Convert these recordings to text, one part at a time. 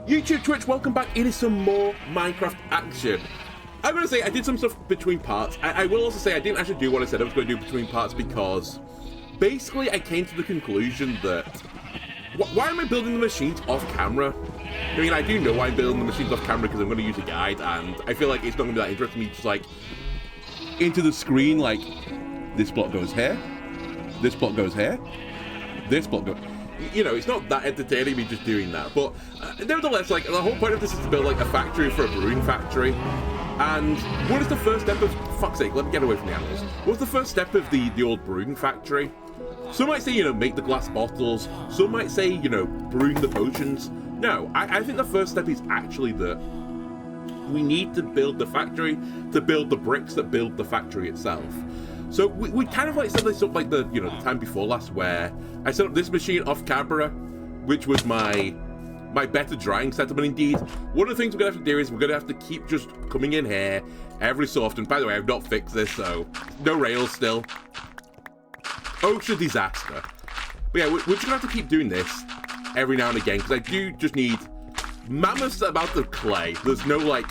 YouTube, Twitch, welcome back. It is some more Minecraft action. I'm going to say I did some stuff between parts. I will also say I didn't actually do what I said I was going to do between parts because basically I came to the conclusion that why am I building the machines off camera? I mean, I do know why I'm building the machines off camera because I'm going to use a guide, and I feel like it's not going to be that interesting to me just like into the screen, like this block goes here, this block goes here, this block goes... You know, it's not that entertaining me just doing that, but nevertheless, like, the whole point of this is to build, like, a factory for a brewing factory, and what is the first step of... Fuck's sake, let me get away from the animals. What's the first step of the old brewing factory? Some might say, you know, make the glass bottles, some might say, you know, brewing the potions. No, I think the first step is actually that we need to build the factory to build the bricks that build the factory itself. So we kind of like set this up like the time before last, where I set up this machine off camera, which was my better drying setup. And indeed, one of the things we're gonna have to do is we're gonna have to keep just coming in here every so often. By the way, I've not fixed this, so no rails still. Ocean disaster. But yeah, we're just gonna have to keep doing this every now and again because I do just need mammoth amount of clay. There's no like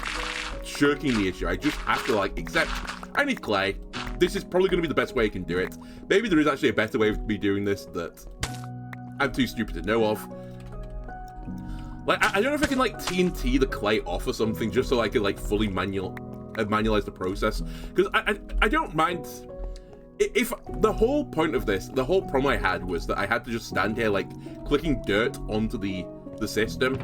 shirking the issue. I just have to like accept I need clay. This is probably going to be the best way I can do it. Maybe there is actually a better way of me doing this that I'm too stupid to know of. Like, I don't know if I can, like, TNT the clay off or something just so I can, like, fully manualize the process. Because I don't mind... If the whole point of this, the whole problem I had was that I had to just stand here, like, clicking dirt onto the system.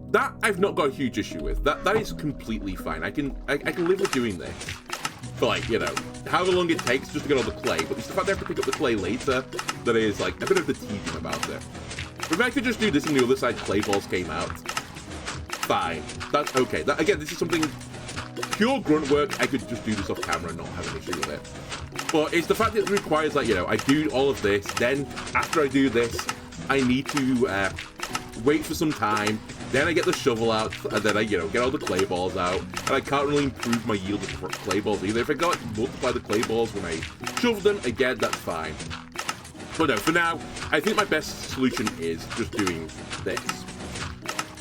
That I've not got a huge issue with. That is completely fine. I can live with doing this. For like, you know, however long it takes just to get all the clay, but it's the fact that I have to pick up the clay later that is like a bit of the tedium about it. But if I could just do this and the other side clay balls came out, fine. That's okay. That, again, this is something pure grunt work. I could just do this off camera and not have an issue with it. But it's the fact that it requires, like, you know, I do all of this, then after I do this, I need to wait for some time. Then I get the shovel out, and then I, you know, get all the clay balls out, and I can't really improve my yield of clay balls either. If I got multiply the clay balls when I shovel them, again, that's fine. But no, for now, I think my best solution is just doing this.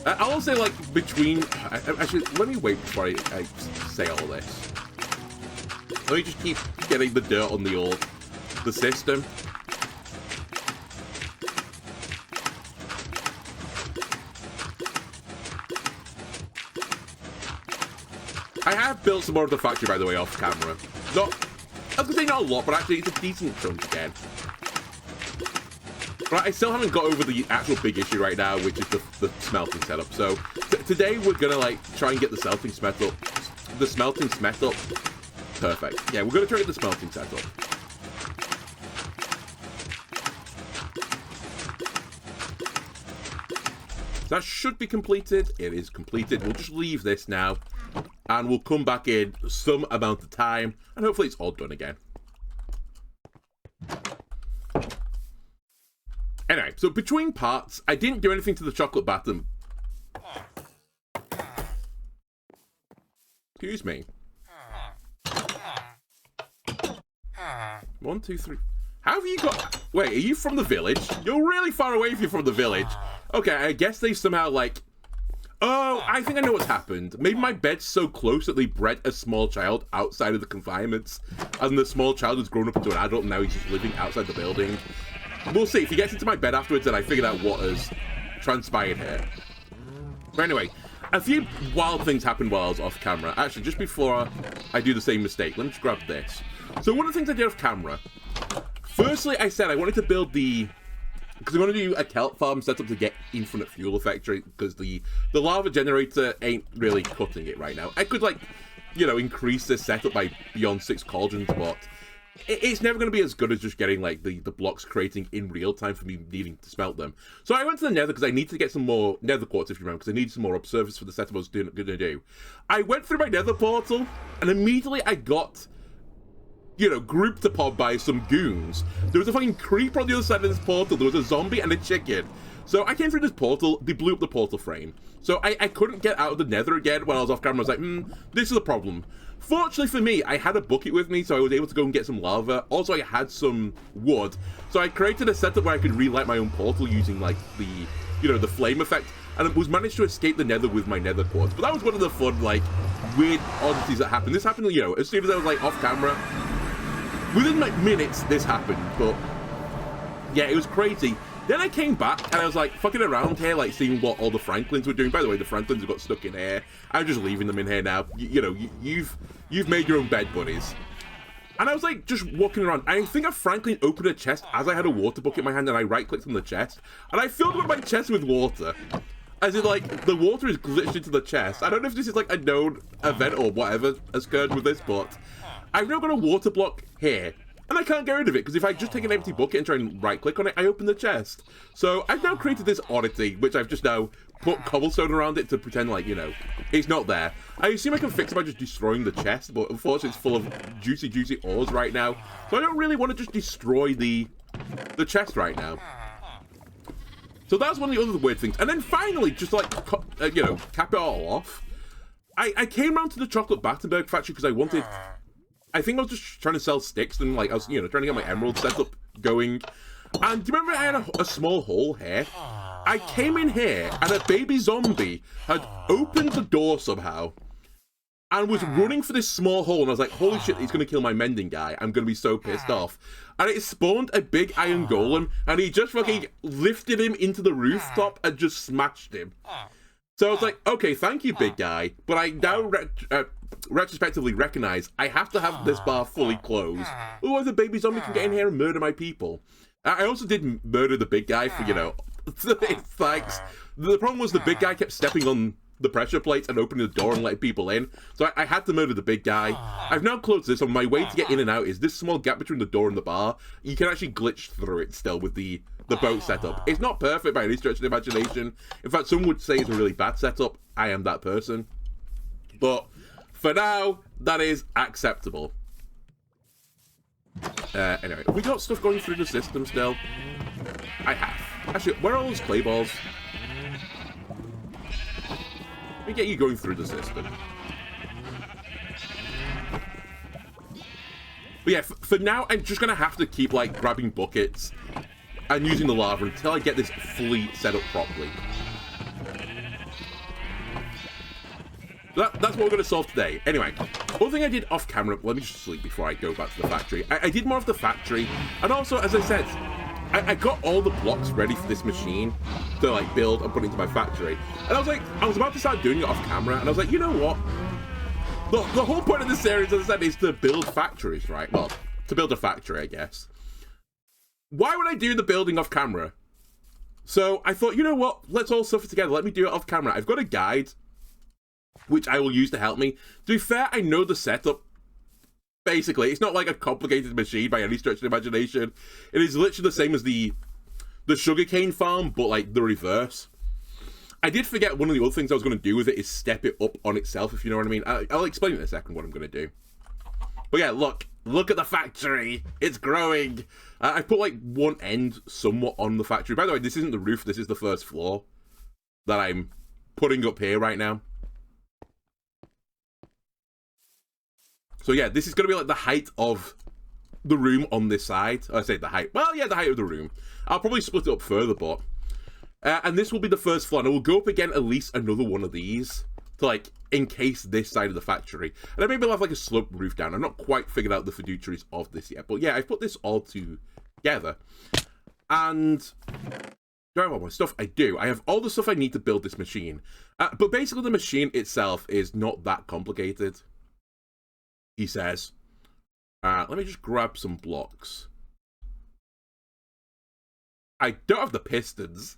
I'll also say, like, between... Actually, let me wait before I say all this. Let me just keep getting the dirt on the system. I have built some more of the factory, by the way, off camera. Not, I was gonna say not a lot, but actually it's a decent chunk again. But I still haven't got over the actual big issue right now, which is the smelting setup. So today we're gonna like try and get the smelting set up. The smelting set up. Perfect. Yeah, we're gonna try and get the smelting set up. That should be completed. It is completed. We'll just leave this now. And we'll come back in some amount of time. And hopefully it's all done again. Anyway, so between parts, I didn't do anything to the chocolate batter. Excuse me. 1, 2, 3. How have you got... Wait, are you from the village? You're really far away if you're from the village. Okay, I guess they somehow, like... Oh, I think I know what's happened. Maybe my bed's so close that they bred a small child outside of the confinements, and the small child has grown up into an adult, and now he's just living outside the building. We'll see. If he gets into my bed afterwards, then I figured out what has transpired here. But anyway, a few wild things happened while I was off camera. Actually, just before I do the same mistake, let me just grab this. So one of the things I did off camera, firstly, I said I wanted to build the... Because I want to do a kelp farm setup to get infinite fuel effectively, because the lava generator ain't really cutting it right now. I could, like, you know, increase this setup by beyond 6 cauldrons, but it's never going to be as good as just getting, like, the blocks creating in real time for me needing to smelt them. So I went to the nether because I need to get some more nether quartz, if you remember, because I need some more observers for the setup I was going to do. I went through my nether portal, and immediately I got... you know, grouped upon by some goons. There was a fucking creeper on the other side of this portal. There was a zombie and a chicken. So I came through this portal. They blew up the portal frame. So I couldn't get out of the nether again when I was off camera. I was like, this is a problem. Fortunately for me, I had a bucket with me, so I was able to go and get some lava. Also, I had some wood. So I created a setup where I could relight my own portal using, like, the, you know, the flame effect. and was managed to escape the nether with my nether quartz. But that was one of the fun, like, weird oddities that happened. This happened, you know, as soon as I was, like, off camera. Within, like, minutes, this happened, but yeah, it was crazy. Then I came back, and I was, like, fucking around here, like, seeing what all the Franklins were doing. By the way, the Franklins have got stuck in here. I'm just leaving them in here now. You know, you've made your own bed, buddies. And I was, like, just walking around. I think a Franklin opened a chest as I had a water bucket in my hand, and I right-clicked on the chest. And I filled up my chest with water. As in, like, the water is glitched into the chest. I don't know if this is, like, a known event or whatever has occurred with this, but I've now got a water block here. And I can't get rid of it, because if I just take an empty bucket and try and right-click on it, I open the chest. So I've now created this oddity, which I've just now put cobblestone around it to pretend like, you know, it's not there. I assume I can fix it by just destroying the chest, but unfortunately it's full of juicy, juicy ores right now. So I don't really want to just destroy the chest right now. So that's one of the other weird things. And then finally, just like, you know, cap it all off, I came around to the chocolate Battenberg factory because I wanted... I think I was just trying to sell sticks and, like, I was, you know, trying to get my emerald setup going. And do you remember I had a small hole here? I came in here and a baby zombie had opened the door somehow and was running for this small hole. And I was like, holy shit, he's going to kill my mending guy. I'm going to be so pissed off. And it spawned a big iron golem and he just fucking lifted him into the rooftop and just smashed him. So I was like, okay, thank you, big guy. But I now retrospectively recognize I have to have this bar fully closed. Otherwise the baby zombie can get in here and murder my people. I also did murder the big guy for, you know, thanks. The problem was the big guy kept stepping on the pressure plates and opening the door and letting people in. So I had to murder the big guy. I've now closed this, and my way to get in and out is this small gap between the door and the bar. You can actually glitch through it still with the boat setup. It's not perfect by any stretch of the imagination. In fact, some would say it's a really bad setup. I am that person. But for now, that is acceptable. Anyway, we got stuff going through the system still. I have. Actually, where are all those clay balls? Let me get you going through the system. But yeah, for now, I'm just going to have to keep, like, grabbing buckets and using the lava until I get this fully set up properly. That's what we're going to solve today. Anyway, one thing I did off camera, let me just sleep before I go back to the factory. I did more of the factory, and also, as I said, I got all the blocks ready for this machine to, like, build and put into my factory. And I was like, I was about to start doing it off camera, and I was like, you know what? The whole point of this series, as I said, is to build factories, right? Well, to build a factory, I guess. Why would I do the building off camera? So I thought, you know what? Let's all suffer together. Let me do it off camera. I've got a guide, which I will use to help me. To be fair, I know the setup. Basically, it's not like a complicated machine by any stretch of the imagination. It is literally the same as the sugarcane farm, but like the reverse. I did forget one of the other things I was going to do with it is step it up on itself, if you know what I mean. I'll explain in a second what I'm going to do. But yeah, look at the factory. It's growing. I put like one end somewhat on the factory. By the way, this isn't the roof. This is the first floor that I'm putting up here right now. So yeah, this is going to be like the height of the room on this side. I say the height. Well, yeah, the height of the room. I'll probably split it up further, but... and this will be the first floor. And I will go up again at least another one of these to, like, encase this side of the factory. And I maybe I'll have, like, a sloped roof down. I'm not quite figured out the fiduciaries of this yet. But yeah, I've put this all together. And... do I have all my stuff? I do. I have all the stuff I need to build this machine. But basically the machine itself is not that complicated, he says. Let me just grab some blocks. I don't have the pistons.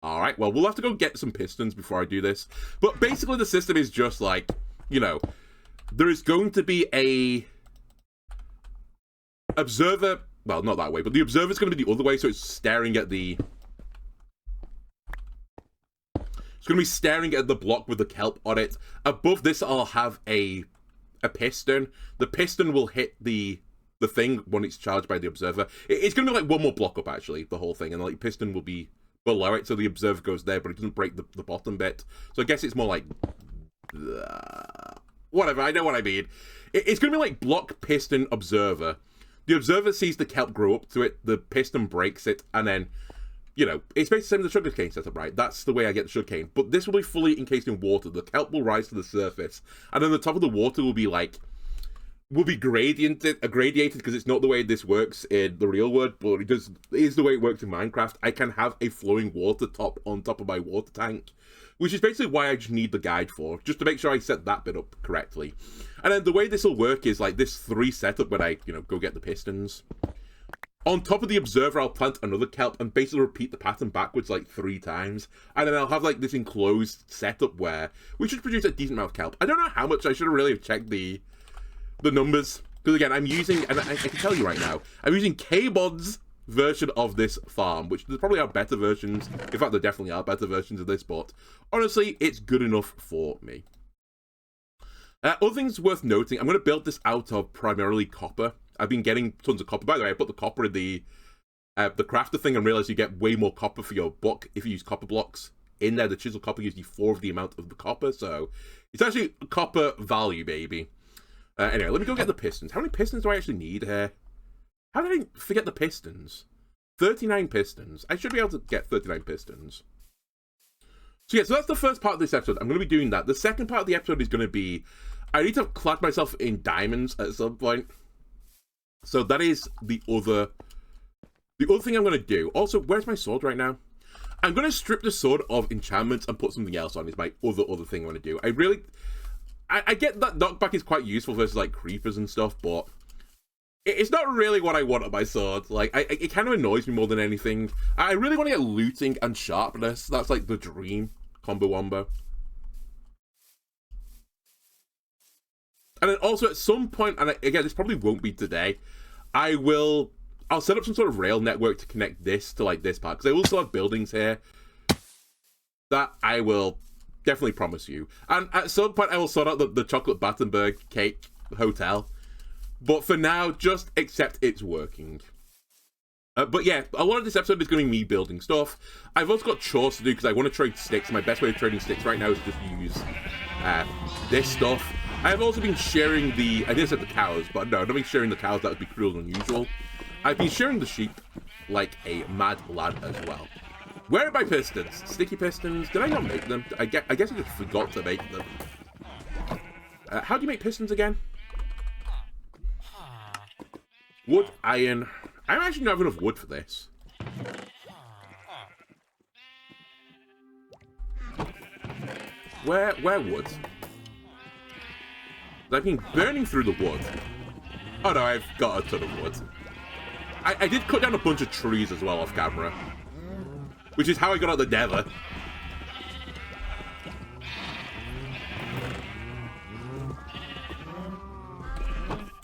Alright, well, we'll have to go get some pistons before I do this. But basically the system is just like, you know, there is going to be a observer, well, not that way, but the observer is going to be the other way, so it's staring at the... it's going to be staring at the block with the kelp on it. Above this, I'll have a piston. The piston will hit the thing when it's charged by the observer. It's going to be like one more block up, actually, the whole thing, and the like, piston will be below it, so the observer goes there, but it doesn't break the bottom bit. So I guess it's more like... whatever, I know what I mean. It's going to be like block, piston, observer. The observer sees the kelp grow up to it, the piston breaks it, and then you know, it's basically the same as the sugarcane setup, right? That's the way I get the sugarcane. But this will be fully encased in water. The kelp will rise to the surface. And then the top of the water will be like, gradiated because it's not the way this works in the real world, but it is the way it works in Minecraft. I can have a flowing water top on top of my water tank, which is basically why I just need the guide for, just to make sure I set that bit up correctly. And then the way this will work is like this 3 setup when I, you know, go get the pistons. On top of the observer, I'll plant another kelp and basically repeat the pattern backwards like 3 times. And then I'll have like this enclosed setup where we should produce a decent amount of kelp. I don't know how much. I should have really checked the numbers. Because again, I'm using, and I can tell you right now, I'm using Kmond's version of this farm, which there probably are better versions. In fact, there definitely are better versions of this, but honestly, it's good enough for me. Other things worth noting, I'm going to build this out of primarily copper. I've been getting tons of copper. By the way, I put the copper in the crafter thing and realized you get way more copper for your buck if you use copper blocks. In there, the chisel copper gives you 4 of the amount of the copper, so it's actually copper value, baby. Anyway, let me go get the pistons. How many pistons do I actually need here? How did I forget the pistons? 39 pistons. I should be able to get 39 pistons. So yeah, so that's the first part of this episode. I'm going to be doing that. The second part of the episode is going to be, I need to clad myself in diamonds at some point. So that is the other thing I'm going to do. Also, where's my sword right now? I'm going to strip the sword of enchantments and put something else on is my other thing I want to do. I get that knockback is quite useful versus like creepers and stuff, but it's not really what I want on my sword. Like, it kind of annoys me more than anything. I really want to get looting and sharpness. That's like the dream combo wombo. And then also at some point, and again, this probably won't be today, I'll set up some sort of rail network to connect this to like this part, because I will still have buildings here that I will definitely promise you. And at some point, I will sort out the chocolate Battenberg cake hotel. But for now, just accept it's working. But yeah, a lot of this episode is going to be me building stuff. I've also got chores to do because I want to trade sticks. My best way of trading sticks right now is just use this stuff. I've also been sharing I didn't say the cows, but no, I've not been sharing the cows. That would be cruel and unusual. I've been sharing the sheep like a mad lad as well. Where are my pistons? Sticky pistons? Did I not make them? I guess I just forgot to make them. How do you make pistons again? Wood, iron. I actually don't have enough wood for this. Where wood? I've been burning through the wood. Oh no, I've got a ton of wood. I did cut down a bunch of trees as well off camera, which is how I got out the nether.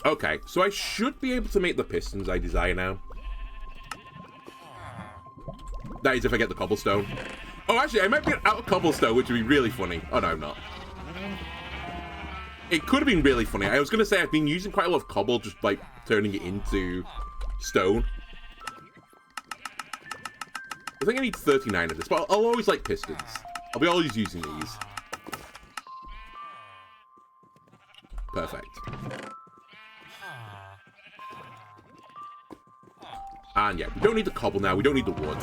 Okay, so I should be able to make the pistons I desire now. That is if I get the cobblestone. Oh, actually, I might get out of cobblestone, which would be really funny. Oh, no, I'm not. It could have been really funny. I was going to say I've been using quite a lot of cobble, just, like, turning it into stone. I think I need 39 of this, but I'll always like pistons. I'll be always using these. Perfect. And yeah, we don't need the cobble now. We don't need the wood.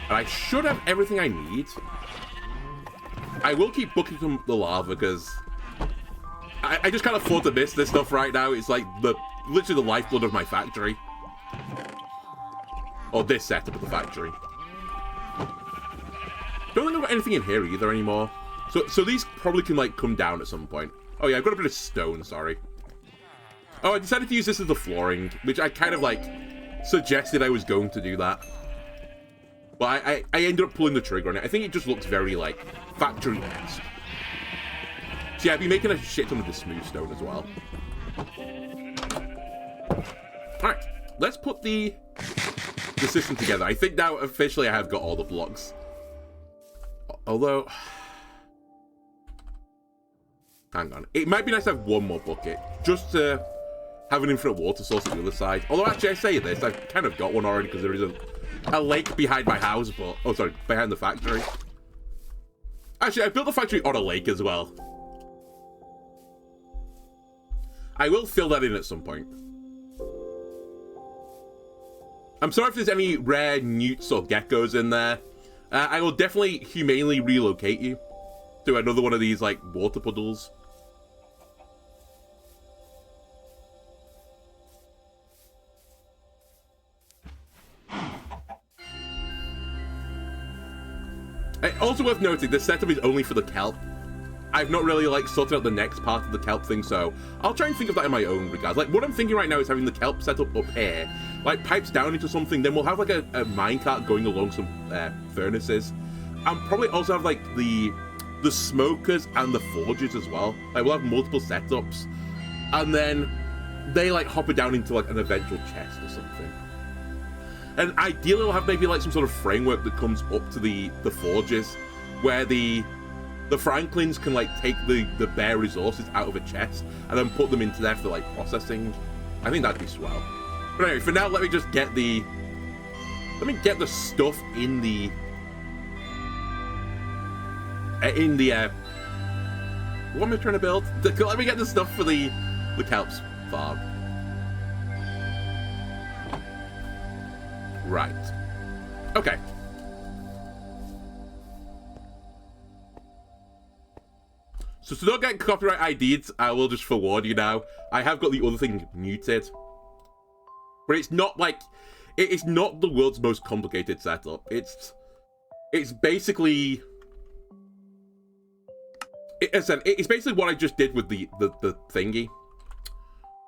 And I should have everything I need. I will keep booking the lava because I just can't afford to miss this stuff right now. It's like literally the lifeblood of my factory. Or this setup of the factory. Don't think I've got anything in here either anymore. So these probably can like come down at some point. Oh yeah, I've got a bit of stone, sorry. Oh, I decided to use this as the flooring, which I kind of like suggested I was going to do that. But I ended up pulling the trigger on it. I think it just looks very like factory-esque. So yeah, I've been making a shit ton of this smooth stone as well. Alright, let's put the system together. I think now officially I have got all the blocks. Although, hang on. It might be nice to have one more bucket, just to have an infinite water source on the other side. Although actually I say this, I've kind of got one already because there is a lake behind my house, but, oh sorry, behind the factory. Actually, I built the factory on a lake as well. I will fill that in at some point. I'm sorry if there's any rare newts or geckos in there. I will definitely humanely relocate you to another one of these, like, water puddles. Also worth noting, this setup is only for the kelp. I've not really, like, sorted out the next part of the kelp thing, so I'll try and think of that in my own regards. Like, what I'm thinking right now is having the kelp set up here, like, pipes down into something, then we'll have, like, a minecart going along some furnaces. And probably also have, like, the smokers and the forges as well. Like, we'll have multiple setups. And then they, like, hop it down into, like, an eventual chest or something. And ideally, we'll have maybe, like, some sort of framework that comes up to the forges, where the Franklins can, like, take the bare resources out of a chest and then put them into there for, like, processing. I think that'd be swell. But anyway, for now, let me just get the stuff in the what am I trying to build? Let me get the stuff for the kelp's farm. Right. Okay. So to not get copyright ID'd, I will just forewarn you now. I have got the other thing muted. But it's not like... It's not the world's most complicated setup. It's basically... It's basically what I just did with the thingy.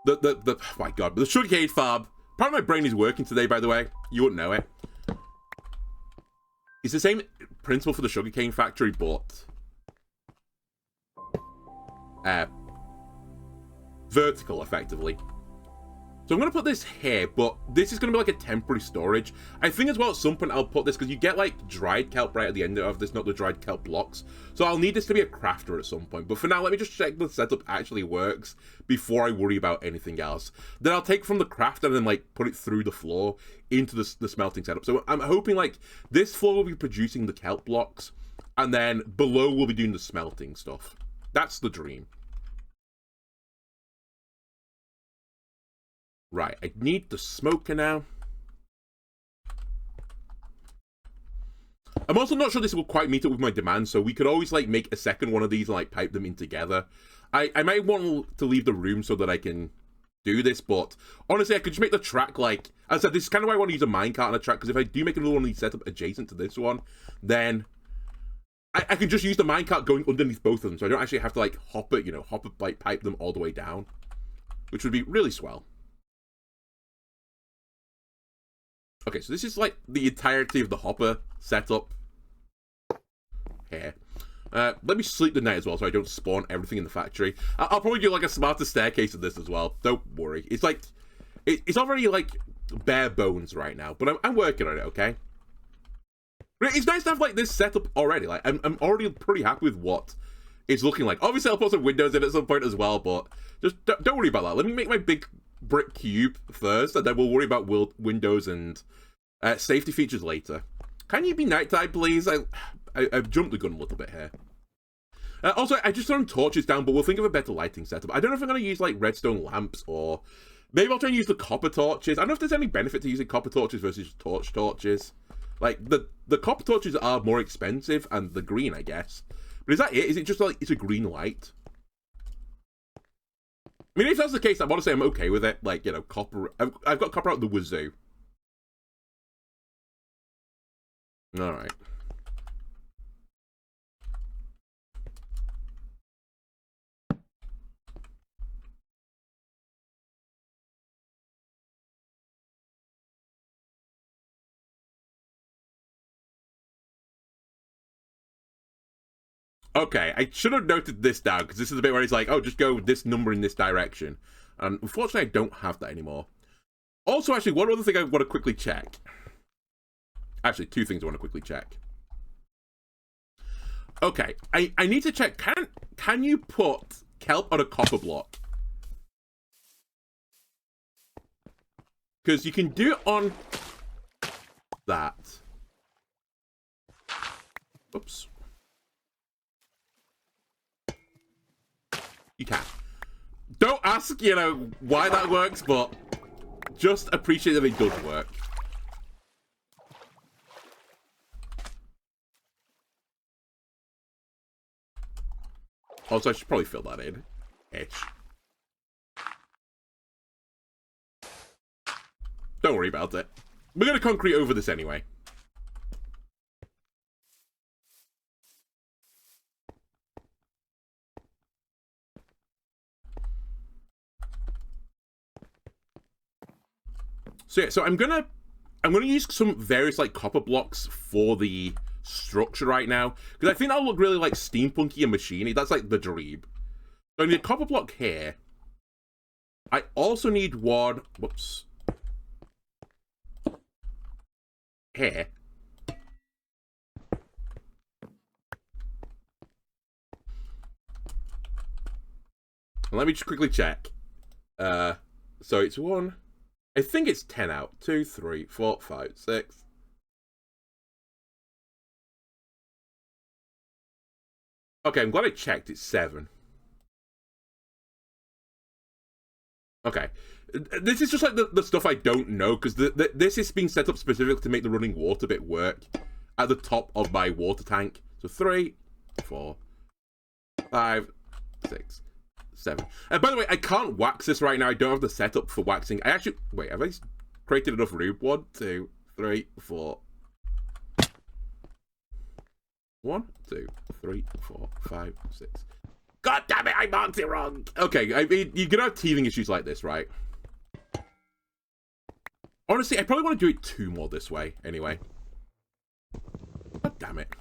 Oh my god, the sugarcane farm. Apparently my brain is working today, by the way. You wouldn't know it. It's the same principle for the sugarcane factory, but... vertical, effectively. So I'm going to put this here, but this is going to be like a temporary storage. I think as well at some point I'll put this, because you get like dried kelp right at the end of this, not the dried kelp blocks. So I'll need this to be a crafter at some point. But for now, let me just check the setup actually works before I worry about anything else. Then I'll take from the crafter and then like put it through the floor into the smelting setup. So I'm hoping like this floor will be producing the kelp blocks, and then below we'll be doing the smelting stuff. That's the dream. Right, I need the smoker now. I'm also not sure this will quite meet up with my demands, so we could always like make a second one of these and like pipe them in together. I might want to leave the room so that I can do this, but honestly I could just make the track like, as I said, this is kind of why I want to use a minecart on a track, because if I do make another one of these set up adjacent to this one, then I can just use the minecart going underneath both of them, so I don't actually have to like hop it, like pipe them all the way down, which would be really swell. Okay, so this is like the entirety of the hopper setup here. Let me sleep the night as well so I don't spawn everything in the factory. I'll probably do like a smarter staircase of this as well. Don't worry. It's like, it's not very like bare bones right now, but I'm working on it, okay? But it's nice to have like this setup already. Like I'm already pretty happy with what it's looking like. Obviously I'll put some windows in at some point as well, but just don't worry about that. Let me make my big brick cube first, and then we'll worry about windows and safety features later. Can you be nighttime, please? I've jumped the gun a little bit here. Also, I just thrown torches down, but we'll think of a better lighting setup. I don't know if I'm going to use like redstone lamps, or maybe I'll try and use the copper torches. I don't know if there's any benefit to using copper torches versus torches. Like the copper torches are more expensive, and the green, I guess. But is that it? Is it just like it's a green light? I mean, if that's the case, I want to say I'm okay with it. Like, copper. I've got copper out the wazoo. All right. Okay, I should have noted this down, because this is the bit where it's like, oh, just go this number in this direction. And unfortunately, I don't have that anymore. Also, actually, one other thing I want to quickly check. Actually, two things I want to quickly check. Okay, I need to check, can you put kelp on a copper block? Because you can do it on that. Oops. You can. Don't ask, why that works, but just appreciate that it does work. Also, I should probably fill that in. Itch. Don't worry about it. We're going to concrete over this anyway. So yeah, so I'm gonna use some various like copper blocks for the structure right now, because I think that'll look really like steampunky and machiney. That's like the dream. So I need a copper block here. I also need one. Whoops. Here. Let me just quickly check. So it's one. I think it's 10 out. 2, 3, 4, 5, 6. Okay, I'm glad I checked. It's 7. Okay. This is just like the stuff I don't know, because this is being set up specifically to make the running water bit work at the top of my water tank. So 3, 4, 5, 6, 7. And by the way, I can't wax this right now. I don't have the setup for waxing. I actually... Wait, have I created enough room? 1, 2, 3, 4. 1, 2, 3, 4, 5, 6. God damn it, I marked it wrong! Okay, I mean, you're gonna have teething issues like this, right? Honestly, I probably want to do it 2 more this way, anyway. God damn it.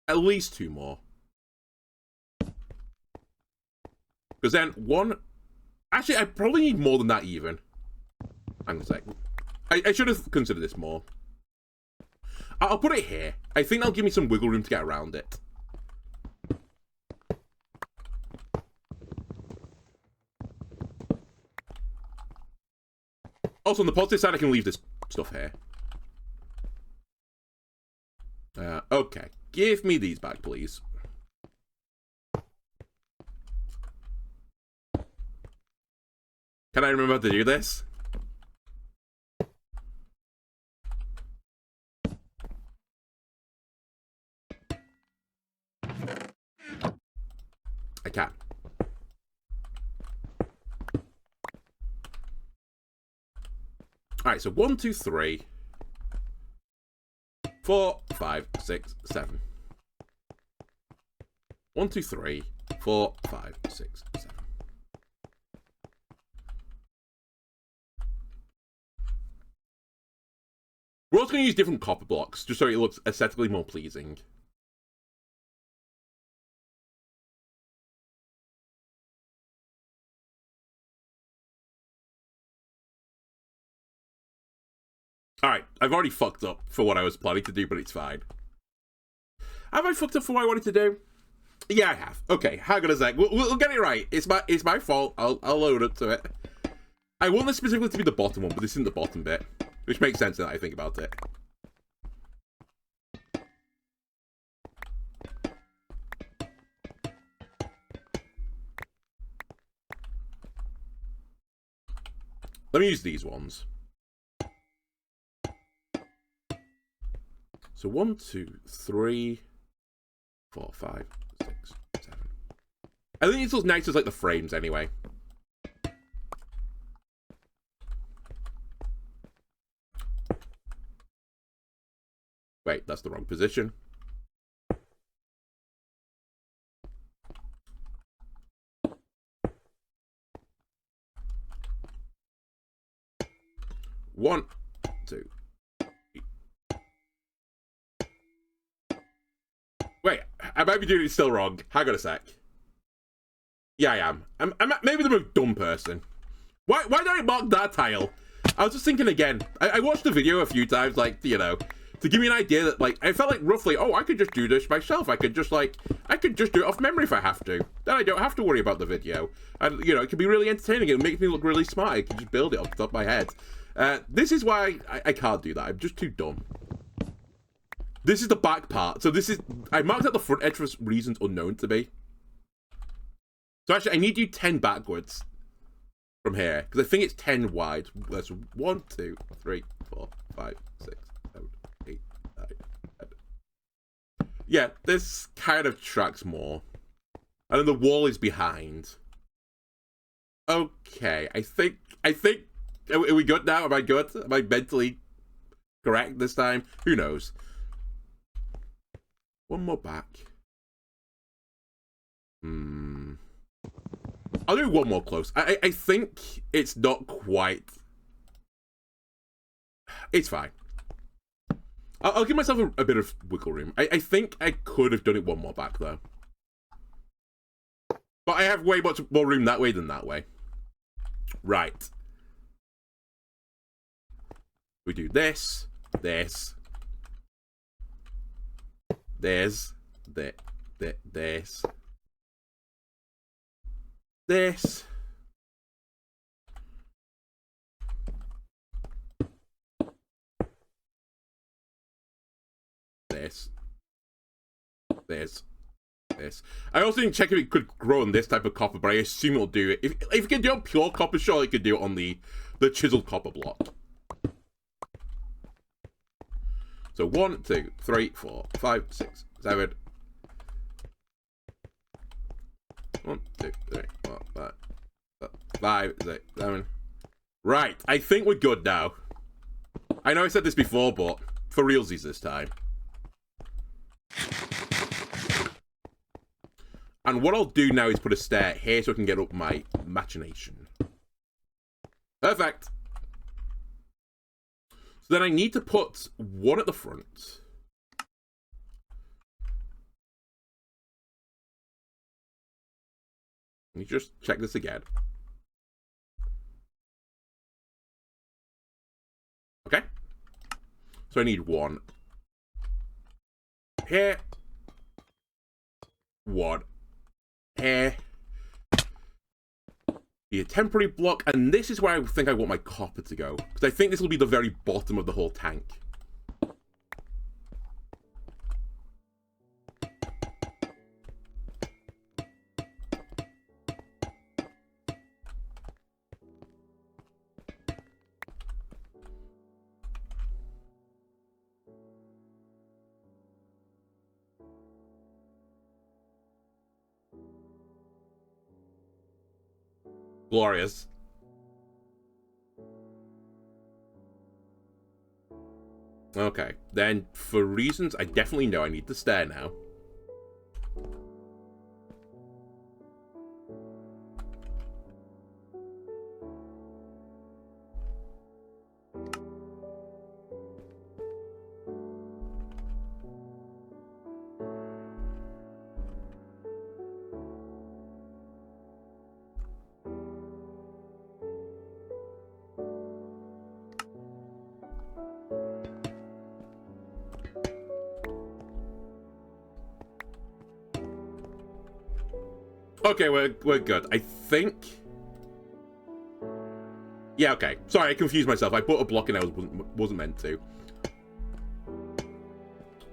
At least 2 more. Because then 1... Actually, I probably need more than that even. Hang on a sec. I should have considered this more. I'll put it here. I think that'll give me some wiggle room to get around it. Also, on the positive side, I can leave this stuff here. Okay. Give me these back, please. Can I remember how to do this? I can. Alright, so 1, 2, 3, 4, 5, 6, 7. 1, 2, 3, 4, 5, 6, 7. We're also going to use different copper blocks, just so it looks aesthetically more pleasing. Alright, I've already fucked up for what I was planning to do, but it's fine. Have I fucked up for what I wanted to do? Yeah, I have. Okay, hang on a sec. We'll get it right. It's my fault. I'll load up to it. I want this specifically to be the bottom one, but this isn't the bottom bit. Which makes sense now that I think about it. Let me use these ones. So 1, 2, 3, 4, 5, 6, 7. I think it's as nice as like the frames anyway. Wait, that's the wrong position. One, 2. Wait, I might be doing it still wrong. Hang on a sec. Yeah, I am. I'm maybe the most dumb person. Why did I mark that tile? I was just thinking again. I watched the video a few times, like, you know, to give me an idea that, like, I felt like roughly, oh, I could just do this myself. I could just do it off memory if I have to. Then I don't have to worry about the video. And, you know, it can be really entertaining. It makes me look really smart. I can just build it off the top of my head. This is why I can't do that. I'm just too dumb. This is the back part. So this is... I marked out the front edge for reasons unknown to me. So actually, I need you 10 backwards from here. Because I think it's 10 wide. That's 1, 2, 3, 4, 5, 6, 7, 8, 9, 10. Yeah, this kind of tracks more. And then the wall is behind. Okay, I think, are we good now? Am I good? Am I mentally correct this time? Who knows? One more back. I'll do one more close. I think it's not quite... It's fine. I'll give myself a bit of wiggle room. I think I could have done it one more back, though. But I have way much more room that way than that way. Right. We do this, this, this, this, this, this. This. I also didn't check if it could grow on this type of copper, but I assume it'll do it. If it can do it on pure copper, sure, it could do it on the chiseled copper block. So 1, 2, 3, 4, 5, 6, 7. 1, 2, 3, 4, 5, 5, 6, 7. Right, I think we're good now. I know I said this before, but for realsies this time. And what I'll do now is put a stair here so I can get up my machination. Perfect. So then I need to put one at the front. Let me just check this again. Okay. So I need one here. One here. Be a temporary block, and this is where I think I want my copper to go, because I think this will be the very bottom of the whole tank. Glorious. Okay, then for reasons I definitely know I need the stair now. Okay, we're good. I think... Yeah, okay. Sorry, I confused myself. I put a block in I wasn't meant to.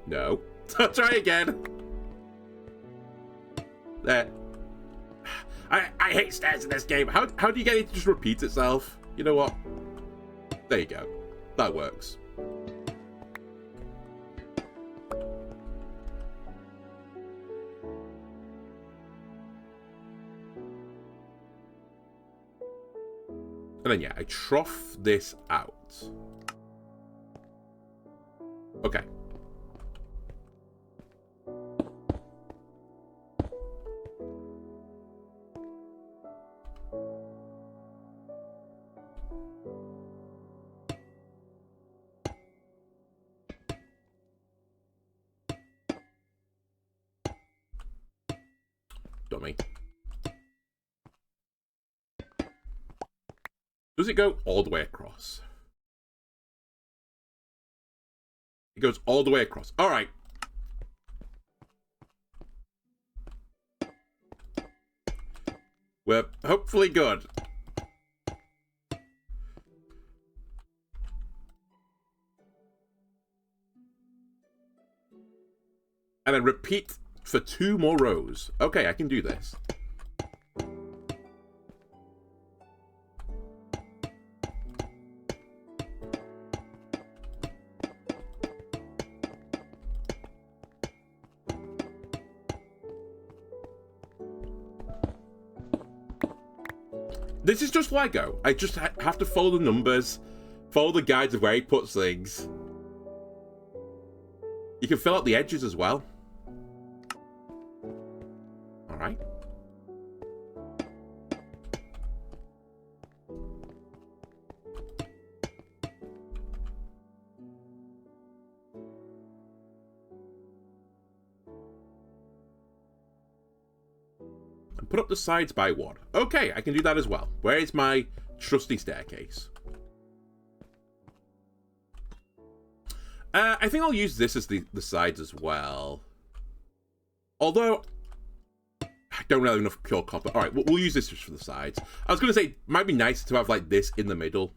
No. Try again. There. I hate stairs in this game. How do you get it to just repeat itself? You know what? There you go. That works. And then, yeah, I trough this out. Okay. Dummy. Does it go all the way across? It goes all the way across. All right. We're hopefully good. And then repeat for 2 more rows. Okay, I can do this. This is just Lego. I just have to follow the numbers, follow the guides of where he puts things. You can fill out the edges as well. All right. And put up the sides by one. Okay, I can do that as well. Where is my trusty staircase? I think I'll use this as the sides as well. Although, I don't really have enough pure copper. Alright, we'll use this just for the sides. I was going to say, it might be nice to have like this in the middle.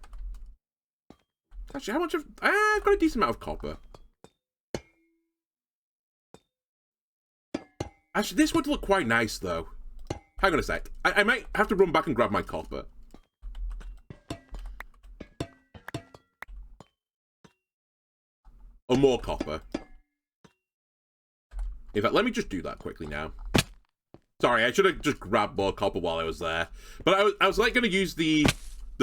Actually, how much of... I've got a decent amount of copper. Actually, this would look quite nice though. Hang on a sec. I might have to run back and grab my copper. Or more copper. In fact, let me just do that quickly now. Sorry, I should have just grabbed more copper while I was there. But I was like going to use the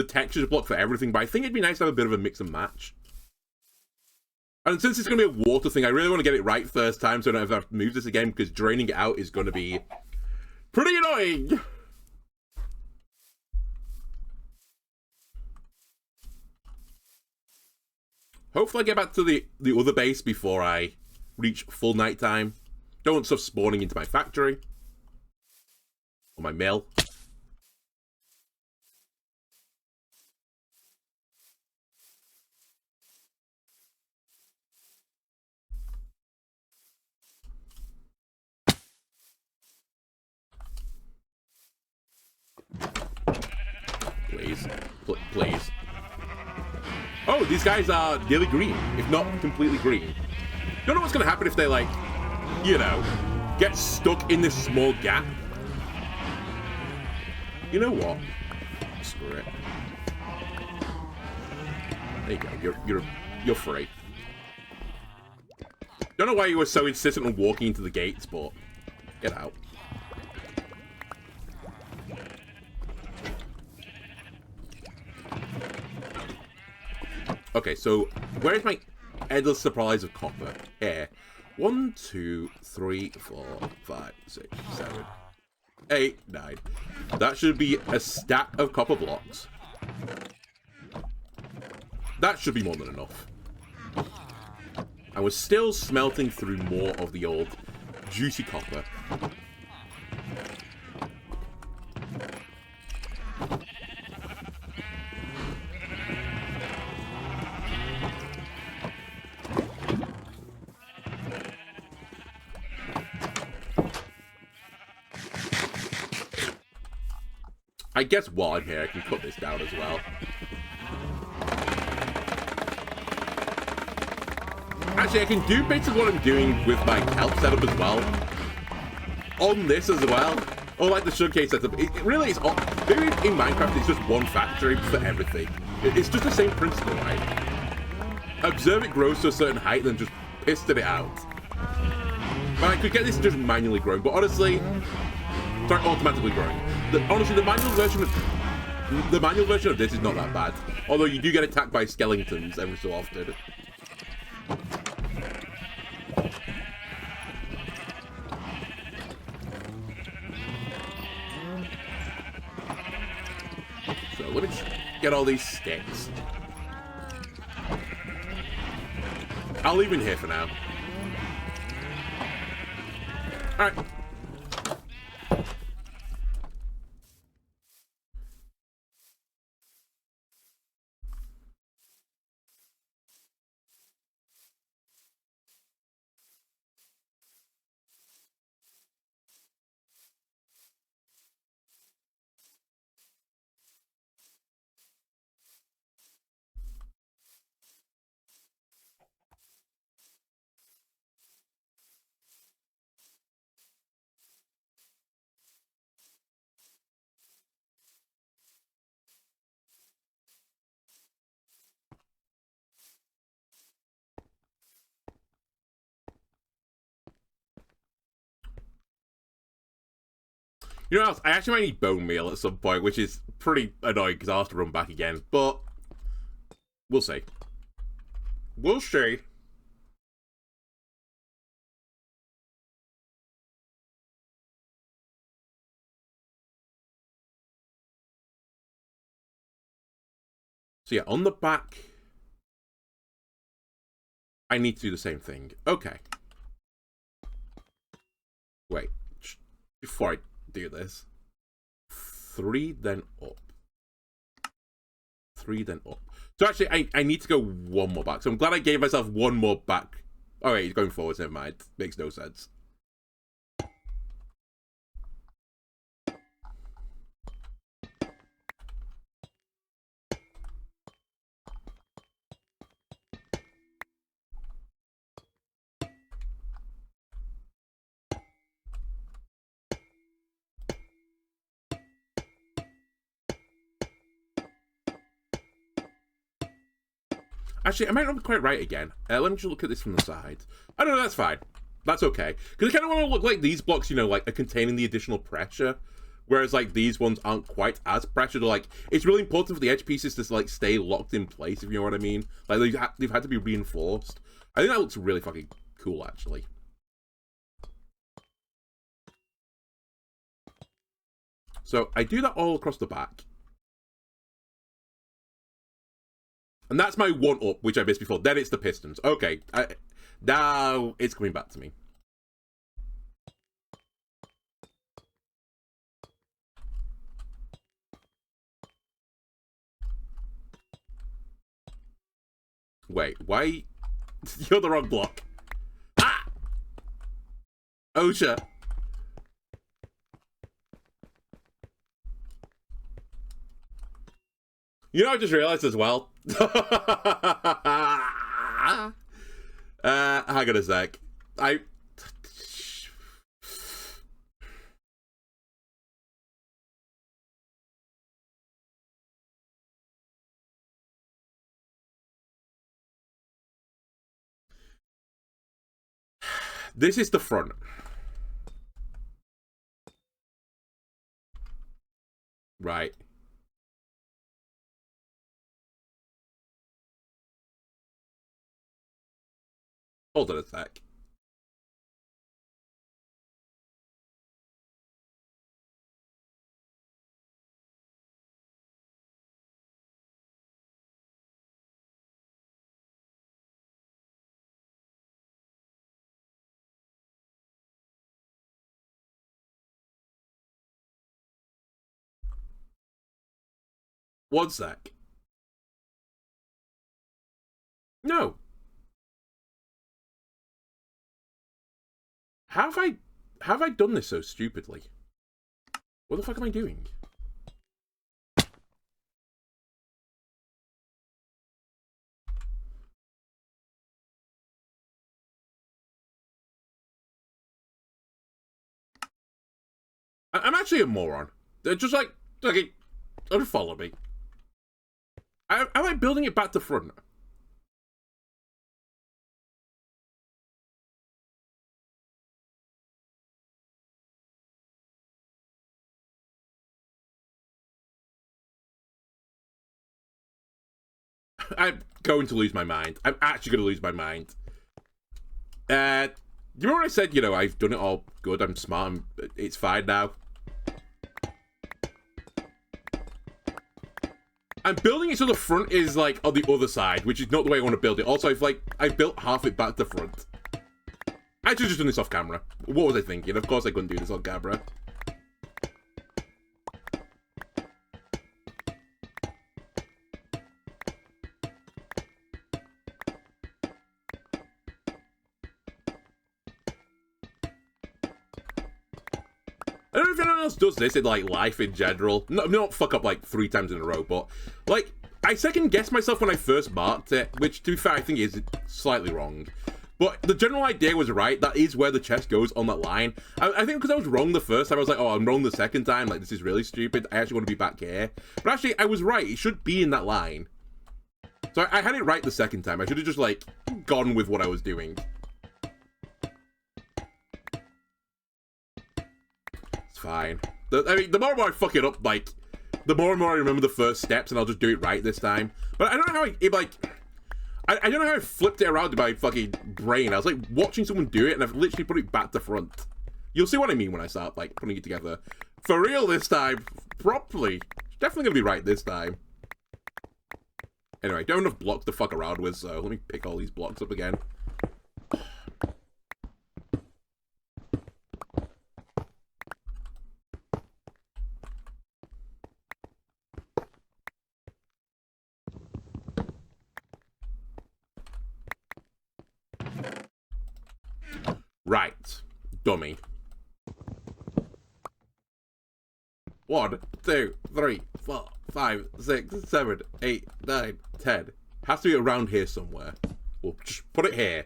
textures block for everything, but I think it'd be nice to have a bit of a mix and match. And since it's going to be a water thing, I really want to get it right first time so I don't have to move this again, because draining it out is going to be pretty annoying. Hopefully I get back to the other base before I reach full nighttime. Don't want stuff spawning into my factory. Or my mill. Please. Please. Oh, these guys are nearly green, if not completely green. Don't know what's going to happen if they, like, you know, get stuck in this small gap. You know what? Screw it. There you go. You're free. Don't know why you were so insistent on walking into the gates, but get out. Okay, so where's my endless supplies of copper? Here. 1, 2, 3, 4, 5, 6, 7, 8, 9. That should be a stack of copper blocks. That should be more than enough. And we're still smelting through more of the old juicy copper. I guess while I'm here, I can cut this down as well. Actually, I can do bits of what I'm doing with my kelp setup as well. On this as well. Or like the sugarcane setup. It really is... Maybe in Minecraft, it's just one factory for everything. It's just the same principle, right? Observe it grows to a certain height, then just piston it out. But I could get this just manually growing, but honestly... Sorry, automatically growing. Honestly, the manual version of this is not that bad. Although you do get attacked by skeletons every so often. So let me just get all these sticks. I'll leave in here for now. Alright. You know what else? I actually might need bone meal at some point, which is pretty annoying because I'll have to run back again. But we'll see. We'll see. So yeah, on the back, I need to do the same thing. Okay. Wait. Before I do this. 3, then up. 3, then up. So actually, I need to go one more back. So I'm glad I gave myself one more back. Oh wait, he's going forwards, never mind. Makes no sense. Actually, I might not be quite right again. Let me just look at this from the side. Oh, no, that's fine. That's okay. Because I kind of want to look like these blocks, you know, like, are containing the additional pressure. Whereas, like, these ones aren't quite as pressured. Or, like, it's really important for the edge pieces to, like, stay locked in place, if you know what I mean. Like, they've had to be reinforced. I think that looks really fucking cool, actually. So, I do that all across the back. And that's my one up, which I missed before. Then it's the pistons. Okay. Now it's coming back to me. Wait, why? You're the wrong block. Ah! OSHA. You know, I just realized as well. Hang on a sec. This is the front. Right. Hold on a sec. One sec. No. How have I done this so stupidly? What the fuck am I doing? I'm actually a moron. They're just like, okay, don't follow me. Am I building it back to front? I'm going to lose my mind. I'm actually going to lose my mind. You remember when I said, you know, I've done it all good, I'm smart, it's fine now? I'm building it so the front is, like, on the other side, which is not the way I want to build it. Also, I built half it back to front. I should have just done this off camera. What was I thinking? Of course I couldn't do this on camera. I don't know if anyone else does this in, like, life in general. Not fuck up, like, 3 times in a row, but, like, I second guessed myself when I first marked it, which, to be fair, I think is slightly wrong. But the general idea was right. That is where the chest goes on that line. I think because I was wrong the first time, I was like, oh, I'm wrong the second time. Like, this is really stupid. I actually want to be back here. But actually, I was right. It should be in that line. So I had it right the second time. I should have just, like, gone with what I was doing. It's fine. I mean, the more and more I fuck it up, like, the more and more I remember the first steps, and I'll just do it right this time. But I don't know how I don't know how I flipped it around in my fucking brain. I was like watching someone do it, and I've literally put it back to front. You'll see what I mean when I start like putting it together. For real this time, properly. It's definitely gonna be right this time. Anyway, don't have enough blocks to fuck around with, so let me pick all these blocks up again. Right, dummy. 1, 2, 3, 4, 5, 6, 7, 8, 9, 10. Has to be around here somewhere. We'll just put it here.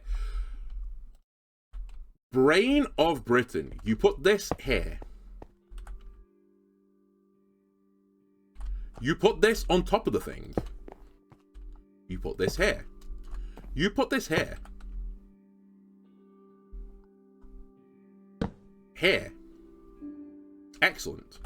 Brain of Britain. You put this here. You put this on top of the thing. You put this here. You put this here. Here. Excellent.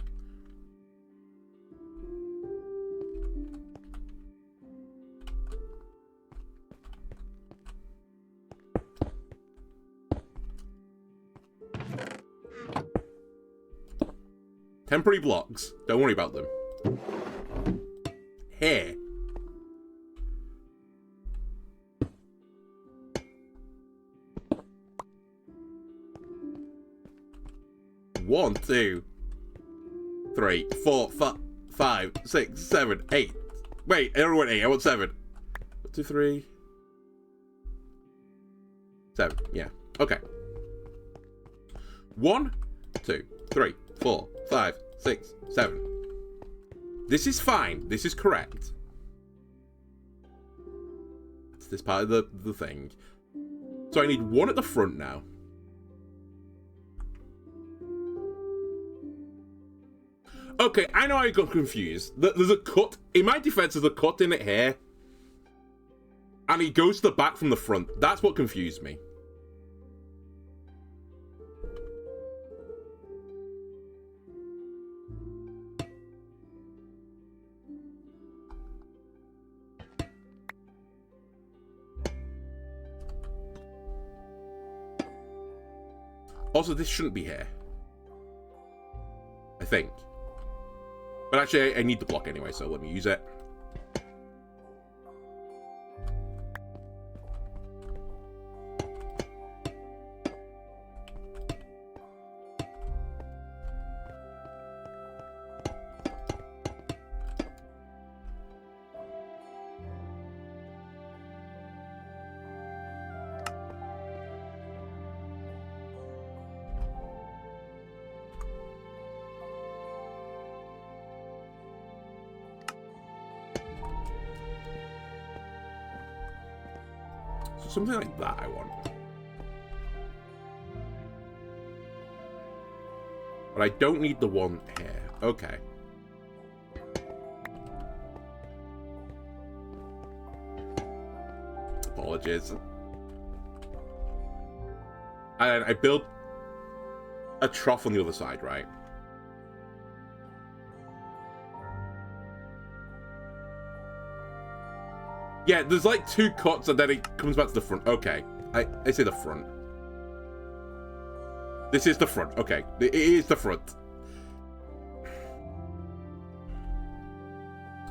Temporary blocks. Don't worry about them. Here. One, 2, 3, 4, 5, 6, 7, 8. Wait, I don't want 8, I want 7. 1, 2, 3. 7, yeah. Okay. 1, 2, 3, 4, 5, 6, 7. This is fine. This is correct. It's this part of the thing. So I need 1 at the front now. Okay, I know I got confused. There's a cut. In my defense, there's a cut in it here. And he goes to the back from the front. That's what confused me. Also, this shouldn't be here. I think. But actually, I need the block anyway, so let me use it. Something like that I want. But I don't need the one here. Okay. Apologies. And I built a trough on the other side, right? Yeah, there's like 2 cuts and then it comes back to the front. Okay. I say the front. This is the front. Okay. It is the front.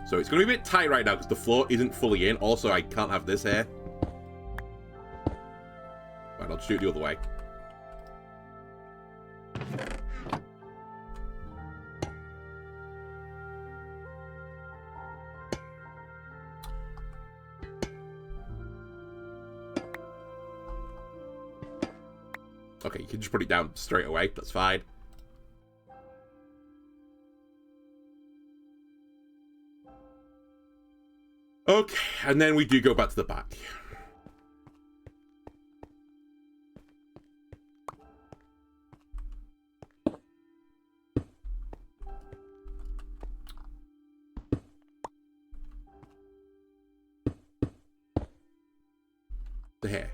So it's going to be a bit tight right now because the floor isn't fully in. Also, I can't have this here. Right, I'll shoot the other way. Okay, you can just put it down straight away. That's fine. Okay, and then we do go back to the back. The hair.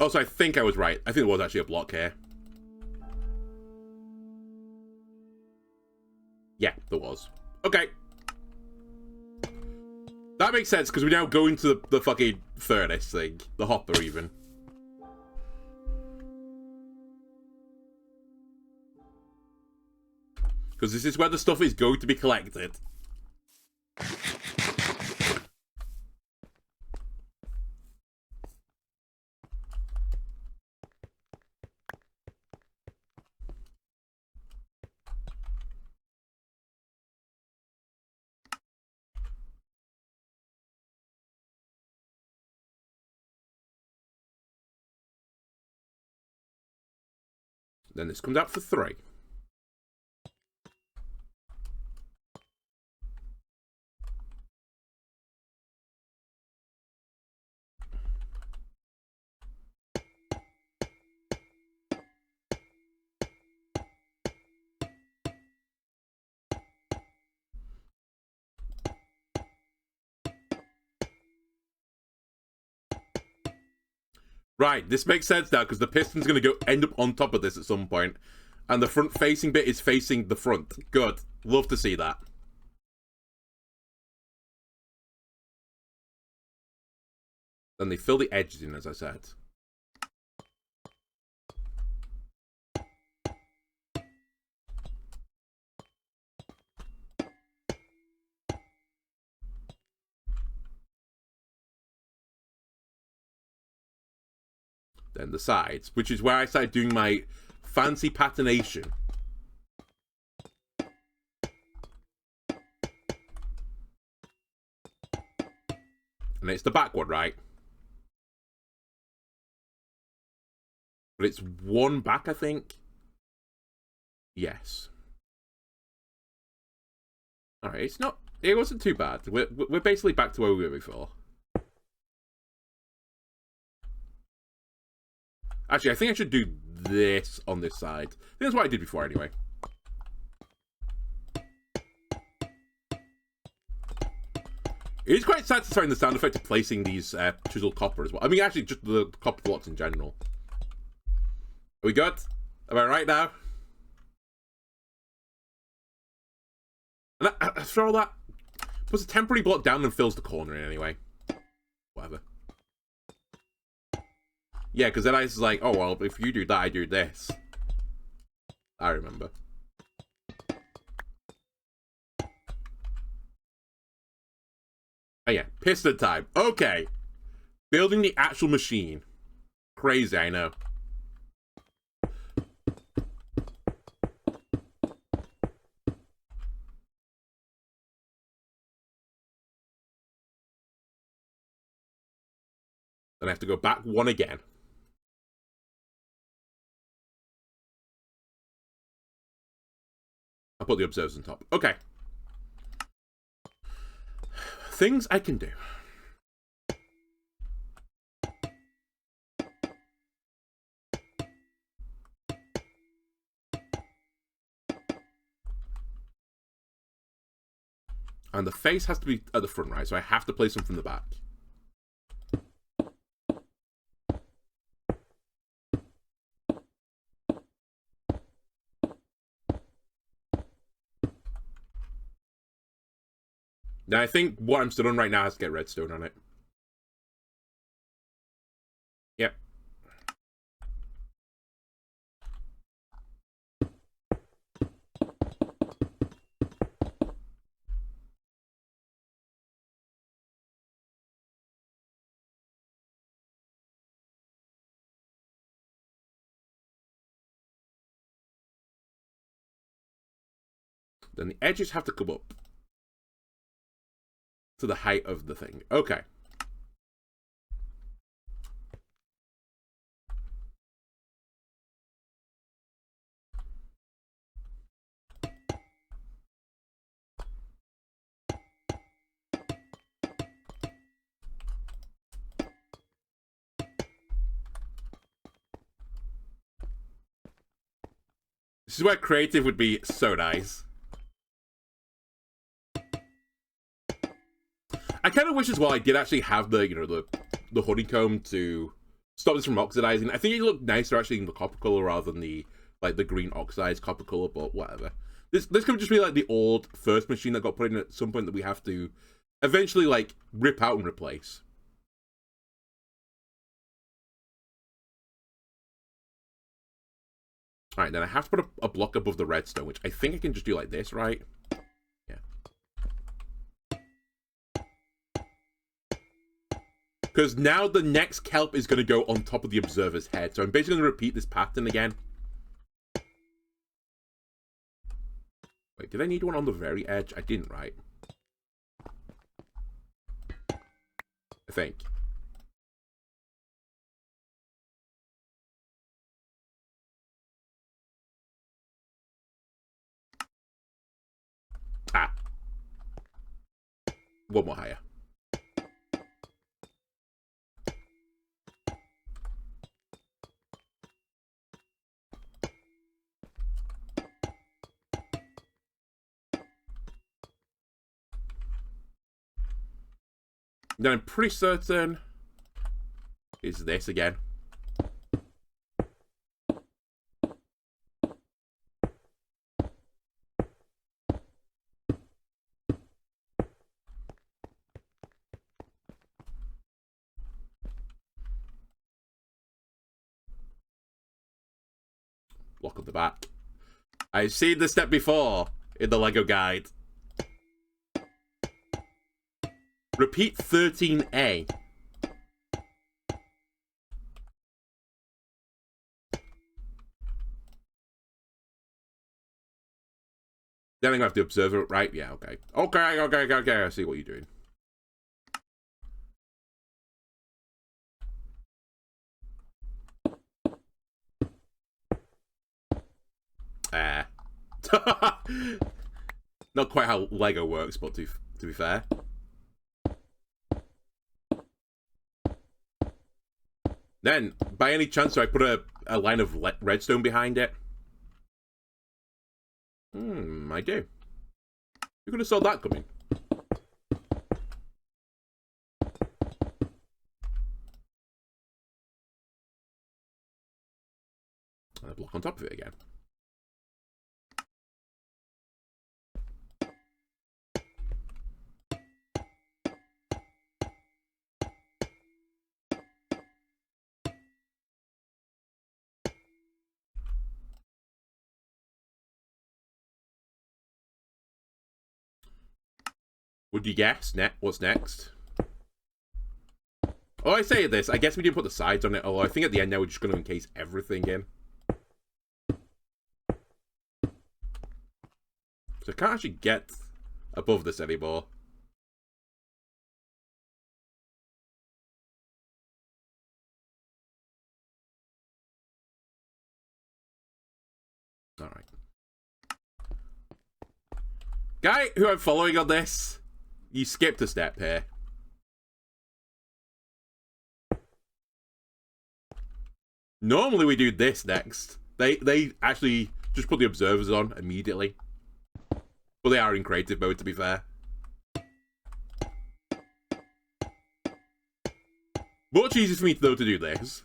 Also, I think I was right. I think there was actually a block here. Yeah, there was. Okay. That makes sense, because we now go into the fucking furnace thing. The hopper, even. Because this is where the stuff is going to be collected. Then this comes out for 3. Right, this makes sense now, because the piston's going to go end up on top of this at some point. And the front-facing bit is facing the front. Good. Love to see that. Then they fill the edges in, as I said. Then the sides, which is where I started doing my fancy patination. And it's the back one, right? But it's one back, I think. Yes. Alright, it's not... It wasn't too bad. We're basically back to where we were before. Actually, I think I should do this on this side. I think that's what I did before, anyway. It is quite satisfying, the sound effect of placing these chiseled copper as well. I mean, actually, just the copper blocks in general. Are we good? Am I right now? And after all that, puts a temporary block down and fills the corner in anyway. Whatever. Yeah, because then I was like, oh, well, if you do that, I do this. I remember. Oh, yeah. Piston time. Okay. Building the actual machine. Crazy, I know. Then I have to go back 1 again. I'll put the observers on top. Okay. Things I can do. And the face has to be at the front, right? So I have to place them from the back. Now, I think what I'm still on right now has to get redstone on it. Yep. Then the edges have to come up to the height of the thing. Okay. This is where creative would be so nice. I kind of wish as well I did actually have the, you know, the honeycomb to stop this from oxidizing. I think it looked nicer actually in the copper color rather than the like the green oxidized copper color, but whatever. This could just be like the old first machine that got put in at some point that we have to eventually like rip out and replace. Alright, then I have to put a block above the redstone, which I think I can just do like this, right? Yeah. Because now the next kelp is going to go on top of the observer's head. So I'm basically going to repeat this pattern again. Wait, did I need one on the very edge? I didn't, right? I think. Ah. One more higher. Then I'm pretty certain it's this again. Block of the back. I've seen this step before in the Lego guide. Repeat 13A. Then I'm gonna have to observe it, right? Yeah, okay. Okay, I see what you're doing. Not quite how Lego works, but to be fair. Then, by any chance, do I put a line of redstone behind it? I do. You could have saw that coming. And a block on top of it again. Would you guess what's next? Oh, I say this. I guess we didn't put the sides on it, although I think at the end now we're just going to encase everything in. So I can't actually get above this anymore. Alright. Guy who I'm following on this, you skipped a step here. Normally we do this next. They actually just put the observers on immediately. But they are in creative mode, to be fair. Much easier for me, though, to do this.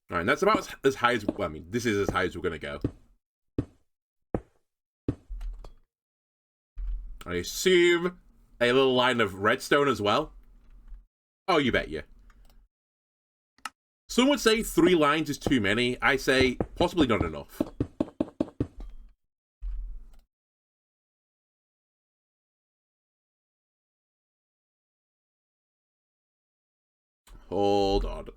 Alright, that's about as high as... Well, I mean, this is as high as we're going to go. I assume a little line of redstone as well. Oh, you bet you. Some would say 3 lines is too many. I say possibly not enough. Hold on.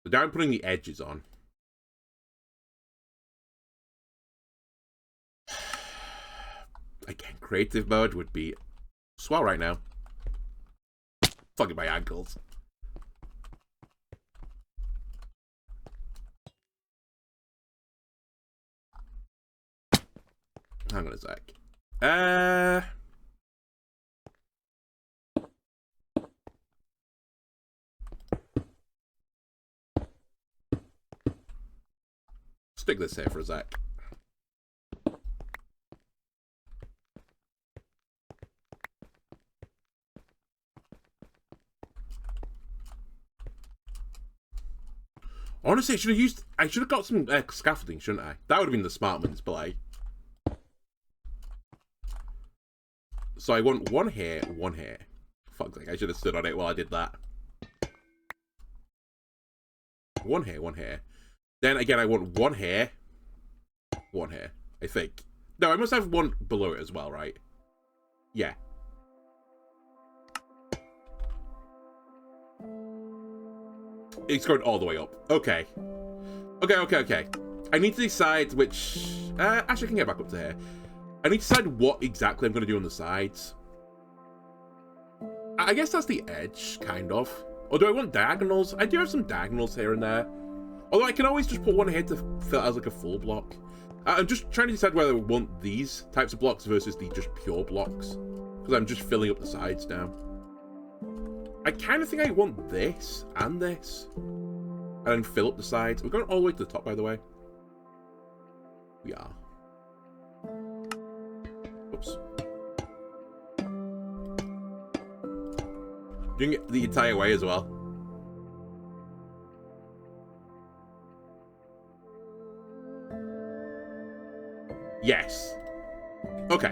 So now I'm putting the edges on. Again, creative mode would be swell right now. Fucking my ankles. Hang on a sec. Stick this here for a sec. Honestly, I should have got some scaffolding, shouldn't I? That would have been the smart one display. So I want one here, one here. Fuck's sake, I should have stood on it while I did that. One here, one here. Then again, I want one here, one here, I think. No, I must have one below it as well, right? Yeah. It's going all the way up. Okay. Okay. I need to decide which... actually, I can get back up to here. I need to decide what exactly I'm going to do on the sides. I guess that's the edge, kind of. Or do I want diagonals? I do have some diagonals here and there. Although I can always just put one here to fill as like a full block. I'm just trying to decide whether I want these types of blocks versus the just pure blocks. Because I'm just filling up the sides now. I kind of think I want this and this. And then fill up the sides. We're going all the way to the top, by the way. We are. Oops. Doing it the entire way as well. Yes. Okay.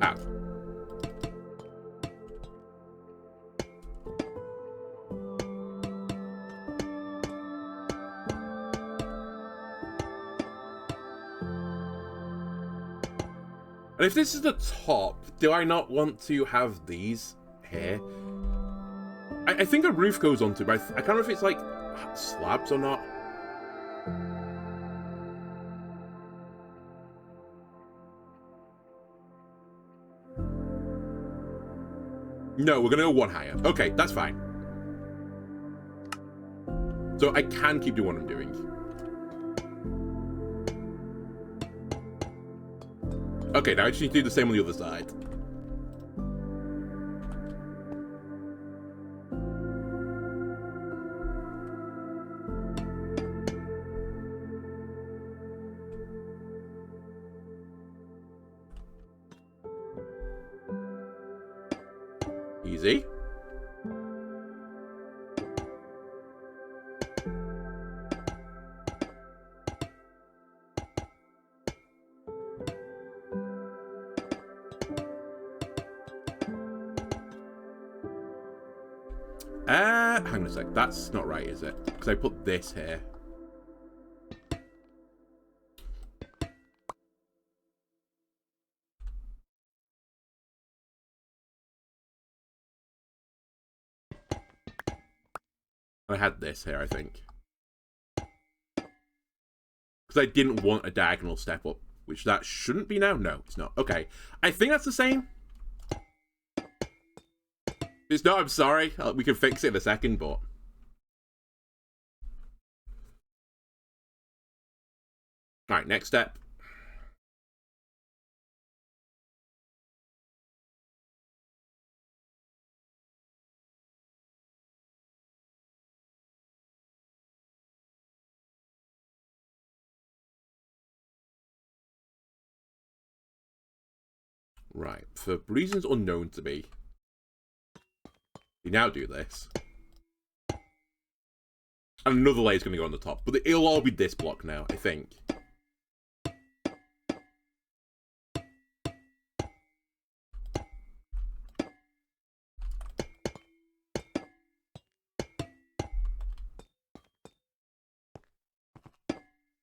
Out. And if this is the top, do I not want to have these here? I think a roof goes onto, but I can't remember if it's like slabs or not. No, we're gonna go one higher. Okay, that's fine. So I can keep doing what I'm doing. Okay, now I just need to do the same on the other side. Easy. Hang on a sec. That's not right, is it? Because I put this here. I had this here, I think. Because I didn't want a diagonal step up, which that shouldn't be now. No, it's not. Okay. I think that's the same. It's not, I'm sorry. We can fix it in a second, but... Alright, next step. Right, for reasons unknown to me, we now do this. And another layer is going to go on the top, but it'll all be this block now, I think.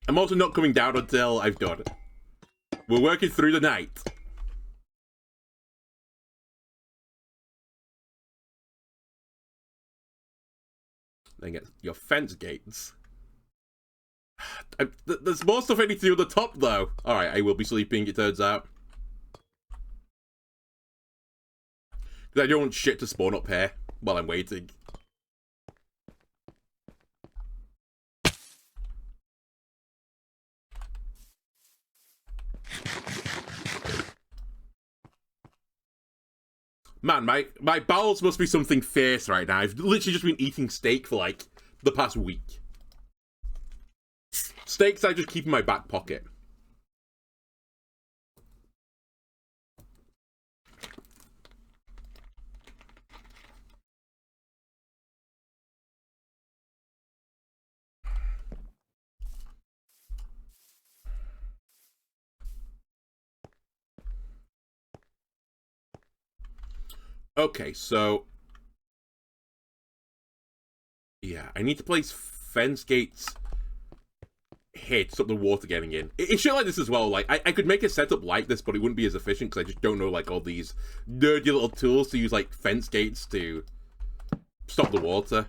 I'm also not coming down until I've done it. We're working through the night. Then get your fence gates. There's more stuff I need to do on the top, though. Alright, I will be sleeping, it turns out. Because I don't want shit to spawn up here while I'm waiting. Man, my bowels must be something fierce right now. I've literally just been eating steak for, like, the past week. Steaks I just keep in my back pocket. Okay, so yeah, I need to place fence gates here to stop the water getting in. It's shit like this as well. Like, I could make a setup like this, but it wouldn't be as efficient because I just don't know, like, all these nerdy little tools to use, like, fence gates to stop the water.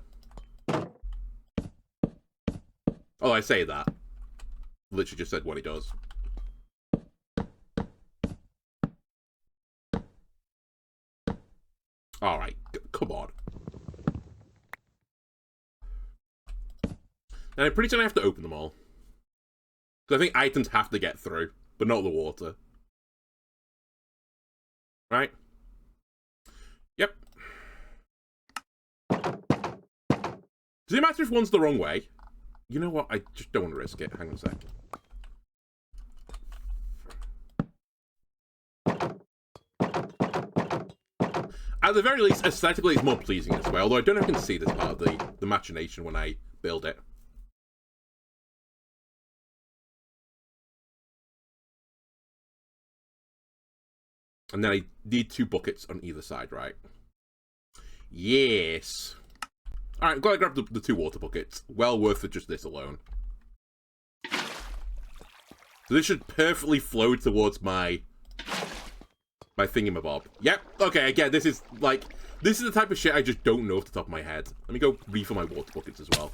Oh, I say that. Literally just said what he does. Alright, come on. And I'm pretty sure I have to open them all. Because I think items have to get through, but not the water. Right? Yep. Does it matter if one's the wrong way? You know what? I just don't want to risk it. Hang on a sec. At the very least, aesthetically, it's more pleasing this way. Although I don't know if I can see this part of the machination when I build it. And then I need 2 buckets on either side, right? Yes. Alright, I'm glad I grabbed the 2 water buckets. Well worth it just this alone. So this should perfectly flow towards my thingamabob. Yep. Okay, again, this is the type of shit I just don't know off the top of my head. Let me go refill my water buckets as well.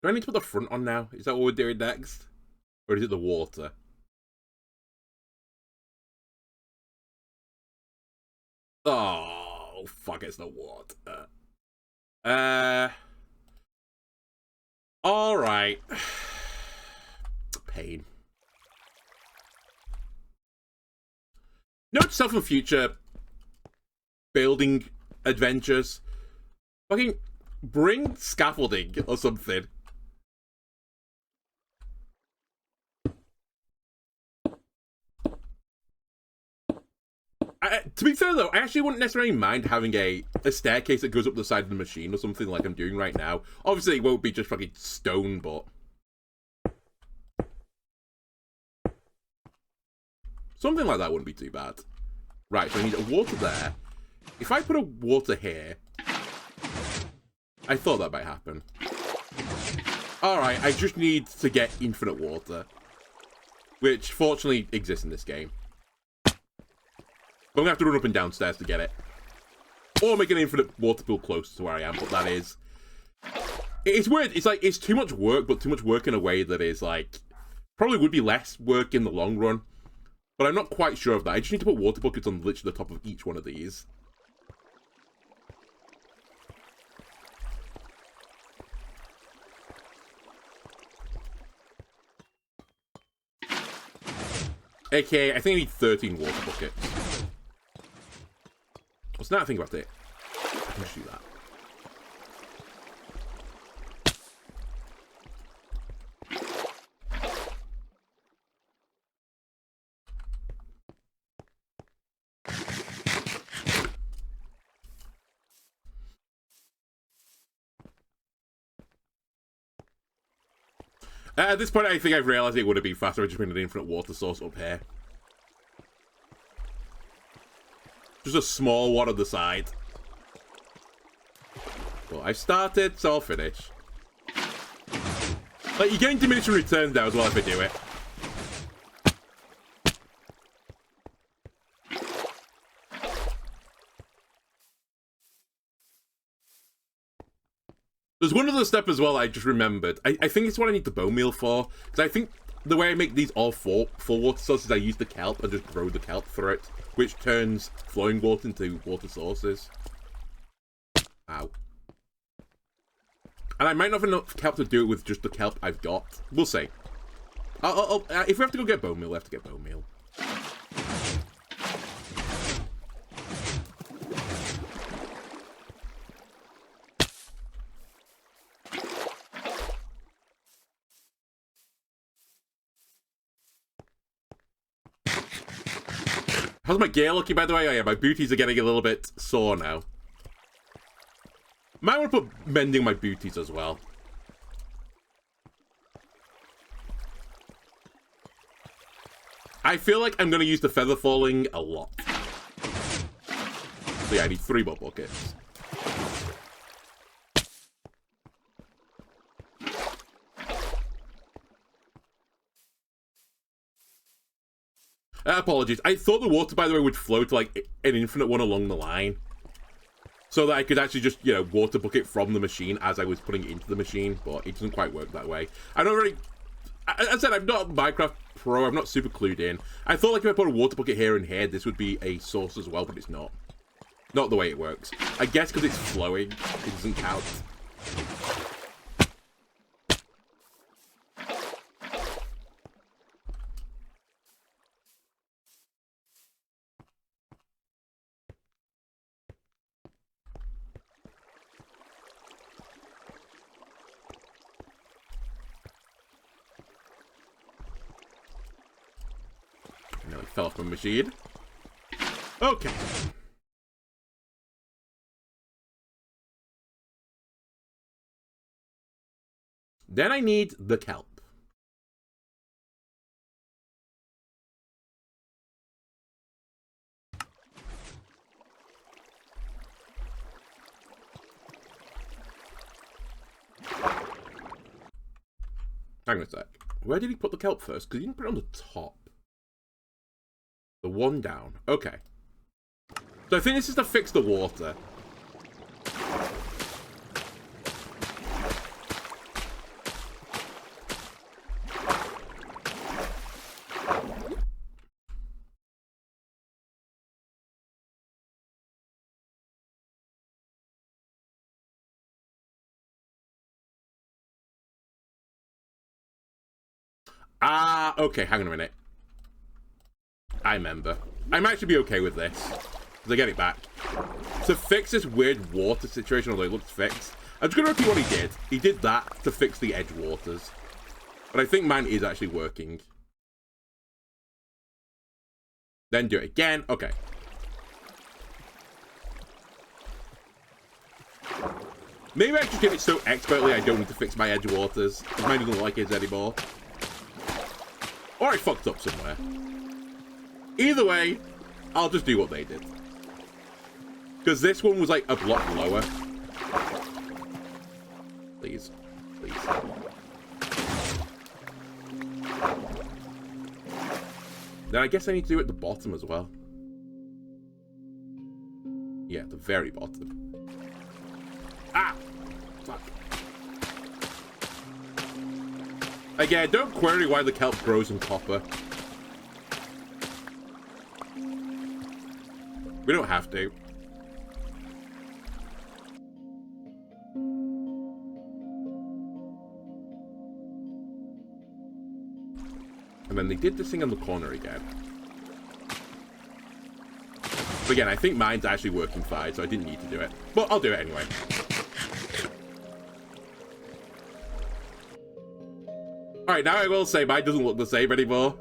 Do I need to put the front on now? Is that what we're doing next? Or is it the water? Oh, fuck, it's the water. Alright. Pain. Note to self in future building adventures. Fucking bring scaffolding or something. To be fair though, I actually wouldn't necessarily mind having a staircase that goes up the side of the machine or something like I'm doing right now. Obviously it won't be just fucking stone, but something like that wouldn't be too bad. Right, so I need a water there. If I put a water here, I thought that might happen. Alright, I just need to get infinite water, which fortunately exists in this game. But I'm going to have to run up and downstairs to get it. Or make an infinite water pool close to where I am, but that is... It's weird. It's like, it's too much work, but too much work in a way that is like... Probably would be less work in the long run. But I'm not quite sure of that. I just need to put water buckets on literally the top of each one of these. Okay, I think I need 13 water buckets. So now I think about it, I can just do that. At this point, I think I've realised it would have been faster if I just put an infinite water source up here. Just a small one on the side. Well, I've started, so I'll finish. Like, you're getting diminishing returns now as well if I do it. There's one other step as well I just remembered. I think it's what I need the bone meal for. Because I think the way I make these all full water sources, I use the kelp and just grow the kelp through it, which turns flowing water into water sources. Ow. And I might not have enough kelp to do it with just the kelp I've got. We'll see. If we have to go get bone meal, we have to get bone meal. How's my gear looking, by the way? Oh, yeah, my booties are getting a little bit sore now. Might want to put mending my booties as well. I feel like I'm going to use the feather falling a lot. So yeah, I need 3 more buckets. Apologies. I thought the water, by the way, would flow to like an infinite one along the line. So that I could actually just, you know, water bucket from the machine as I was putting it into the machine. But it doesn't quite work that way. I don't really... As I said, I'm not a Minecraft pro. I'm not super clued in. I thought like if I put a water bucket here and here, this would be a source as well, but it's not. Not the way it works. I guess because it's flowing, it doesn't count. Nearly fell off my machine. Okay. Then I need the kelp. Hang on a sec. Where did he put the kelp first? Because he didn't put it on the top. The one down. Okay. So I think this is to fix the water. Ah, okay, hang on a minute. I remember. I might actually be okay with this. Because I get it back. To fix this weird water situation, although it looks fixed, I'm just going to repeat what he did. He did that to fix the edge waters. But I think mine is actually working. Then do it again. Okay. Maybe I just did it so expertly I don't need to fix my edge waters. Because mine doesn't like it anymore. Or I fucked up somewhere. Either way, I'll just do what they did. Because this one was like a block lower. Please. Please. Then I guess I need to do it at the bottom as well. Yeah, the very bottom. Ah! Fuck. Again, don't query why the kelp grows in copper. We don't have to. And then they did this thing on the corner again. But again, I think mine's actually working fine, so I didn't need to do it. But I'll do it anyway. Alright, now I will say mine doesn't look the same anymore.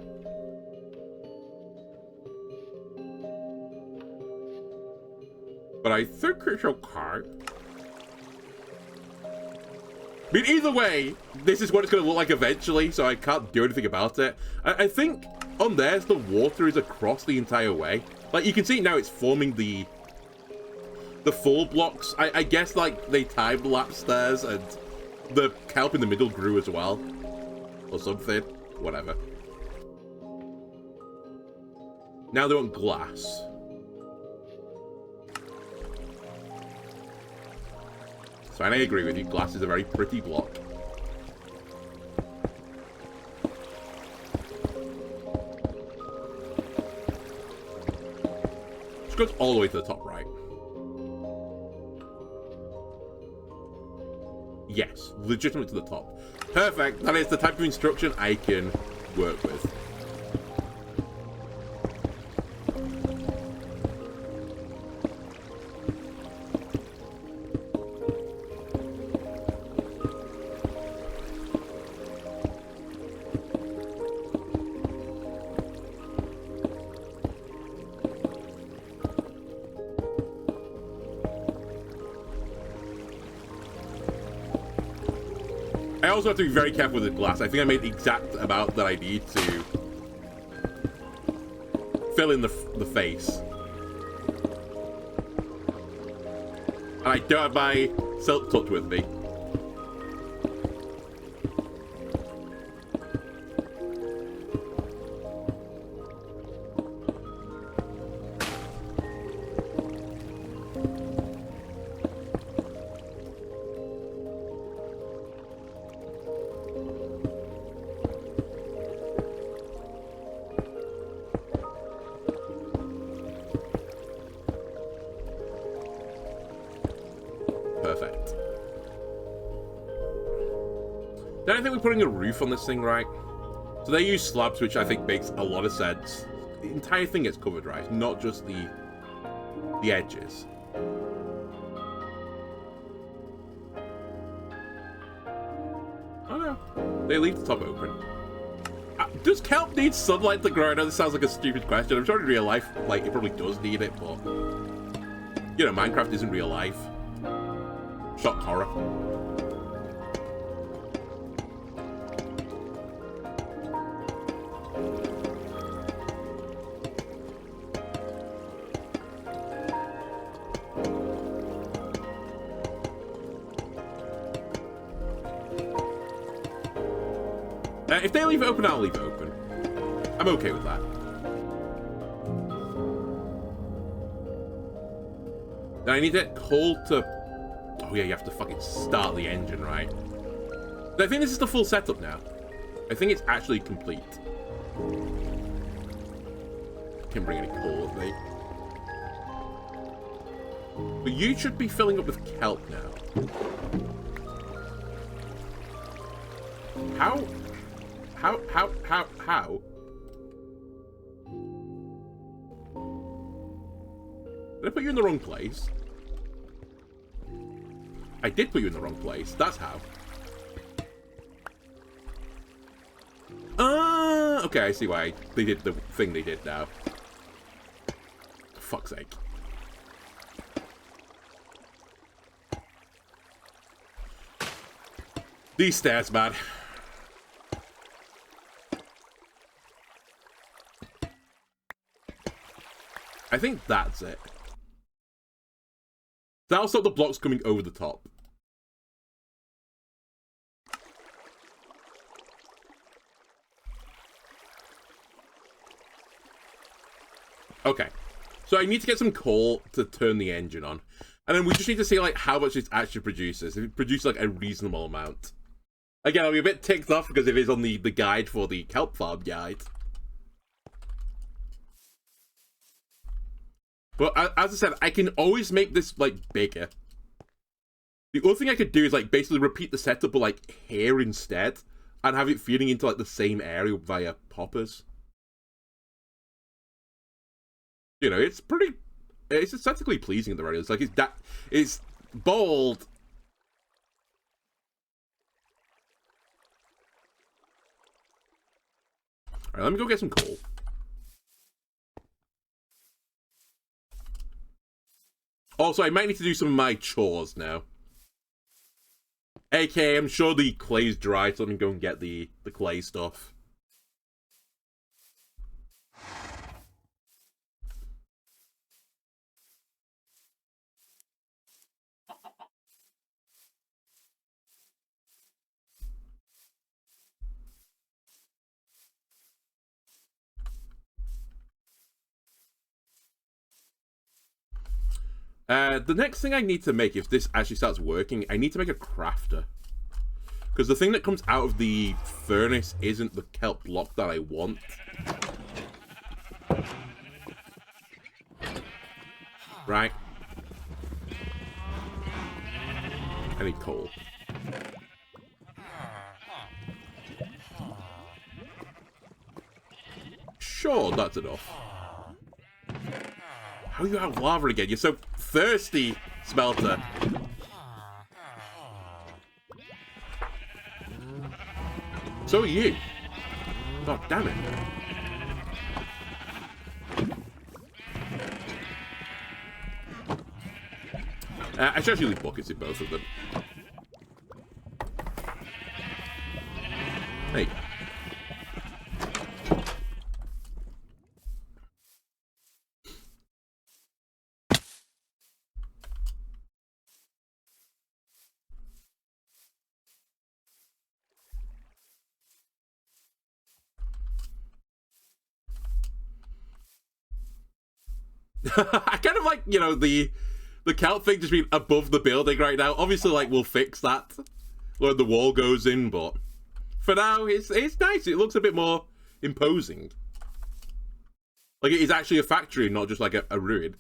But I think it's okay. I mean, either way, this is what it's going to look like eventually, so I can't do anything about it. I think on theirs, the water is across the entire way. Like, you can see now it's forming the full blocks. I guess, like, they time-lapsed theirs, and the kelp in the middle grew as well. Or something. Whatever. Now they want glass. So, and I agree with you, glass is a very pretty block. Just goes all the way to the top right. Yes, legitimately to the top. Perfect, that is the type of instruction I can work with. also have to be very careful with the glass. I think I made the exact amount that I need to fill in the face. And I don't have my silk touch with me. Perfect. Then I think we're putting a roof on this thing, right? So they use slabs, which I think makes a lot of sense. The entire thing gets covered, right? Not just the edges. Oh no, they leave the top open. Does kelp need sunlight to grow? I know this sounds like a stupid question. I'm sure in real life, like, it probably does need it, but you know, Minecraft isn't real life. Shock horror. If they leave it open, I'll leave it open. I'm okay with that. Now I need it cold to... Oh yeah, you have to fucking start the engine, right? I think this is the full setup now. I think it's actually complete. Can't bring any coal with me. But you should be filling up with kelp now. How? Did I put you in the wrong place? I did put you in the wrong place. That's how. Ah, okay, I see why they did the thing they did now. For fuck's sake. These stairs, man. I think that's it. That'll stop the blocks coming over the top. Okay. So I need to get some coal to turn the engine on. And then we just need to see, like, how much it actually produces. If it produces, like, a reasonable amount. Again, I'll be a bit ticked off because it is on the guide for the kelp farm guide. But as I said, I can always make this, like, bigger. The other thing I could do is, like, basically repeat the setup, but, like, here instead. And have it feeding into, like, the same area via poppers. You know, it's pretty... It's aesthetically pleasing at the very least. Like, it's bold. Alright, let me go get some coal. Also, I might need to do some of my chores now. AKA, I'm sure the clay's dry, so let me go and get the clay stuff. The next thing I need to make, if this actually starts working, I need to make a crafter. Because the thing that comes out of the furnace isn't the kelp block that I want. Right? I need coal. Sure, that's enough. How are you out of lava again? You're so thirsty, Smelter. So are you. God damn it. I should actually leave buckets in both of them. There you go. I kind of like, you know, the kelp thing just being above the building right now. Obviously, like, we'll fix that when the wall goes in, but for now, it's nice. It looks a bit more imposing. Like, it is actually a factory, not just like a ruin.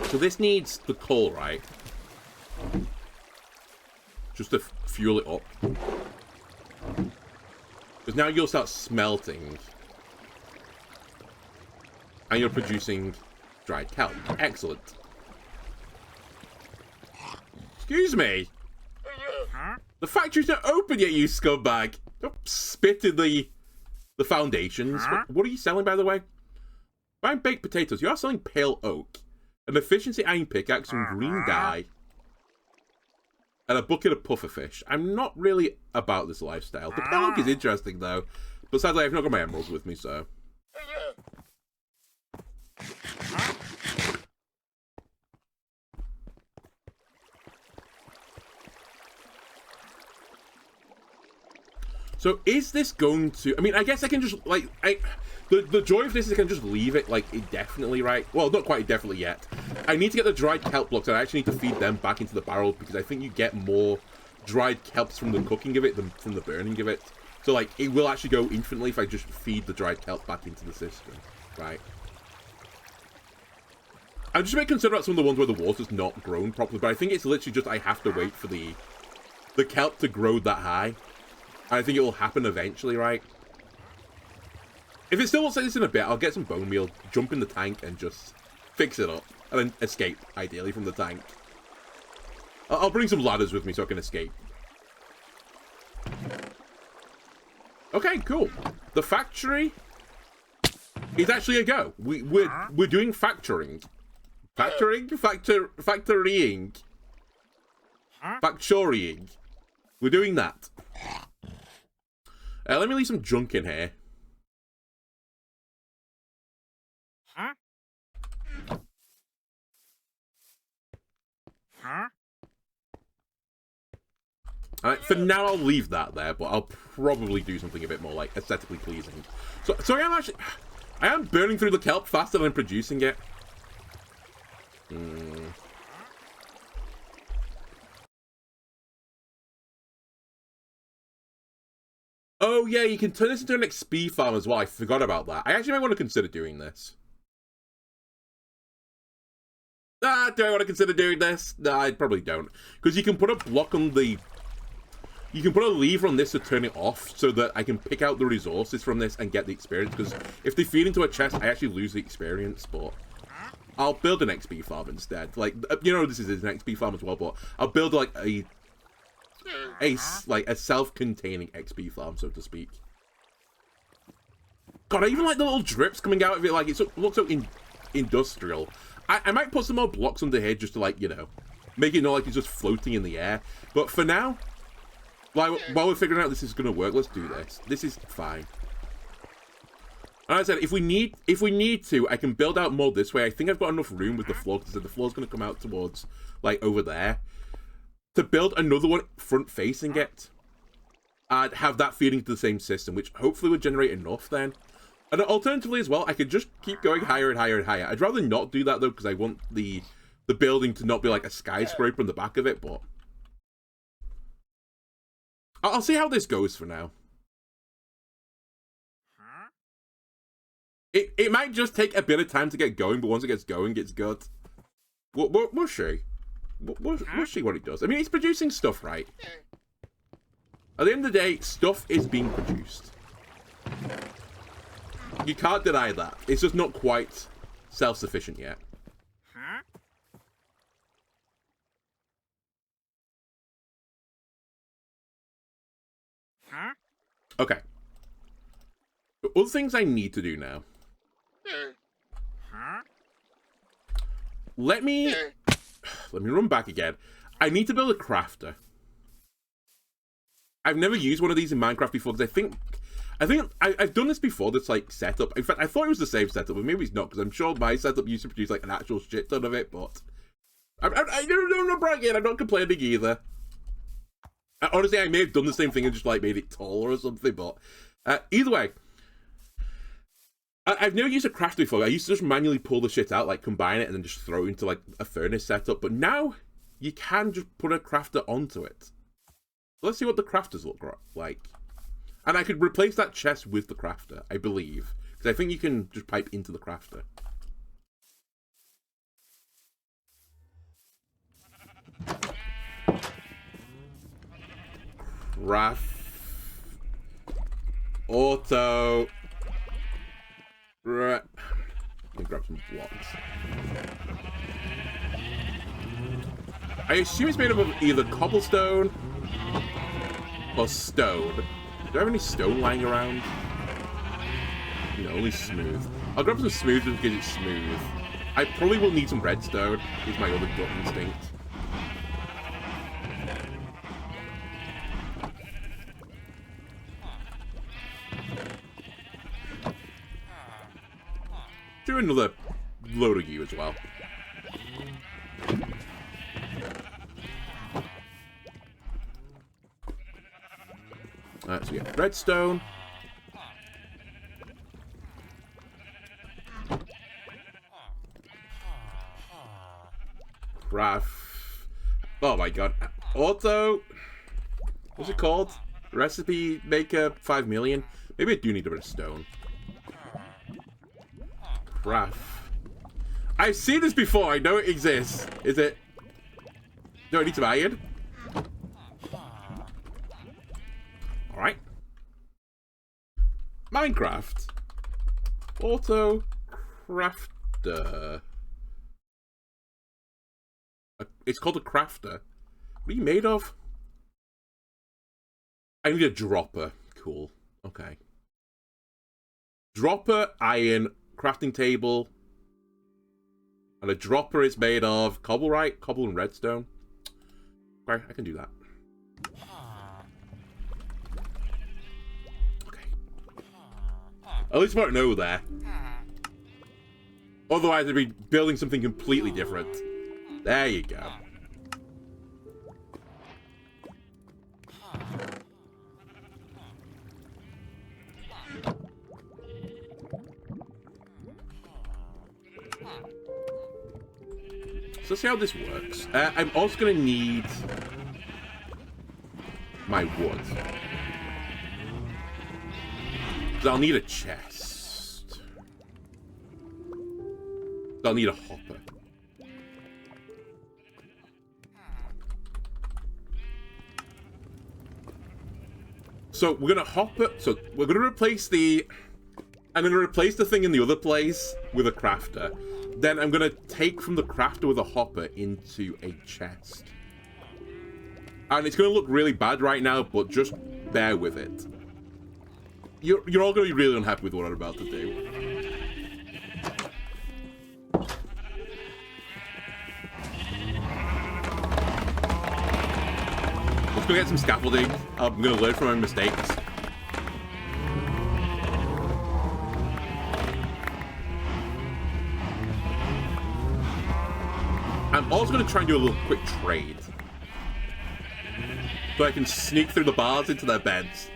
So this needs the coal, right? Just to fuel it up. Because now you'll start smelting. And you're producing dried kelp. Excellent. Excuse me? The factory's not open yet, you scumbag. Don't spit in the foundations. What are you selling, by the way? Buying baked potatoes. You are selling pale oak. An efficiency iron pickaxe, some green dye, and a bucket of pufferfish. I'm not really about this lifestyle. The pale oak is interesting, though. But sadly, I've not got my emeralds with me, so... So, is this going to... I mean, I guess I can just, like... The joy of this is I can just leave it, like, indefinitely, right? Well, not quite indefinitely yet. I need to get the dried kelp blocks, and I actually need to feed them back into the barrel, because I think you get more dried kelps from the cooking of it than from the burning of it. So, like, it will actually go infinitely if I just feed the dried kelp back into the system, right? I'm just a bit concerned about some of the ones where the water's not grown properly, but I think it's literally just I have to wait for the kelp to grow that high. I think it will happen eventually, right? If it still looks like this in a bit, I'll get some bone meal, jump in the tank, and just fix it up. And then escape, ideally, from the tank. I'll bring some ladders with me so I can escape. Okay, cool. The factory is actually a go. We're doing factoring. Factorying. We're doing that. Let me leave some junk in here. Alright, for now I'll leave that there, but I'll probably do something a bit more, like, aesthetically pleasing. So I am burning through the kelp faster than I'm producing it. Oh yeah, you can turn this into an XP farm as well. I forgot about that. I actually might want to consider doing this. Do I want to consider doing this? No, I probably don't. Because you can put a block on the... You can put a lever on this to turn it off so that I can pick out the resources from this and get the experience. Because if they feed into a chest, I actually lose the experience. But I'll build an XP farm instead. Like, you know, this is an XP farm as well, but I'll build like a self-containing XP farm, so to speak. God, I even like the little drips coming out of it. Like, it looks so industrial. I might put some more blocks under here just to, like, you know, make it look like it's just floating in the air. But for now, like, while we're figuring out this is going to work, let's do this. This is fine. And like I said, if we need to, I can build out more this way. I think I've got enough room with the floor, because the floor's going to come out towards, like, over there. To build another one front-facing it. And have that feeding to the same system, which hopefully would generate enough then. And alternatively as well, I could just keep going higher and higher and higher. I'd rather not do that though, because I want the building to not be like a skyscraper on the back of it, but... I'll see how this goes for now. It might just take a bit of time to get going, but once it gets going, it's good. We'll see. We'll see what it does. I mean, it's producing stuff, right? At the end of the day, stuff is being produced. You can't deny that. It's just not quite self-sufficient yet. Okay. Other things I need to do now. Let me run back again. I need to build a crafter. I've never used one of these in Minecraft before because I think I've done this before. This like setup. In fact, I thought it was the same setup, but maybe it's not because I'm sure my setup used to produce like an actual shit ton of it. But I'm not bragging. I'm not complaining either. Honestly, I may have done the same thing and just like made it taller or something. But either way. I've never used a crafter before. I used to just manually pull the shit out, like combine it, and then just throw it into like a furnace setup. But now you can just put a crafter onto it. Let's see what the crafters look like. And I could replace that chest with the crafter, I believe, because I think you can just pipe into the crafter. Craft. Auto. Right. Let me grab some blocks. I assume it's made up of either cobblestone or stone. Do I have any stone lying around? No, only smooth. I'll grab some smooth just because it's smooth. I probably will need some redstone. Is my other gut instinct. Do another load of you as well. Alright, so we get redstone. Craft. Oh my god. Auto. What's it called? Recipe maker 5 million. Maybe I do need a bit of stone. Craft. I've seen this before. I know it exists. Is it? Do I need some iron? Alright. Minecraft. Auto crafter. It's called a crafter. What are you made of? I need a dropper. Cool. Okay. Dropper, iron, crafting table. And a dropper is made of cobble, right? Cobble and redstone. Okay, I can do that. Okay. At least I won't know there. Otherwise, I'd be building something completely different. There you go. So let's see how this works. I'm also going to need my wood. So I'll need a chest. So I'll need a hopper. So we're going to hopper. So we're going to replace the... I'm going to replace the thing in the other place with a crafter. Then I'm going to take from the crafter with a hopper into a chest. And it's going to look really bad right now, but just bear with it. You're all going to be really unhappy with what I'm about to do. Let's go get some scaffolding. I'm going to learn from my mistakes. I'm also going to try and do a little quick trade. So I can sneak through the bars into their beds.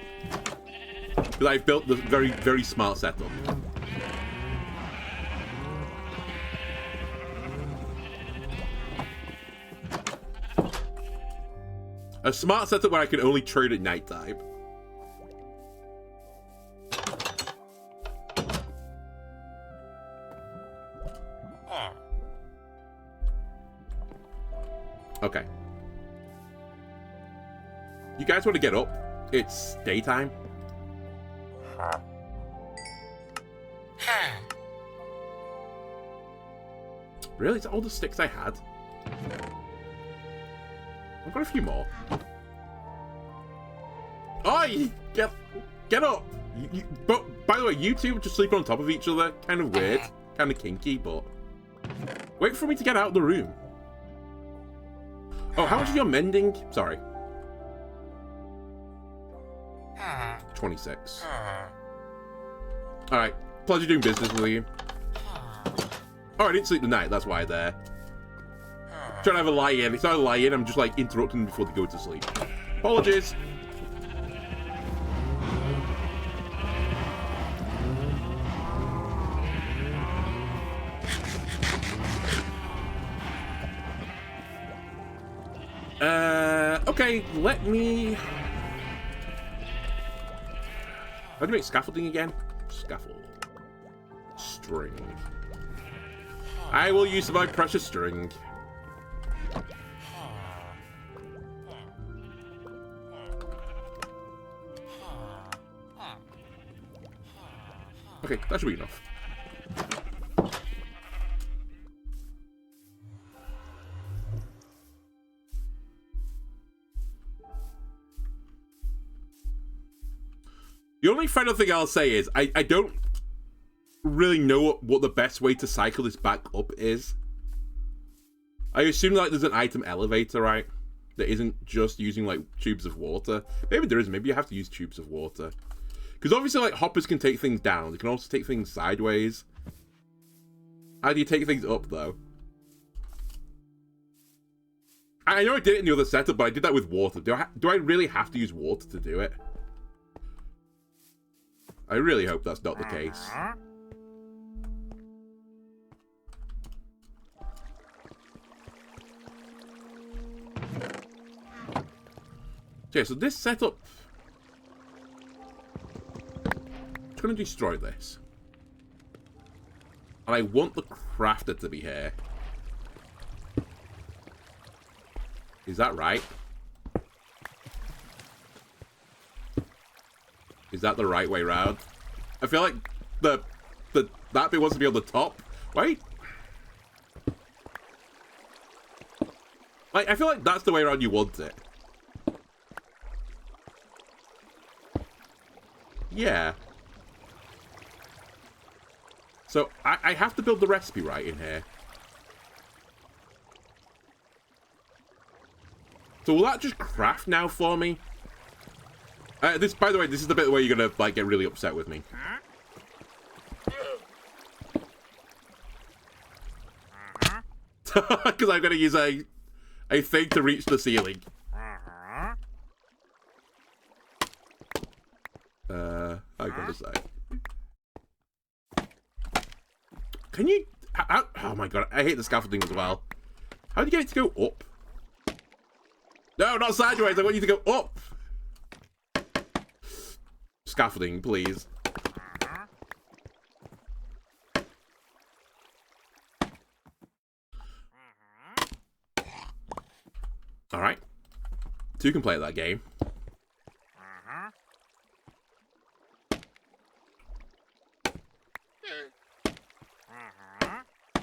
Because I've built this very, very smart setup. A smart setup where I can only trade at nighttime. Okay. You guys want to get up? It's daytime. Really? Is that all the sticks I had? I've got a few more. Oh, you get Get up! But, by the way, you two just sleep on top of each other. Kind of weird. Kind of kinky, but... Wait for me to get out of the room. Oh, how much is your mending? Sorry. 26. Alright. Pleasure doing business with you. Oh, I didn't sleep the night. That's why they're... Trying to have a lie-in. It's not a lie-in. I'm just, like, interrupting them before they go to sleep. Apologies. Okay, let me... How do you make scaffolding again? Scaffold. String. I will use my precious string. Okay, that should be enough. The only final thing I'll say is I don't really know what the best way to cycle this back up is. I assume like there's an item elevator, right? That isn't just using like tubes of water. Maybe there is. Maybe you have to use tubes of water. Because obviously like hoppers can take things down. They can also take things sideways. How do you take things up though? I know I did it in the other setup, but I did that with water. Do I really have to use water to do it? I really hope that's not the case. Okay, so this setup... I'm just going to destroy this. And I want the crafter to be here. Is that right? Is that the right way round? I feel like that bit wants to be on the top. Wait. Like, I feel like that's the way around you want it. Yeah. So, I have to build the recipe right in here. So will that just craft now for me? This, by the way, this is the bit where you're gonna like get really upset with me. Because I'm gonna use a thing to reach the ceiling. I'm gonna say. Can you? Oh my god, I hate the scaffolding as well. How do you get it to go up? No, not sideways. I want you to go up. Scaffolding, please. Alright. Two can play that game.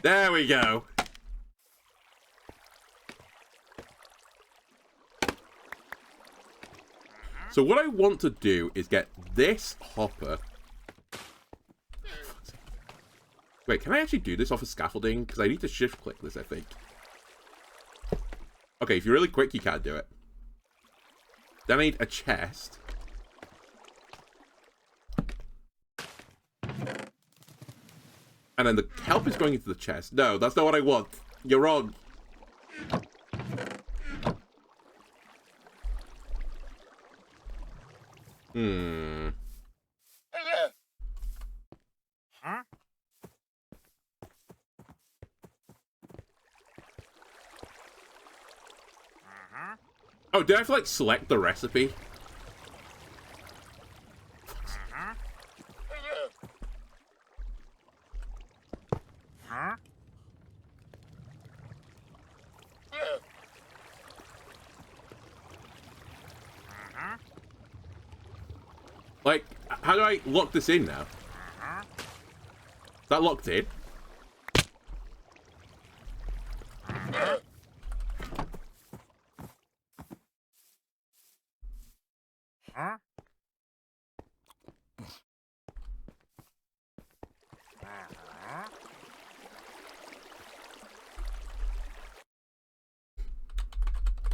There we go. So what I want to do is get this hopper. Wait, can I actually do this off of scaffolding? Because I need to shift click this, I think. Okay, if you're really quick, you can't do it. Then I need a chest. And then the kelp is going into the chest. No, that's not what I want. You're wrong. Oh, did I have to, like, select the recipe? Like, how do I lock this in now? Is that locked in?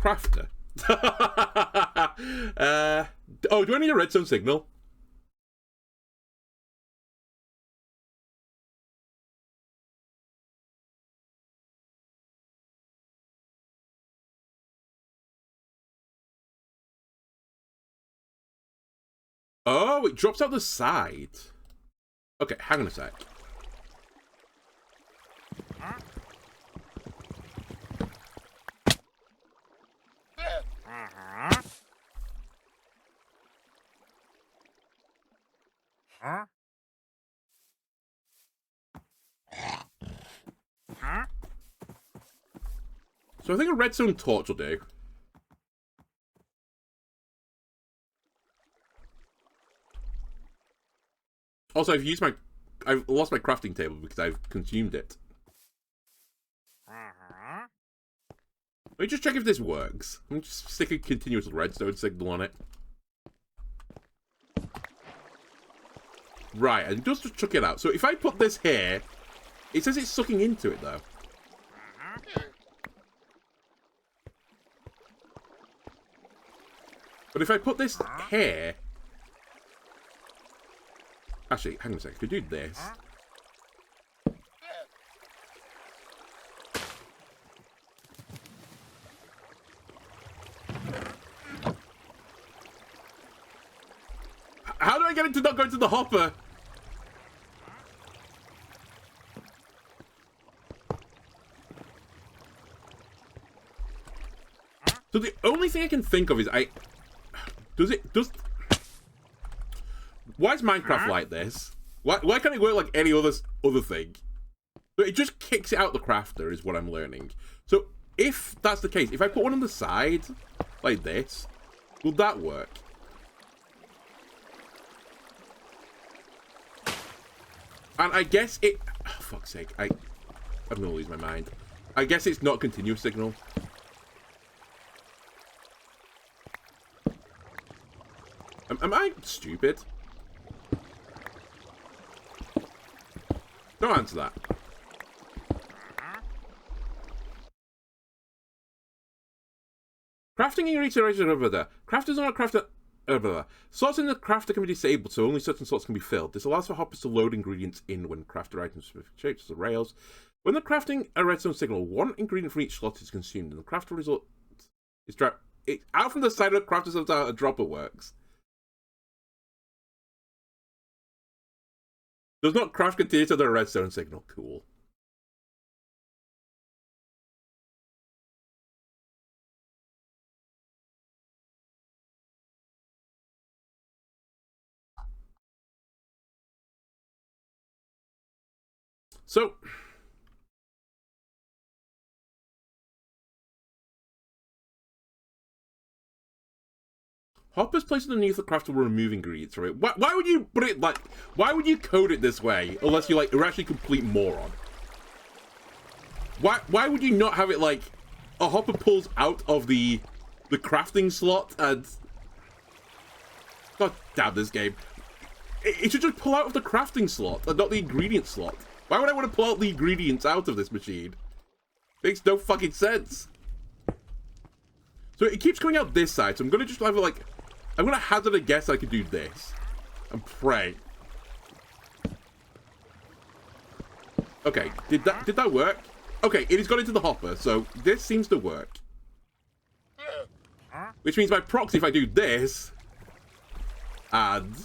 crafter. Oh, do I need a redstone signal? Oh, it drops out the side. Okay, hang on a sec. So I think a redstone torch will do. Also, I've lost my crafting table because I've consumed it. Let me just check if this works. I'm just stick a continuous redstone signal on it. Right, and just to chuck it out. So if I put this here, it says it's sucking into it though. But if I put this here... Actually, hang on a second. If we do this... How do I get it to not go into the hopper? So the only thing I can think of is why is Minecraft like this? Why can't it work like any other thing? So it just kicks it out the crafter is what I'm learning. So if that's the case, if I put one on the side, like this, will that work? And I guess it... Oh, fuck's sake. I'm gonna lose my mind. I guess it's not continuous signal. Am I stupid? Don't answer that. Crafting ingredients over there. Crafters are not crafter over there. Slots in the crafter can be disabled, so only certain slots can be filled. This allows for hoppers to load ingredients in when crafted items with shapes as the rails. When they're crafting a redstone signal, one ingredient for each slot is consumed, and the crafter result is dropped. Out from the side of the crafter so how a dropper works. Does not craft continue to the redstone signal. Cool. So, hoppers placed underneath the crafter will remove ingredients from it. Why would you put it like... Why would you code it this way unless you're like, you're actually a complete moron? Why would you not have it like... A hopper pulls out of the crafting slot and... God damn this game. It should just pull out of the crafting slot and not the ingredient slot. Why would I want to pull out the ingredients out of this machine? Makes no fucking sense. So it keeps coming out this side, so I'm gonna just have it like... I'm gonna hazard a guess I could do this. And pray. Okay, did that work? Okay, it has got into the hopper, so this seems to work. Which means by proxy, if I do this... And...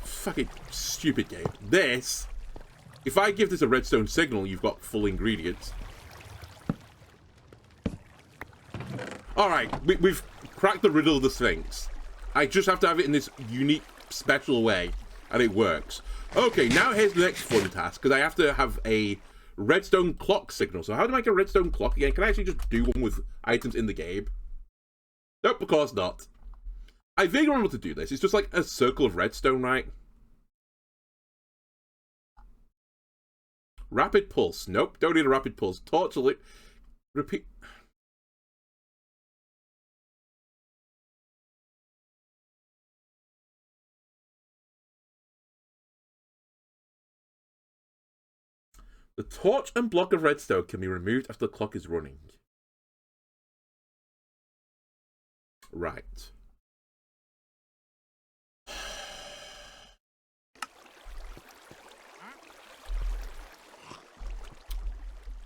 Fucking stupid game. This... If I give this a redstone signal, you've got full ingredients. Alright, we've cracked the riddle of the Sphinx. I just have to have it in this unique, special way, and it works. Okay, now here's the next fun task, because I have to have a redstone clock signal. So how do I make a redstone clock again? Can I actually just do one with items in the game? Nope, of course not. I vaguely remember to do this. It's just like a circle of redstone, right? Rapid pulse. Nope, don't need a rapid pulse. Torch lit. Repeat. The torch and block of redstone can be removed after the clock is running. Right.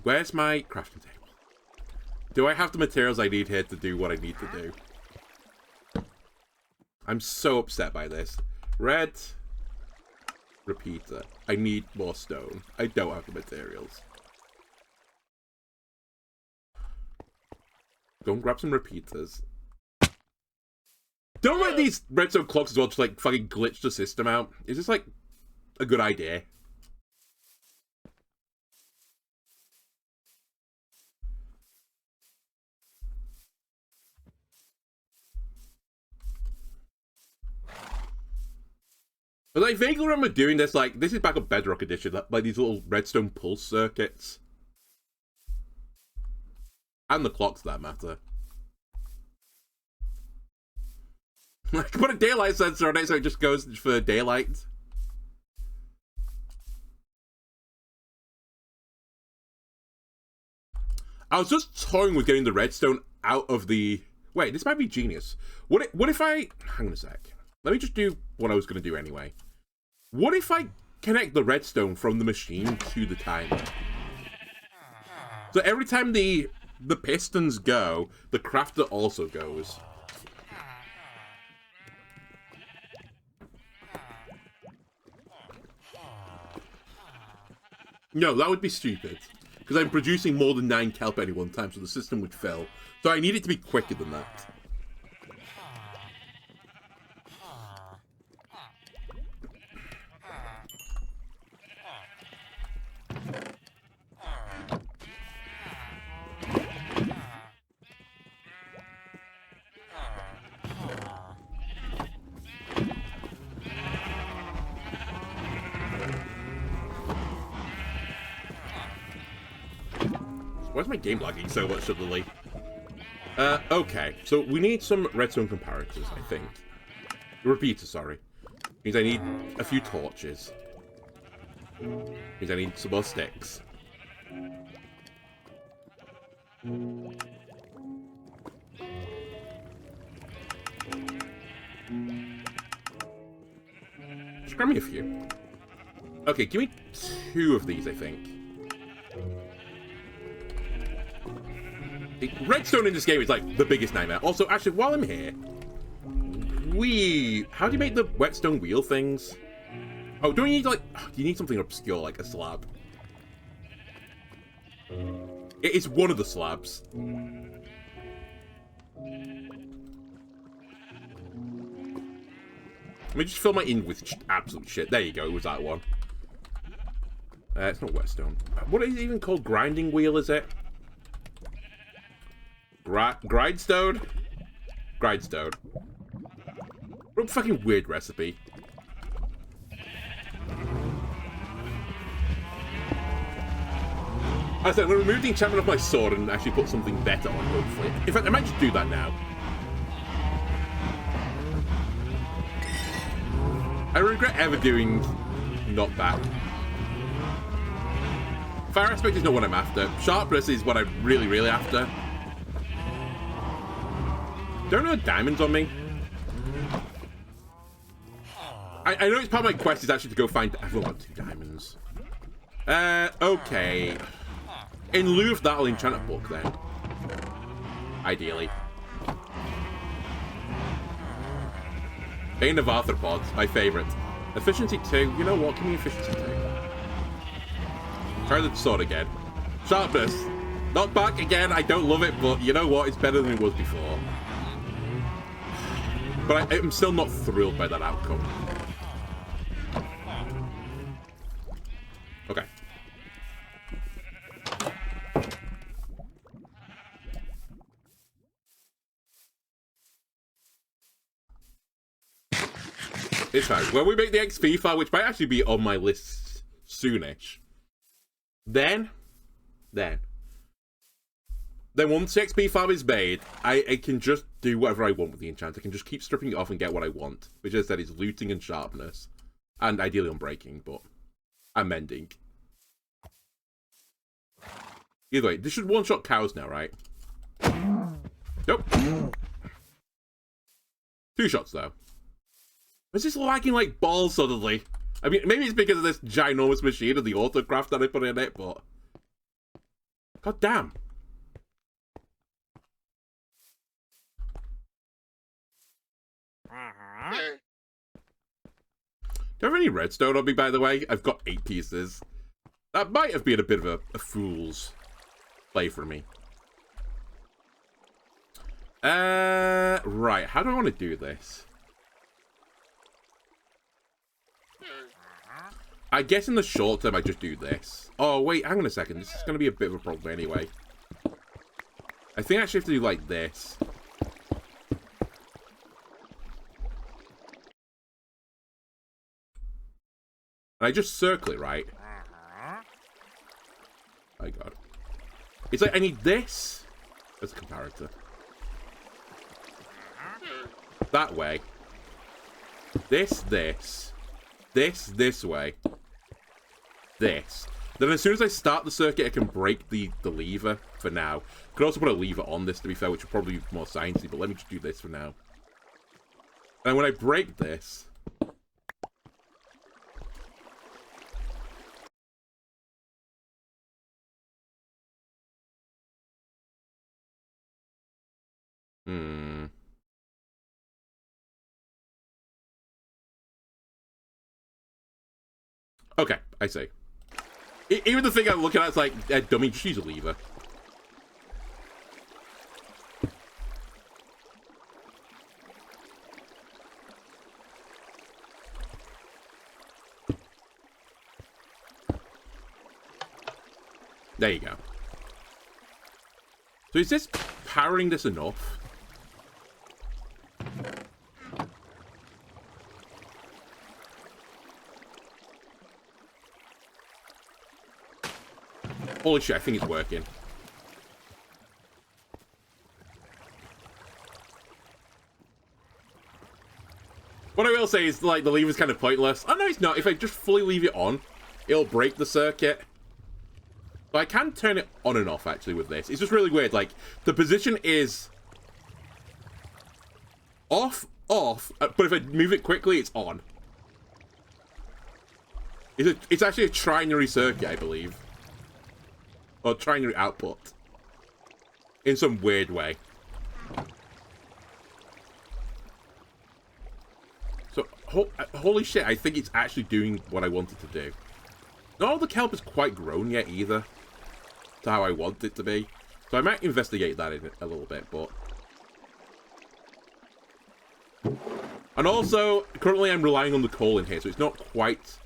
Where's my crafting table? Do I have the materials I need here to do what I need to do? I'm so upset by this. Red. Repeater. I need more stone. I don't have the materials. Go and grab some repeaters. Don't let these redstone clocks as well just like fucking glitch the system out. Is this like a good idea? But I vaguely remember doing this, like, this is back on Bedrock Edition, like these little redstone pulse circuits. And the clocks, for that matter. Like, put a daylight sensor on it so it just goes for daylight. I was just toying with getting the redstone out of the... Wait, this might be genius. What if I... Hang on a sec. Let me just do what I was going to do anyway. What if I connect the redstone from the machine to the timer? So every time the pistons go, the crafter also goes. No, that would be stupid. Because I'm producing more than 9 kelp at any one time, so the system would fail. So I need it to be quicker than that. Why's my game lagging so much suddenly? Okay, so we need some redstone comparators, I think. Repeater, sorry. Means I need a few torches. Means I need some more sticks. Just grab me a few. Okay, give me 2 of these, I think. Redstone in this game is like the biggest nightmare. Also, actually, while I'm here, how do you make the whetstone wheel things? Oh, do we need like? Do you need something obscure like a slab? It is one of the slabs. Let me just fill my in with absolute shit. There you go. It was that one. It's not whetstone. What is it even called? Grinding wheel, is it? Grindstone? Grindstone. What a fucking weird recipe. I said, I'm going to remove the enchantment of my sword and actually put something better on, hopefully. In fact, I might just do that now. I regret ever doing not that. Fire aspect is not what I'm after. Sharpness is what I'm really, really after. Don't know diamonds on me. I know it's part of my quest is actually to go find... I've only got 2 diamonds. Okay. In lieu of that, I'll enchant a book then. Ideally. Bane of Arthropods, my favourite. Efficiency 2. You know what? Give me efficiency 2. Try the sword again. Sharpness. Not back again. I don't love it, but you know what? It's better than it was before. But I'm still not thrilled by that outcome. Okay. It's fine. When we make the XP file, which might actually be on my list soonish, then once the XP farm is made, I can just do whatever I want with the enchant. I can just keep stripping it off and get what I want, which as I said is looting and sharpness, and ideally unbreaking, but I'm mending. Either way, this should one-shot cows now, right? Nope. 2 shots, though. Is this lagging like balls suddenly? I mean, maybe it's because of this ginormous machine and the autocraft that I put in it, but... God damn. Do I have any redstone on me, by the way? I've got 8 pieces. That might have been a bit of a fool's play for me. Right. How do I want to do this? I guess in the short term, I just do this. Oh, wait, hang on a second. This is going to be a bit of a problem anyway. I think I actually have to do like this. And I just circle it, right? My God. It's like I need this as a comparator. That way. This way. This. Then as soon as I start the circuit, I can break the lever for now. Could also put a lever on this, to be fair, which would probably be more sciencey, but let me just do this for now. And when I break this... Okay, I see. Even the thing I'm looking at is like, dummy, just use a lever. There you go. So is this powering this enough? Holy shit, I think it's working. What I will say is, like, the lever's kind of pointless. Oh, no, it's not. If I just fully leave it on, it'll break the circuit. But I can turn it on and off, actually, with this. It's just really weird. Like, the position is off, but if I move it quickly, it's on. It's actually a trinary circuit, I believe. Or trinary output. In some weird way. So, holy shit, I think it's actually doing what I wanted to do. Not all the kelp is quite grown yet, either. To how I want it to be. So I might investigate that in a little bit, but... And also, currently I'm relying on the coal in here, so it's not quite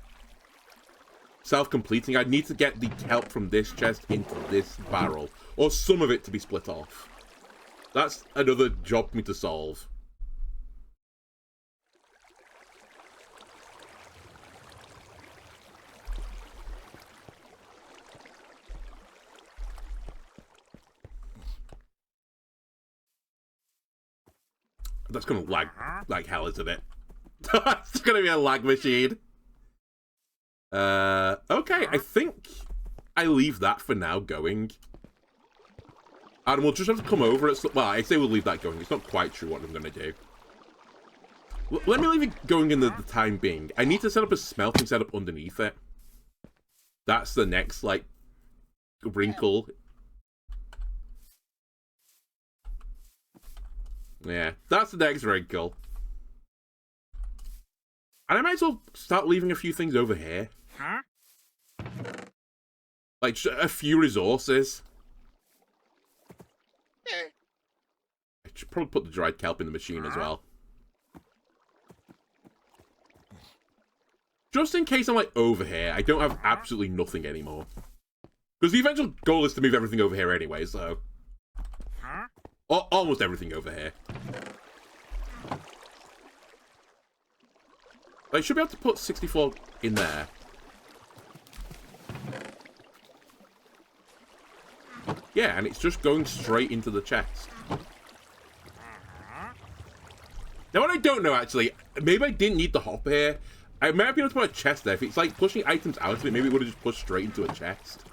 self-completing. I'd need to get the kelp from this chest into this barrel, or some of it to be split off. That's another job for me to solve. That's gonna lag like hell, isn't it? It's gonna be a lag machine. Okay, I think I leave that for now going. And we'll just have to come over it. Well, I say we'll leave that going. It's not quite true what I'm gonna do. Let me leave it going in the time being. I need to set up a smelting setup underneath it. That's the next, like, wrinkle. Yeah, that's the next wrinkle. And I might as well start leaving a few things over here. Huh? Like, just a few resources. I should probably put the dried kelp in the machine as well. Just in case I'm, like, over here, I don't have absolutely nothing anymore. Because the eventual goal is to move everything over here anyway, so... Almost everything over here. I should be able to put 64 in there. Yeah, and it's just going straight into the chest. Now, what I don't know, actually, maybe I didn't need the hopper here. I might have been able to put a chest there. If it's like pushing items out of it, maybe it would have just pushed straight into a chest.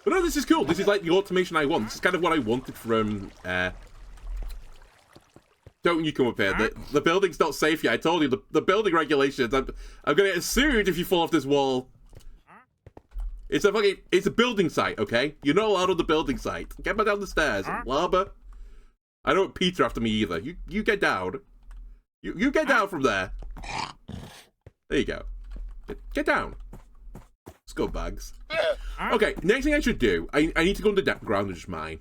But no, this is cool. This is like the automation I want. This is kind of what I wanted from Don't you come up here. The building's not safe yet. I told you, the building regulations. I'm gonna get sued if you fall off this wall. It's a building site, okay? You're not allowed on the building site. Get back down the stairs. Lava. I don't want Peter after me either. You get down. You get down from there. There you go. Get down. Scumbags. Okay, next thing I should do, I need to go underground and just mine.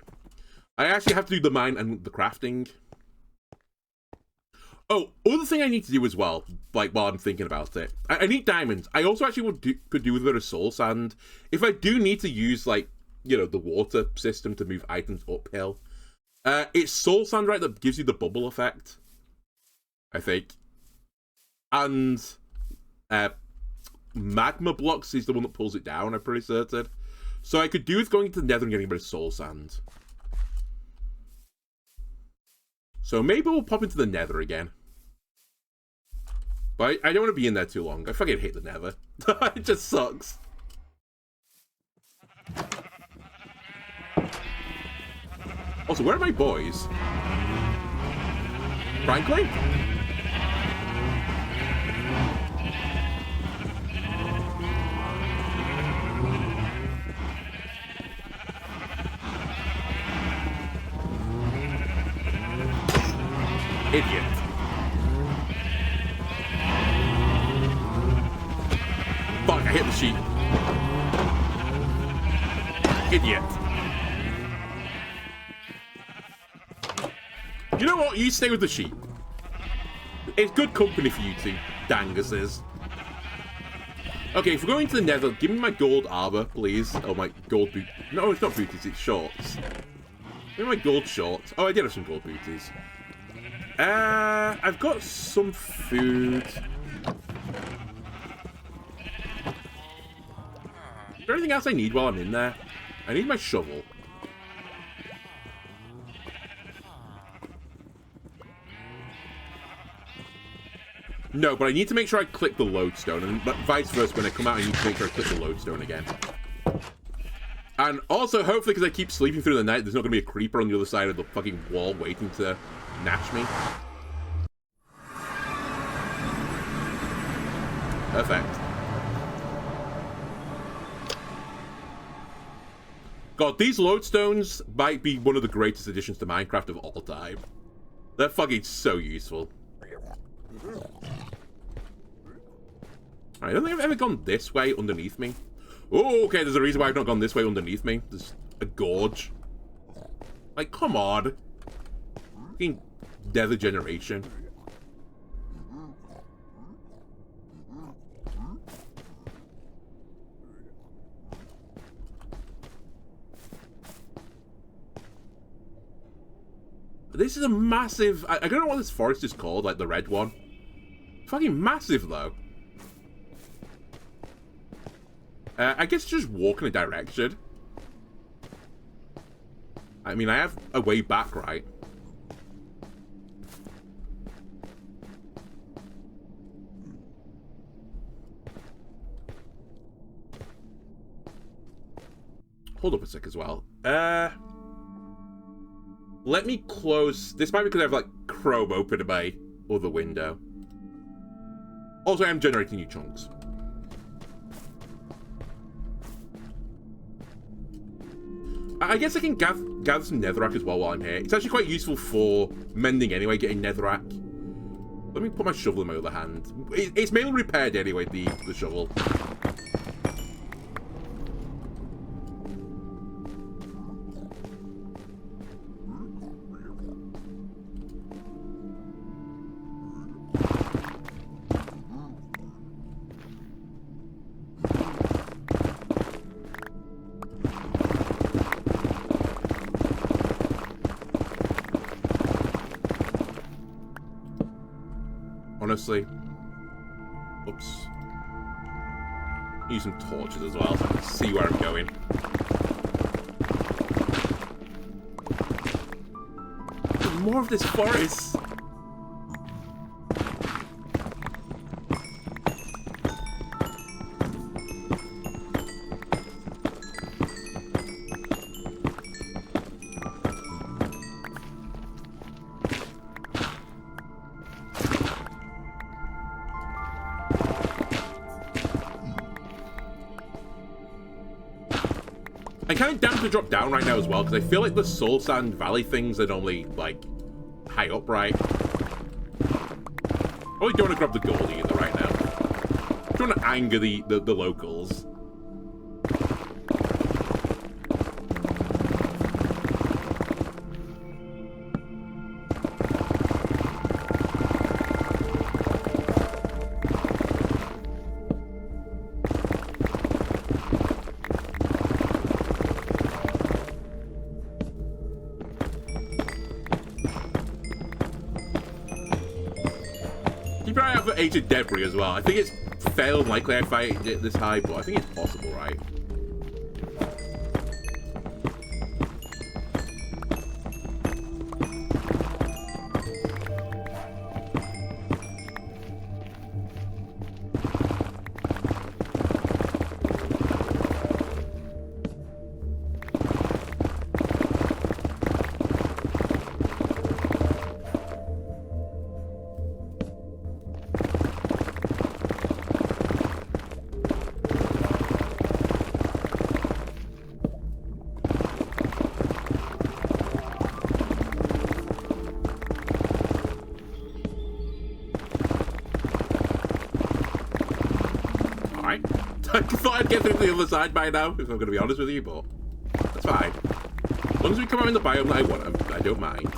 I actually have to do the mine and the crafting. Oh, other thing I need to do as well, like while I'm thinking about it, I need diamonds. I also actually could do with a bit of soul sand. If I do need to use, like, you know, the water system to move items uphill, it's soul sand, right, that gives you the bubble effect, I think. And magma blocks is the one that pulls it down, I'm pretty certain. So I could do with going to the nether and getting a bit of soul sand. So maybe we'll pop into the nether again. But I don't want to be in there too long. I fucking hate the nether. It just sucks. Also, where are my boys? Frankly? Idiot. Fuck, I hit the sheep. Idiot. You know what? You stay with the sheep. It's good company for you two, danguses. Okay, if we're going to the nether, give me my gold armor, please. Oh, my gold boot. No, it's not booties, it's shorts. Give me my gold shorts. Oh, I did have some gold booties. I've got some food. Is there anything else I need while I'm in there? I need my shovel. No, but I need to make sure I click the lodestone, and vice versa, when I come out, I need to make sure I click the lodestone again. And also, hopefully, because I keep sleeping through the night, there's not going to be a creeper on the other side of the fucking wall waiting to natch me. Perfect. God, these lodestones might be one of the greatest additions to Minecraft of all time. They're fucking so useful. I don't think I've ever gone this way underneath me. Oh, okay, there's a reason why I've not gone this way underneath me. There's a gorge. Like, come on. Fucking nether generation. This is a massive... I don't know what this forest is called, like the red one. Fucking massive, though. I guess just walk in a direction. I mean, I have a way back, right? Hold up a sec as well. Let me close... This might be because I have, like, Chrome open in my other window. Also, I am generating new chunks. I guess I can gather some netherrack as well while I'm here. It's actually quite useful for mending anyway, getting netherrack. Let me put my shovel in my other hand. It's mainly repaired anyway, the shovel. Honestly. Oops. Use some torches as well so I can see where I'm going. There's more of this forest. I'm kind of down to drop down right now as well, because I feel like the Soul Sand Valley things are normally, like, high up, right? Oh, you don't want to grab the gold either right now. You don't want to anger the locals. Ancient debris as well. I think it's fairly unlikely I fight it this high, but I think it's possible, right? I thought I'd get through to the other side by now, if I'm going to be honest with you, but that's fine. As long as we come out in the biome that I want, I don't mind.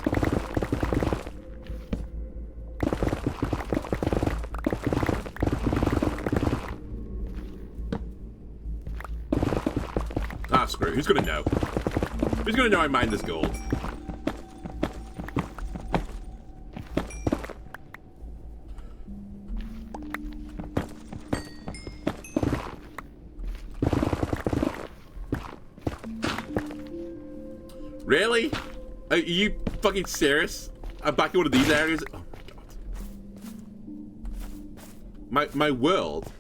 Ah, screw it. Who's going to know? Who's going to know I mine this gold? Really? Are you fucking serious? I'm back in one of these areas? Oh my god. My world.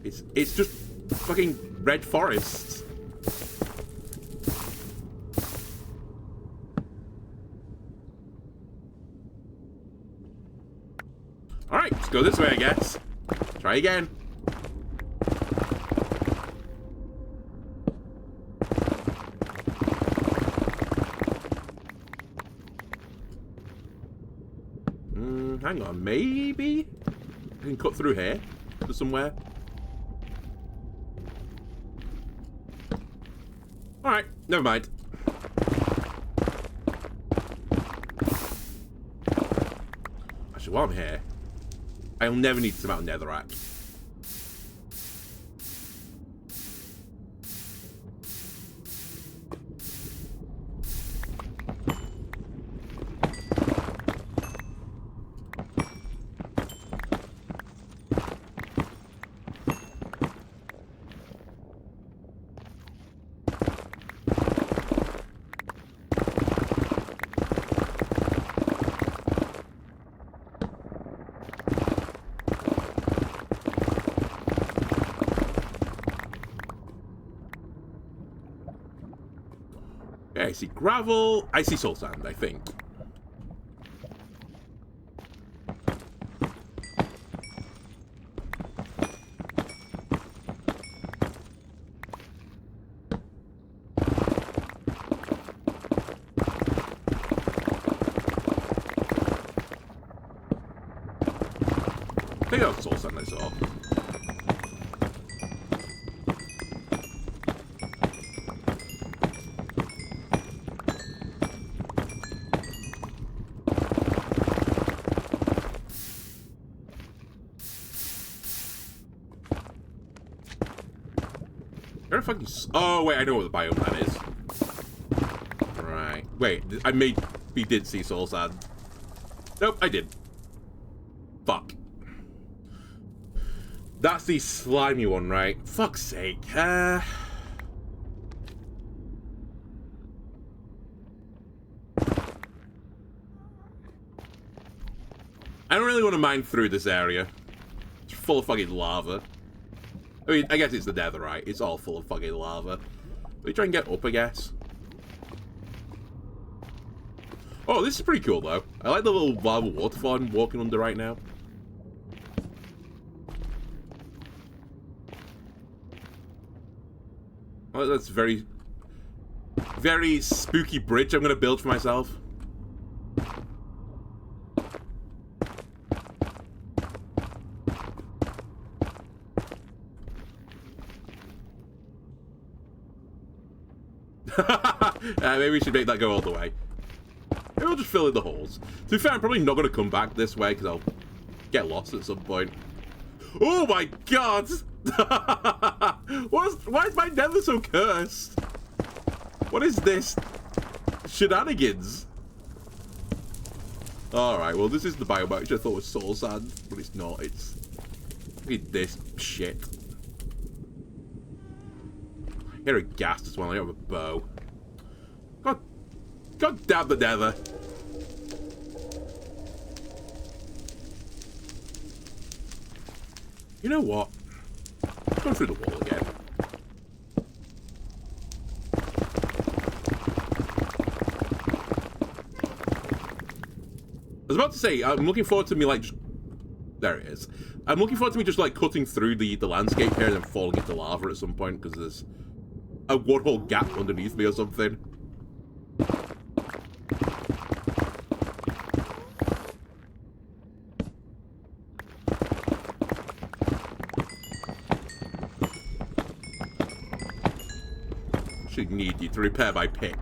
It's just fucking red forests. Alright, let's go this way, I guess. Try again. Hang on, maybe I can cut through here to somewhere. Alright, never mind. Actually, while I'm here, I'll never need some out netherrack. I see gravel. I see soul sand, I think. I think that was soul sand I saw. Oh, wait, I know what the biome that is. Right. Wait, I maybe did see soul sand. Nope, I did. Fuck. That's the slimy one, right? Fuck's sake. I don't really want to mine through this area. It's full of fucking lava. I mean, I guess it's the netherite. It's all full of fucking lava. We try and get up, I guess. Oh, this is pretty cool, though. I like the little lava waterfall I'm walking under right now. Oh, that's very, very spooky bridge I'm going to build for myself. Maybe we should make that go all the way. Maybe we'll just fill in the holes. To be fair, I'm probably not going to come back this way because I'll get lost at some point. Oh my god! Why is my nether so cursed? What is this? Shenanigans? Alright, well this is the biome which I thought was soul sand, but it's not. It's this shit. I hear a ghast as well. I have a bow. God damn the nether. You know what? I'm going through the wall again. I was about to say, I'm looking forward to me, like, just... There it is. I'm looking forward to me just, like, cutting through the landscape here and then falling into lava at some point, because there's a one-hole gap underneath me or something. Need you to repair my pit.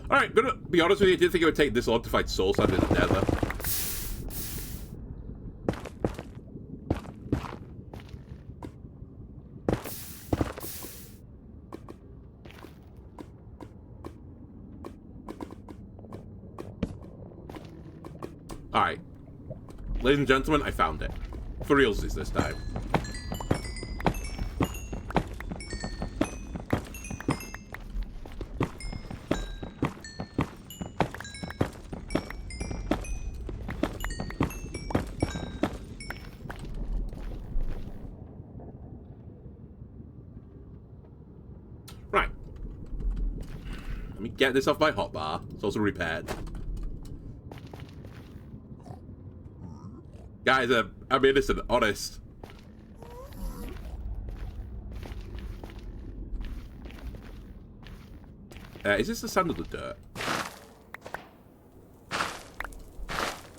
Alright, gonna be honest with you, I didn't think it would take this long to fight soul sand in the nether. Alright. Ladies and gentlemen, I found it. For realsies this time. Right. Let me get this off my hotbar. It's also repaired. Guys, I'm innocent, honest. Is this the sand or the dirt?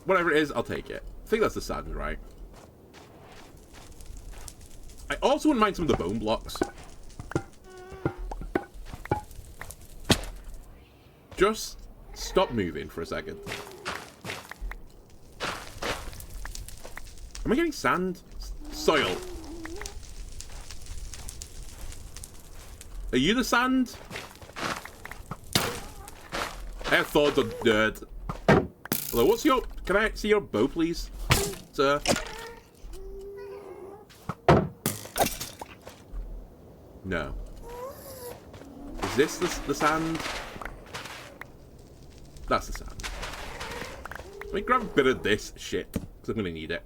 Whatever it is, I'll take it. I think that's the sand, right? I also wouldn't mind some of the bone blocks. Just stop moving for a second. Am I getting sand? Soil. Are you the sand? I have thoughts on dirt. Hello, what's your... Can I see your bow, please, sir? No. Is this the sand? That's the sand. Let me grab a bit of this shit, because I'm going to need it.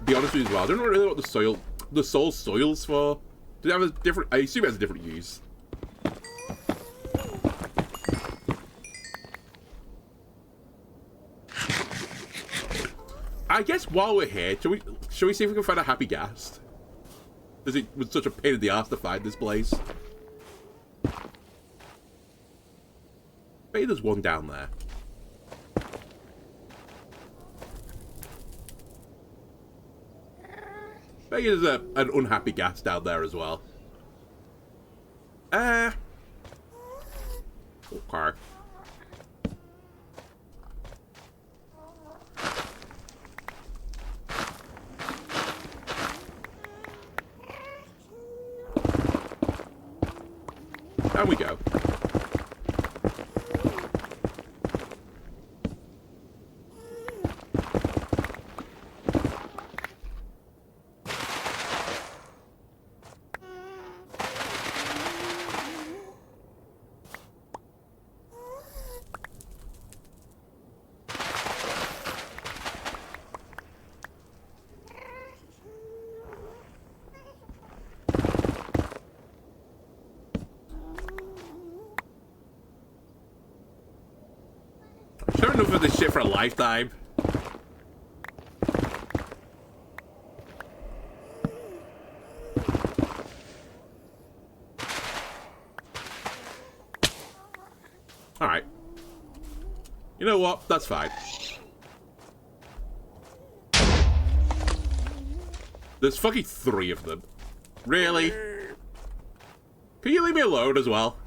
Be honest with you as well, I don't know really what the soul soil's for. Do they have a different... I assume it has a different use. I guess while we're here, shall we see if we can find a happy ghast? Because it was such a pain in the ass to find this place. Maybe there's one down there. Maybe there's an unhappy ghast down there as well. Okay. Down we go. had enough of this shit for a lifetime. Alright. You know what? That's fine. There's fucking 3 of them. Really? Can you leave me alone as well?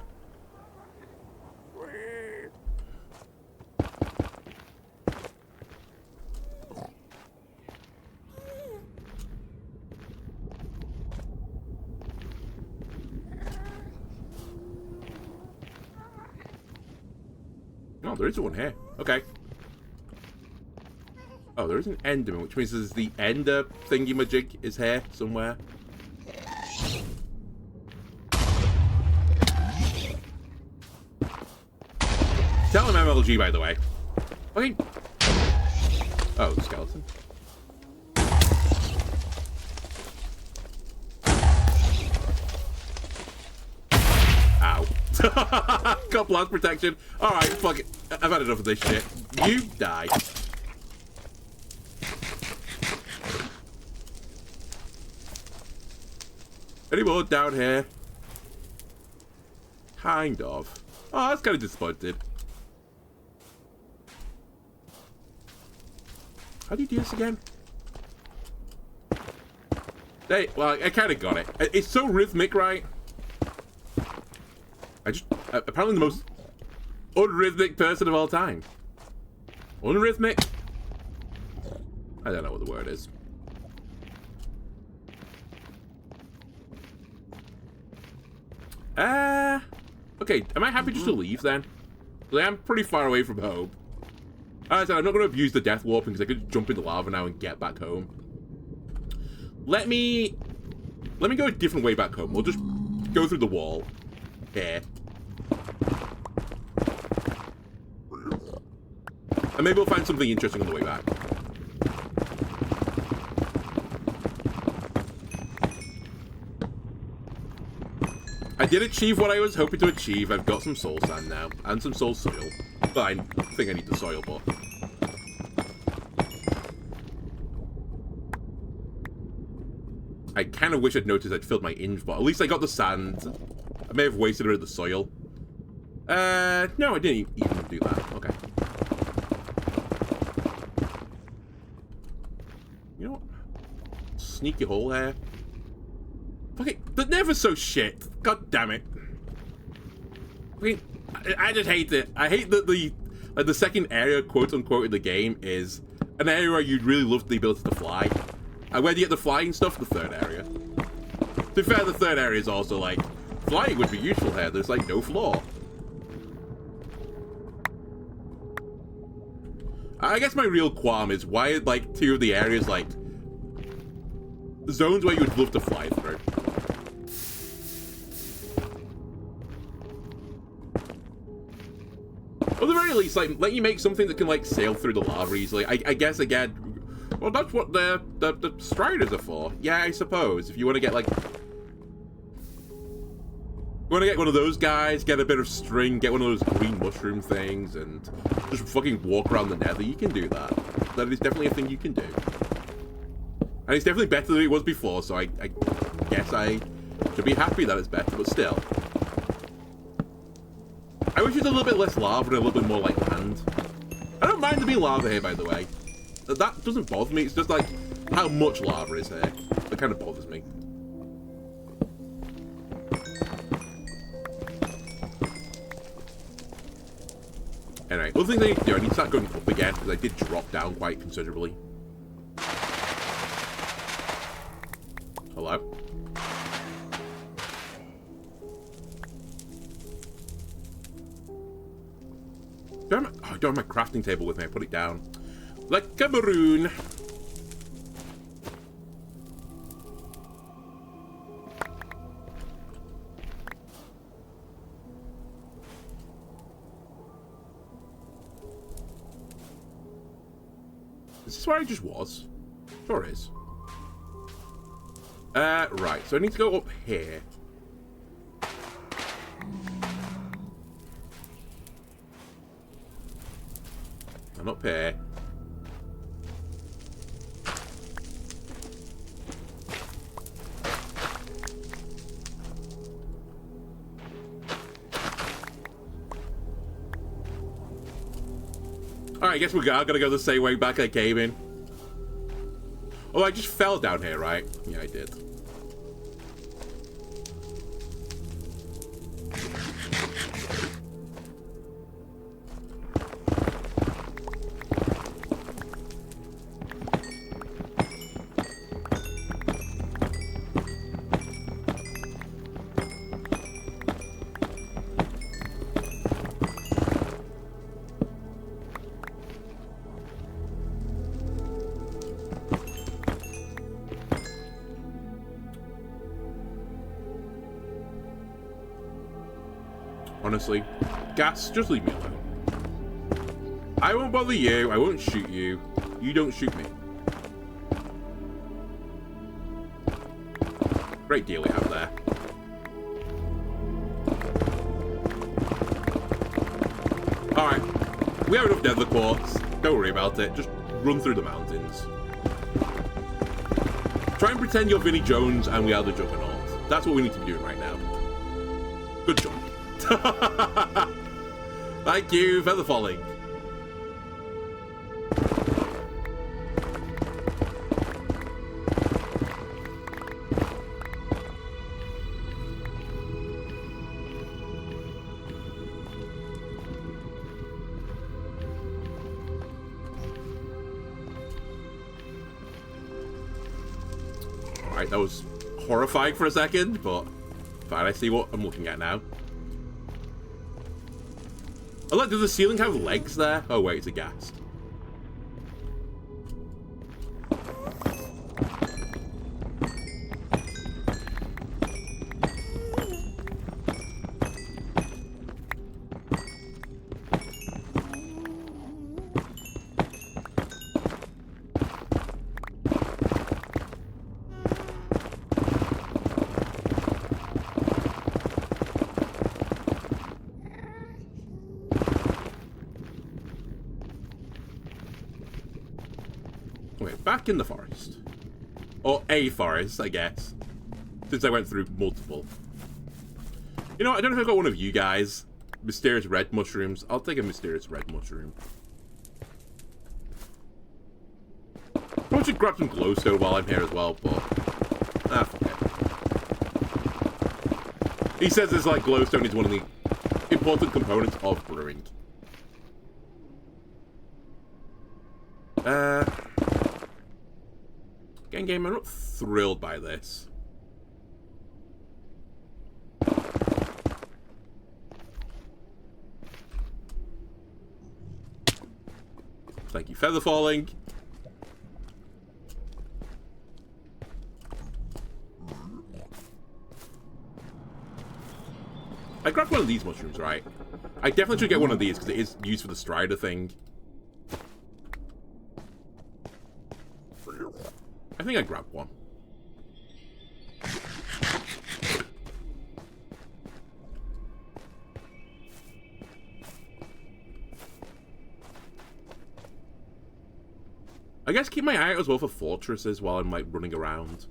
Oh, there is one here. Okay. Oh, there is an enderman, which means there's the ender thingy-majig is here somewhere. Tell him MLG, by the way. Okay. Oh, the skeleton. Ow. Got blast protection. Alright, fuck it. I've had enough of this shit. You die. Any more down here? Kind of. Oh, that's kind of disappointed. How do you do this again? Hey, well, I kind of got it. It's so rhythmic, right? Apparently the most unrhythmic person of all time. Unrhythmic? I don't know what the word is. Okay, am I happy just to leave then? Because I am pretty far away from home. As I said, I'm not going to abuse the death warping because I could jump into lava now and get back home. Let me go a different way back home. We'll just go through the wall. Here. And maybe we'll find something interesting on the way back. I did achieve what I was hoping to achieve. I've got some soul sand now. And some soul soil. But I think I need the soil, but... I kind of wish I'd noticed I'd filled my inch, but at least I got the sand. I may have wasted a bit of the soil. No, I didn't even do that. Okay. You know what? Sneaky hole here. Fuck it. They're never so shit. God damn it. I just hate it. I hate that the second area, quote unquote, in the game is an area where you'd really love the ability to fly. And where do you get the flying stuff? The third area. To be fair, the third area is also like, flying would be useful here. There's like no floor. I guess my real qualm is why like 2 of the areas like zones where you would love to fly through. Or at the very least, like, let you make something that can, like, sail through the lava easily. I guess, again, well, that's what the striders are for. Yeah, I suppose. If you want to get, like... You want to get one of those guys, get a bit of string, get one of those green mushroom things, and just fucking walk around the nether, you can do that. That is definitely a thing you can do. And it's definitely better than it was before, so I guess I should be happy that it's better, but still. I wish it was a little bit less lava and a little bit more like land. I don't mind there being lava here, by the way. That doesn't bother me. It's just like how much lava is here that kind of bothers me. Anyway, one thing I need to do, I need to start going up again because I did drop down quite considerably. Hello? I don't have my crafting table with me. I put it down. Like a maroon. Is this where I just was? Sure is. Right. So I need to go up here. And up here. Alright, I guess we're gonna go the same way back I came in. Oh, I just fell down here, right? Yeah, I did. Honestly, Gas, just leave me alone. I won't bother you, I won't shoot you. You don't shoot me. Great deal we have there. Alright, we have enough nether quartz. Don't worry about it, just run through the mountains. Try and pretend you're Vinnie Jones and we are the Juggernaut. That's what we need to be doing right now. Good job. Thank you, feather falling. Alright, that was horrifying for a second, but fine, I see what I'm looking at now. Oh look, does the ceiling have legs there? Oh wait, it's a ghast. Back in the forest. Or a forest, I guess. Since I went through multiple. You know what, I don't know if I've got one of you guys. Mysterious red mushrooms. I'll take a mysterious red mushroom. Probably should grab some glowstone while I'm here as well, but... fuck it. He says it's like glowstone is one of the important components of brewing. Game, I'm not thrilled by this. Thank you, feather falling. I grabbed one of these mushrooms, right? I definitely should get one of these because it is used for the strider thing. I think I grabbed one. I guess keep my eye out as well for fortresses while I'm like running around.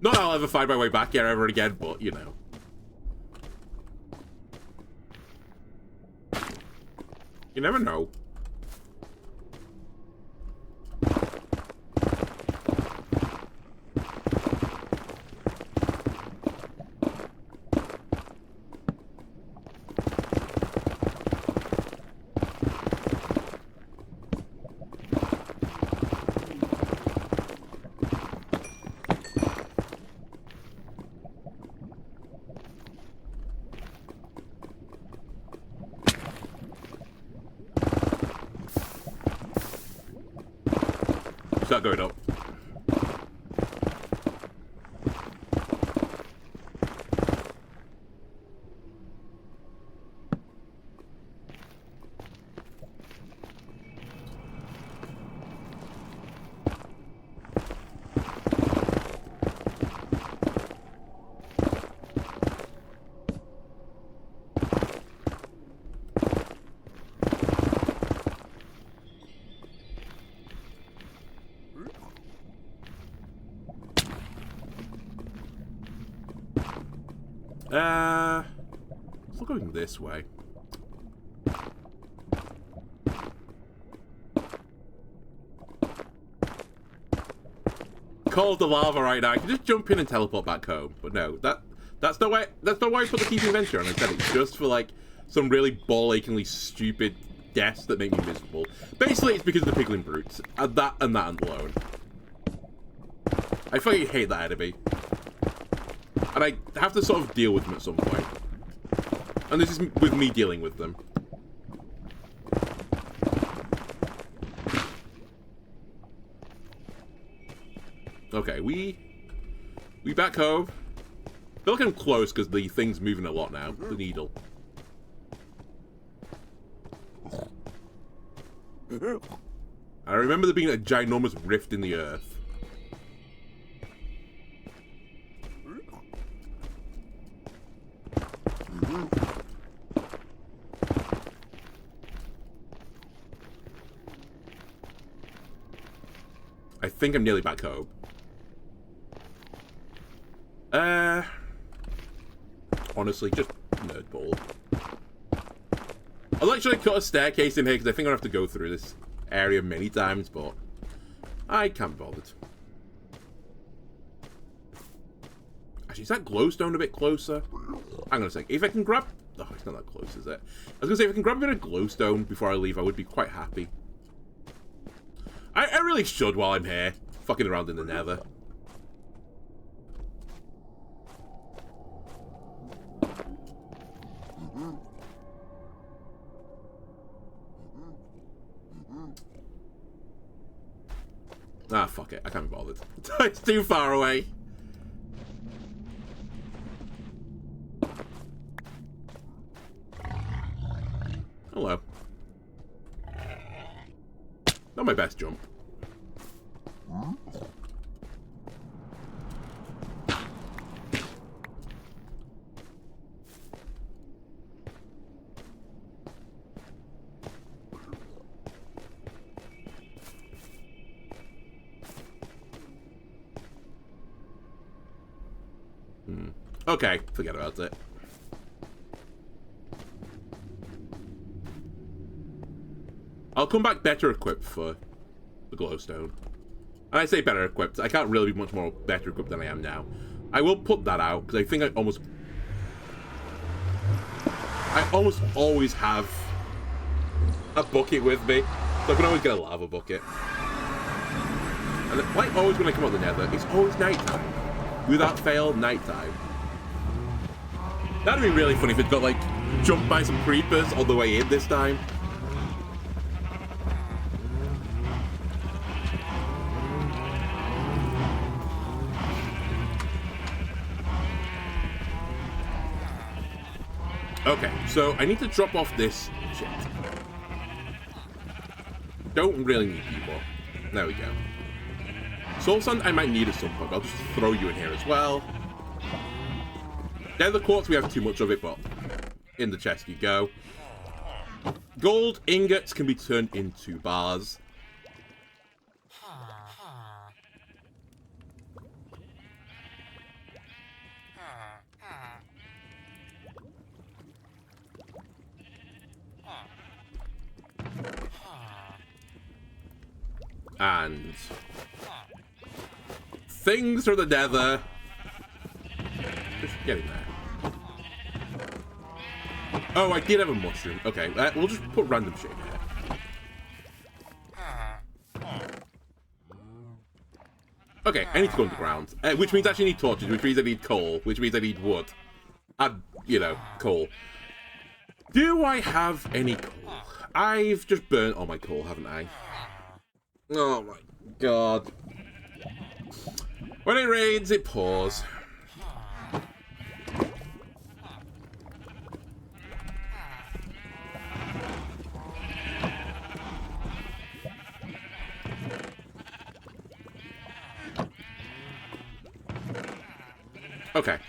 Not that I'll ever find my way back here ever again, but you know. You never know. Start going up. Still going this way. Cold the lava right now. I can just jump in and teleport back home, but no, that's not why. That's not why I put the keep inventory on. I said it's just for like some really ball-achingly stupid deaths that make me miserable. Basically, it's because of the piglin brutes, and that alone. I fucking hate that enemy, and I have to sort of deal with them at some point. And this is with me dealing with them. Okay, we back home. I feel like I'm close because the thing's moving a lot now. The needle. I remember there being a ginormous rift in the earth. I think I'm nearly back home. Honestly, just nerdball. I'll actually cut a staircase in here because I think I'll have to go through this area many times, but I can't be bothered. Actually, is that glowstone a bit closer? Hang on a sec. If I can grab... Oh, it's not that close, is it? I was going to say, if I can grab a bit of glowstone before I leave, I would be quite happy. I really should while I'm here, fucking around in the nether. Ah, fuck it. I can't be bothered. It's too far away. Hello. Not my best jump. Okay, forget about it. I'll come back better equipped for the glowstone. And I say better equipped. I can't really be much more better equipped than I am now. I will put that out, because I think I almost always have a bucket with me. So I can always get a lava bucket. And like always when I come out of the nether, it's always nighttime. Without fail, nighttime. That'd be really funny if it got, like, jumped by some creepers on the way in this time. Okay, so I need to drop off this shit. Don't really need you more. There we go. Soul Sand I might need at some point, but I'll just throw you in here as well. Nether quartz, we have too much of it, but in the chest you go. Gold ingots can be turned into bars. And things from the nether. Just getting there. Oh, I did have a mushroom. Okay, we'll just put random shit here. Okay, I need to go underground. Which means I actually need torches, which means I need coal, which means I need wood. And, you know, coal. Do I have any coal? I've just burnt all my coal, haven't I? Oh my god. When it rains, it pours. Okay.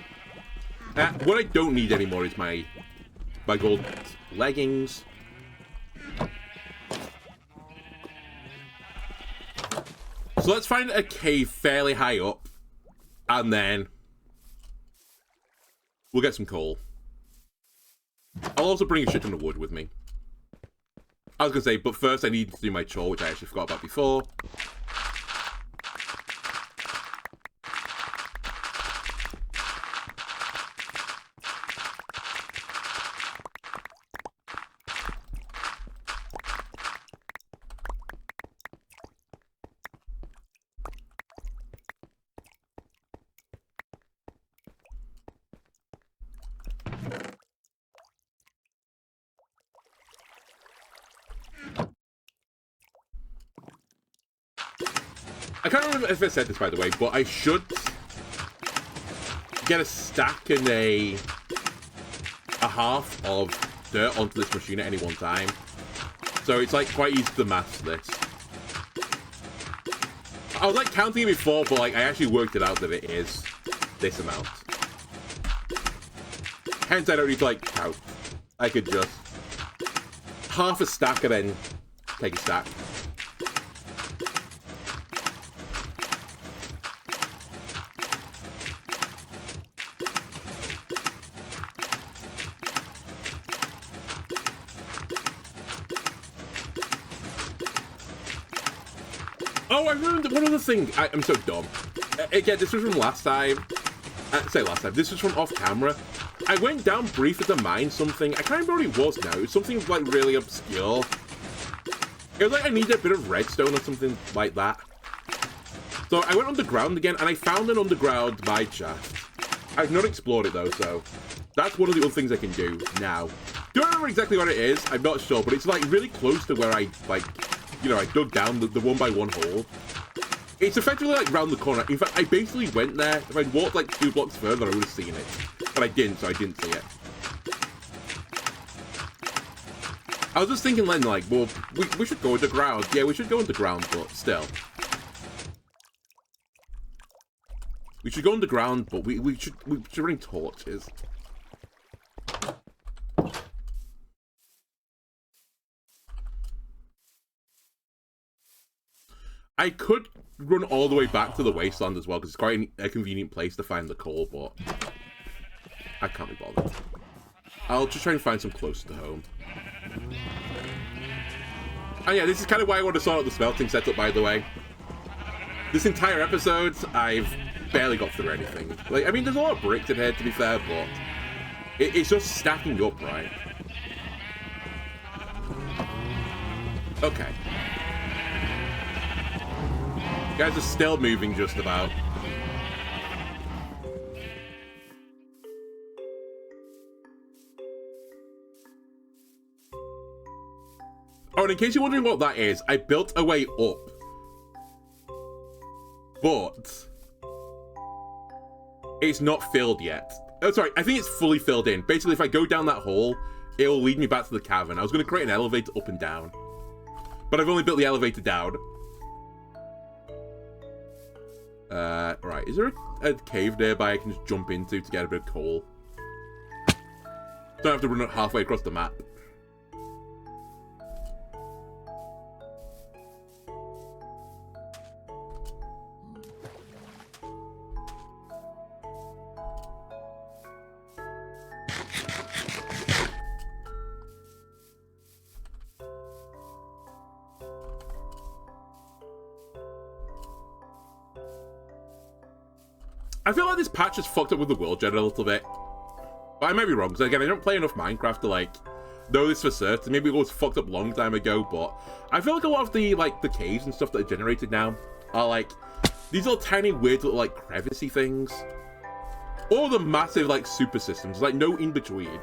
What I don't need anymore is my gold leggings. So let's find a cave fairly high up, and then We'll get some coal. I'll also bring a shit ton of wood with me. I was gonna say, but first I need to do my chore, which I actually forgot about before. I can't remember if I said this, by the way, but I should get a stack and a half of dirt onto this machine at any one time. So it's like quite easy to master this. I was like counting it before, but like I actually worked it out that it is this amount. Hence I don't need to like count. I could just half a stack and then take a stack. Oh, I remember one other thing. I'm so dumb. Again, this was from last time. This was from off camera. I went down briefly to mine something. I can't remember what it was now. It was something like really obscure. It was like I needed a bit of redstone or something like that. So I went underground again and I found an underground mine shaft. I've not explored it though, so that's one of the other things I can do now. Don't remember exactly what it is. I'm not sure, but it's like really close to where I like. You know, I dug down the one-by-one hole. It's effectively like round the corner. In fact, I basically went there. If I'd walked like 2 blocks further, I would have seen it. But I didn't, so I didn't see it. I was just thinking then, like, well, we should go underground. Yeah, we should go underground, but still. We should go underground, but we should bring torches. I could run all the way back to the wasteland as well, because it's quite a convenient place to find the coal, but I can't be bothered. I'll just try and find some closer to home. And yeah, this is kind of why I want to sort out the smelting setup, by the way. This entire episode, I've barely got through anything. Like, I mean, there's a lot of bricks in here, to be fair, but it's just stacking up, right? Okay. You guys are still moving just about. Oh, and in case you're wondering what that is, I built a way up. But it's not filled yet. Oh, sorry, I think it's fully filled in. Basically, if I go down that hole, it will lead me back to the cavern. I was going to create an elevator up and down. But I've only built the elevator down. Right, is there a cave nearby I can just jump into to get a bit of coal? Don't have to run it halfway across the map. I feel like this patch has fucked up with the world gen a little bit. But I might be wrong, because again, I don't play enough Minecraft to, like, know this for certain. Maybe it was fucked up a long time ago, but I feel like a lot of the, like, the caves and stuff that are generated now are, like, these little tiny weird little, like, crevicey things. Or the massive, like, super systems, like, no in-between.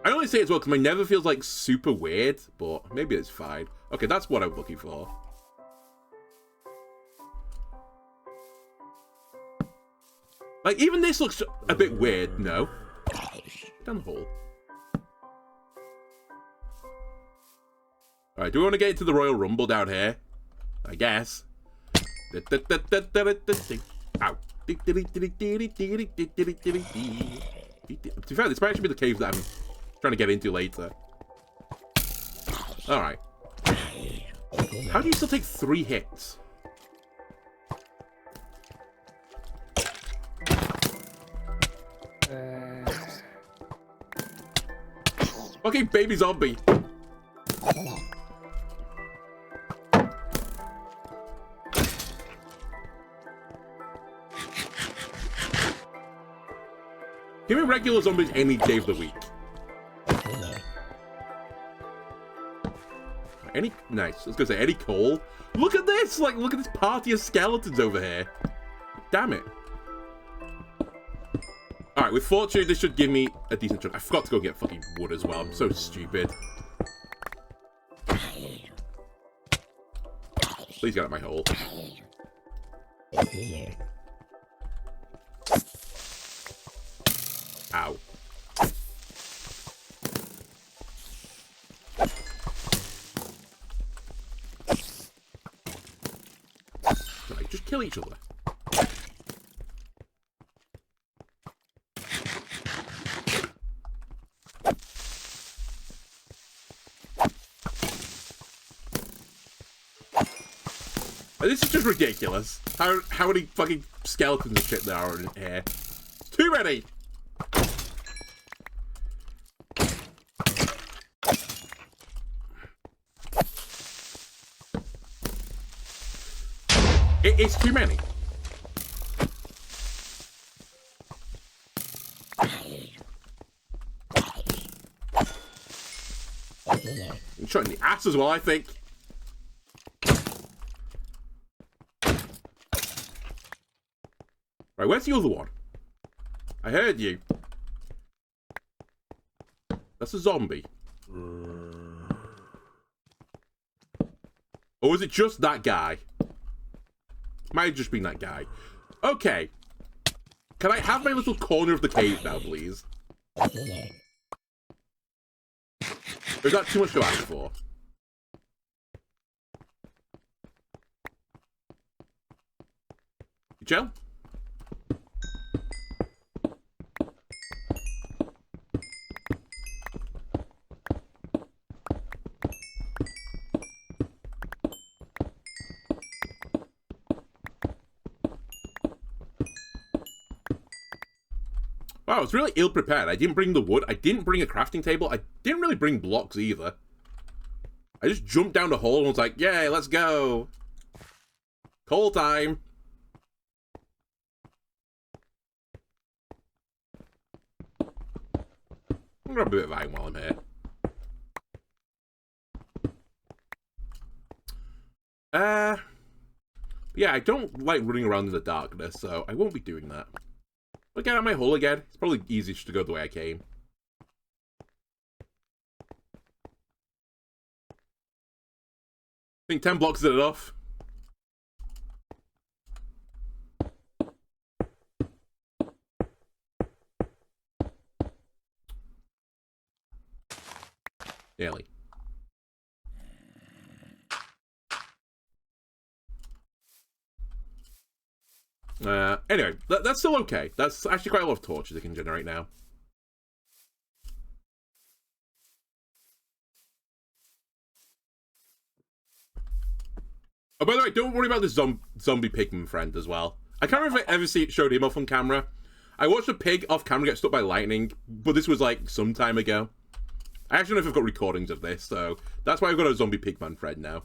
I only say it as well because my nether feels, like, super weird, but maybe it's fine. Okay, that's what I'm looking for. Like, even this looks a bit weird. No. Down the hole. Alright, do we want to get into the Royal Rumble down here? I guess. Ow. To be fair, this might actually be the cave that I'm trying to get into later. Alright. How do you still take 3 hits? Okay, baby zombie. Give me regular zombies any day of the week. Nice. I was gonna say, any coal? Look at this! Like, look at this party of skeletons over here. Damn it. Alright, with fortune, this should give me a decent chunk. I forgot to go get fucking wood as well. I'm so stupid. Please get out my hole. Ow. Right, just kill each other. This is just ridiculous. How many fucking skeletons and shit there are in here? Too many! It's too many. I'm shot in the ass as well, I think. Right, where's the other one? I heard you. That's a zombie. Or is it just that guy? Might have just been that guy. Okay. Can I have my little corner of the cave now, please? Is that too much to ask for? Gel? Wow, I was really ill-prepared. I didn't bring the wood. I didn't bring a crafting table. I didn't really bring blocks either. I just jumped down the hole and was like, yay, let's go. Coal time. I'll grab a bit of iron while I'm here. Yeah, I don't like running around in the darkness, so I won't be doing that. I'll get out of my hole again. It's probably easier just to go the way I came. I think 10 blocks is enough. Nearly. Anyway, that's still okay. That's actually quite a lot of torches I can generate now. Oh, by the way, don't worry about the zombie pigman friend as well. I can't remember if I ever showed him off on camera. I watched a pig off camera get struck by lightning, but this was like some time ago. I actually don't know if I've got recordings of this, so that's why I've got a zombie pigman friend now.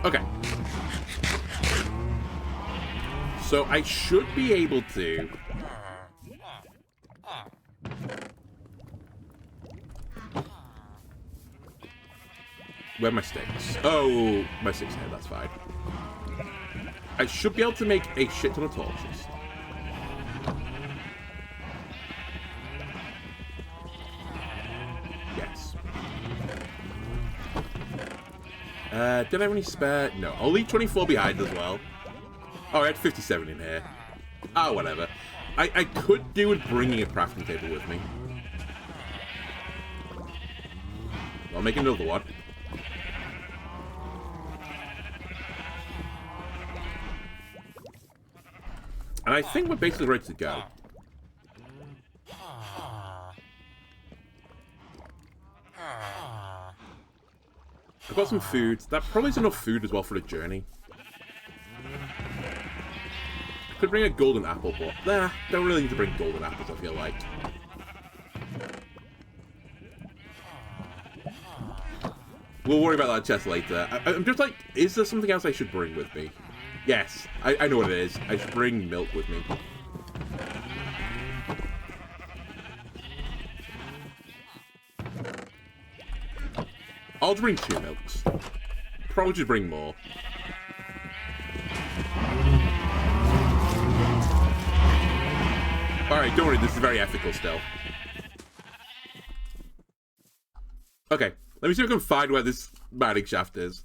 Okay. So I should be able to... Where are my sticks? Oh, my sticks here, that's fine. I should be able to make a shit ton of torches. Yes. Did I have any spare? No, I'll leave 24 behind as well. Oh, I had 57 in here. Oh, whatever. I could do with bringing a crafting table with me. I'll make another one. And I think we're basically ready to go. I've got some food. That probably is enough food as well for the journey. I could bring a golden apple, but nah, don't really need to bring golden apples, I feel like. We'll worry about that chest later. I'm just like, is there something else I should bring with me? Yes, I know what it is. I should bring milk with me. I'll bring 2 milks. Probably should bring more. Alright, don't worry, this is very ethical still. Okay, let me see if I can find where this mining shaft is.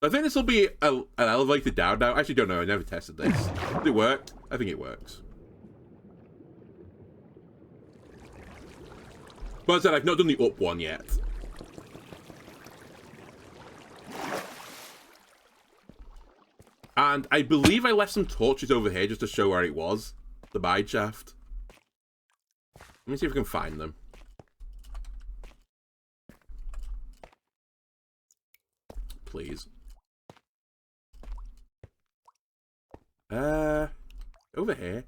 I think this will be an elevator down now. I actually don't know, I never tested this. Did it work? I think it works. But as I said, I've not done the up one yet. And I believe I left some torches over here just to show where it was. The mine shaft. Let me see if I can find them. Please. Over here.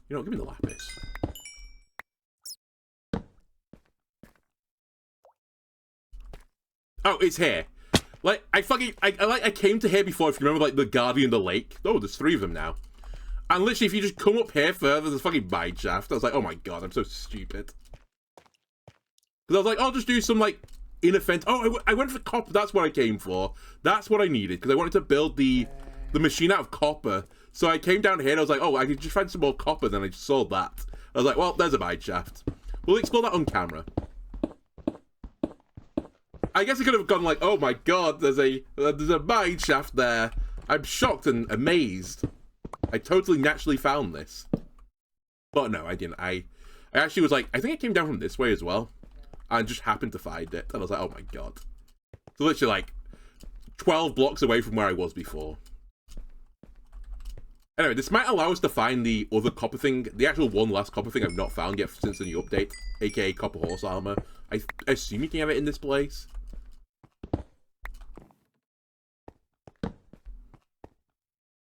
You know, give me the lapis. Oh, it's here. Like, I came to here before, if you remember, like, the Guardian of the Lake. Oh, there's 3 of them now. And literally, if you just come up here further, there's a fucking mine shaft. I was like, oh my god, I'm so stupid. Because I was like, I'll just do some, like, inoffensive... Oh, I went for copper. That's what I came for. That's what I needed, because I wanted to build the machine out of copper. So I came down here and I was like, oh, I could just find some more copper, then I just saw that. I was like, well, there's a mine shaft. We'll explore that on camera. I guess I could have gone like, oh my god, there's a mine shaft there. I'm shocked and amazed. I totally naturally found this. But no, I didn't. I actually was like, I think I came down from this way as well. And just happened to find it. And I was like, oh my god. So literally like 12 blocks away from where I was before. Anyway, this might allow us to find the other copper thing, the actual one last copper thing I've not found yet since the new update, aka copper horse armor. I assume you can have it in this place.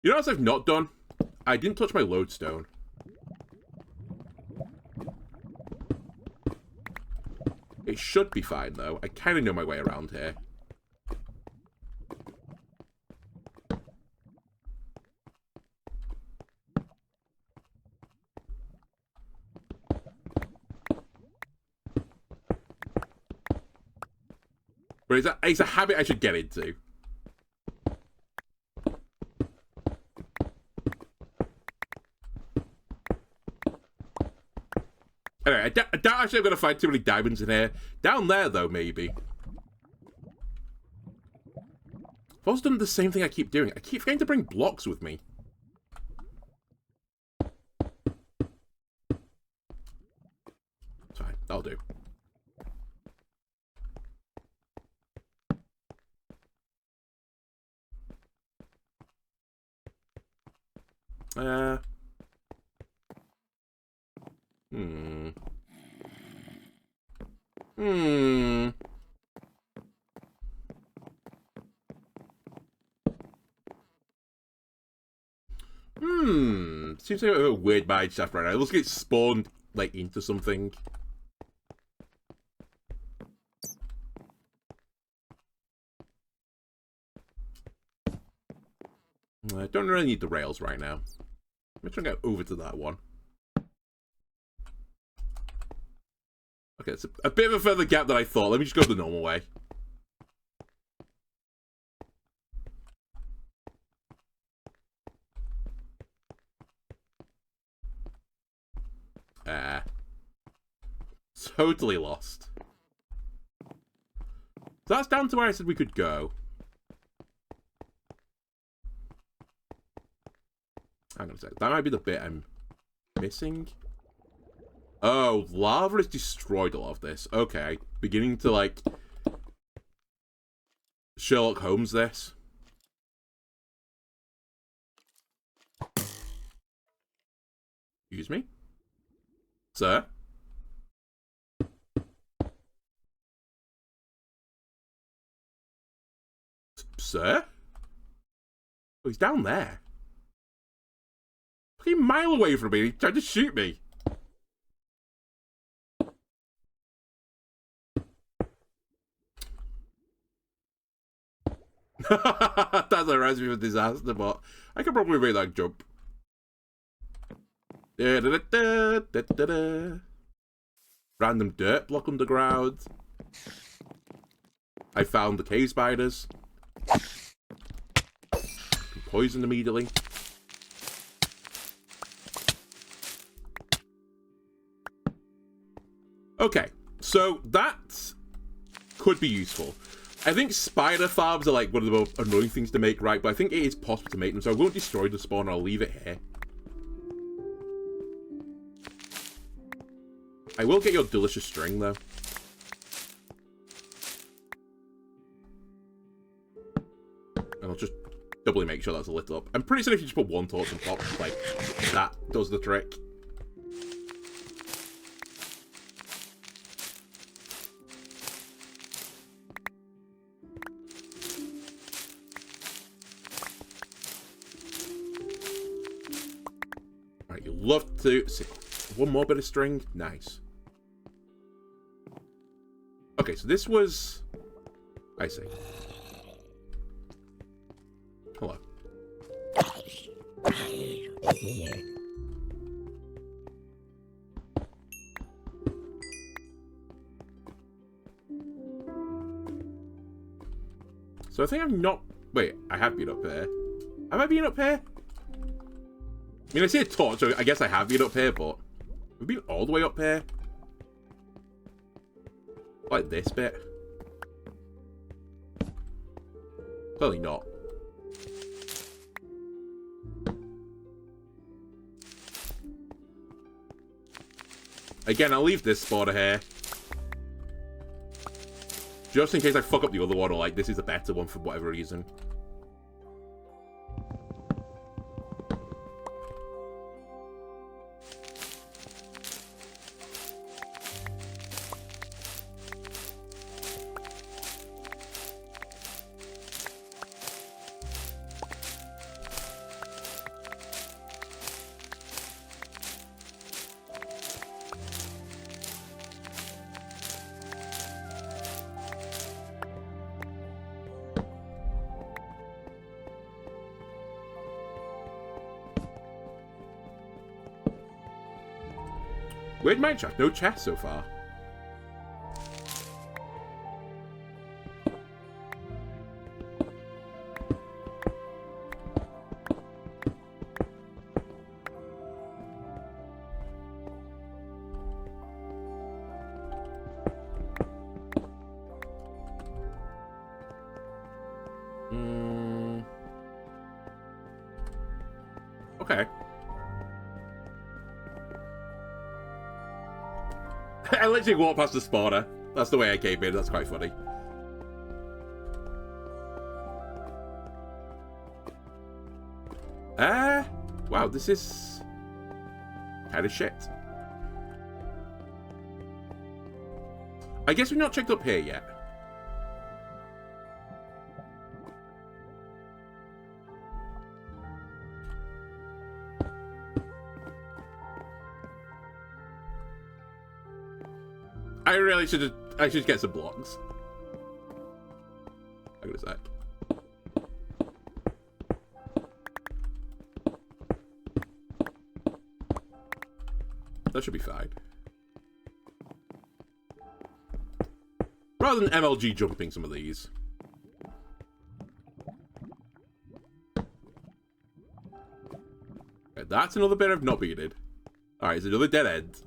You know what I've not done? I didn't touch my lodestone. It should be fine though. I kind of know my way around here. But it's a habit I should get into. Anyway, I doubt actually I'm going to find too many diamonds in here. Down there, though, maybe. I've also done the same thing I keep doing. I keep forgetting to bring blocks with me. Fine, that'll do. Seems like a weird mine shaft right now. It looks like it's spawned, like, into something. I don't really need the rails right now. I'm trying to get over to that one. Okay, it's a bit of a further gap than I thought. Let me just go the normal way. Totally lost. So that's down to where I said we could go. Hang on a second. That might be the bit I'm missing. Oh, lava has destroyed a lot of this. Okay. Beginning to, like, Sherlock Holmes this. Excuse me? Sir? Sir? Oh, he's down there. Fucking mile away from me. He tried to shoot me. That's a recipe for disaster, but I can probably make that jump. Da, da, da, da, da, da. Random dirt block underground. I found the cave spiders. Poisoned immediately. Okay, so that could be useful. I think spider farms are like one of the most annoying things to make, right? But I think it is possible to make them, so I won't destroy the spawn, I'll leave it here. I will get your delicious string, though. And I'll just doubly make sure that's lit up. I'm pretty sure if you just put one torch on top, like, that does the trick. Right, you love to see. One more bit of string. Nice. Okay, so this was... I see. Hello. So I think I'm not... Wait, I have been up here. Have I been up here? I mean, I see a torch, so I guess I have been up here, but... We've been all the way up here. Like this bit. Clearly not. Again, I'll leave this spawner here. Just in case I fuck up the other one, or like, this is a better one for whatever reason. Weird mine shaft, no chest so far. Okay. I literally walked past the spawner. That's the way I came in. That's quite funny. Wow, this is kind of shit. I guess we've not checked up here yet. I really should have... I should get some blocks. Hang on a sec. That should be fine. Rather than MLG jumping some of these. Okay, that's another bit I've not beaten. Alright, it's another dead end.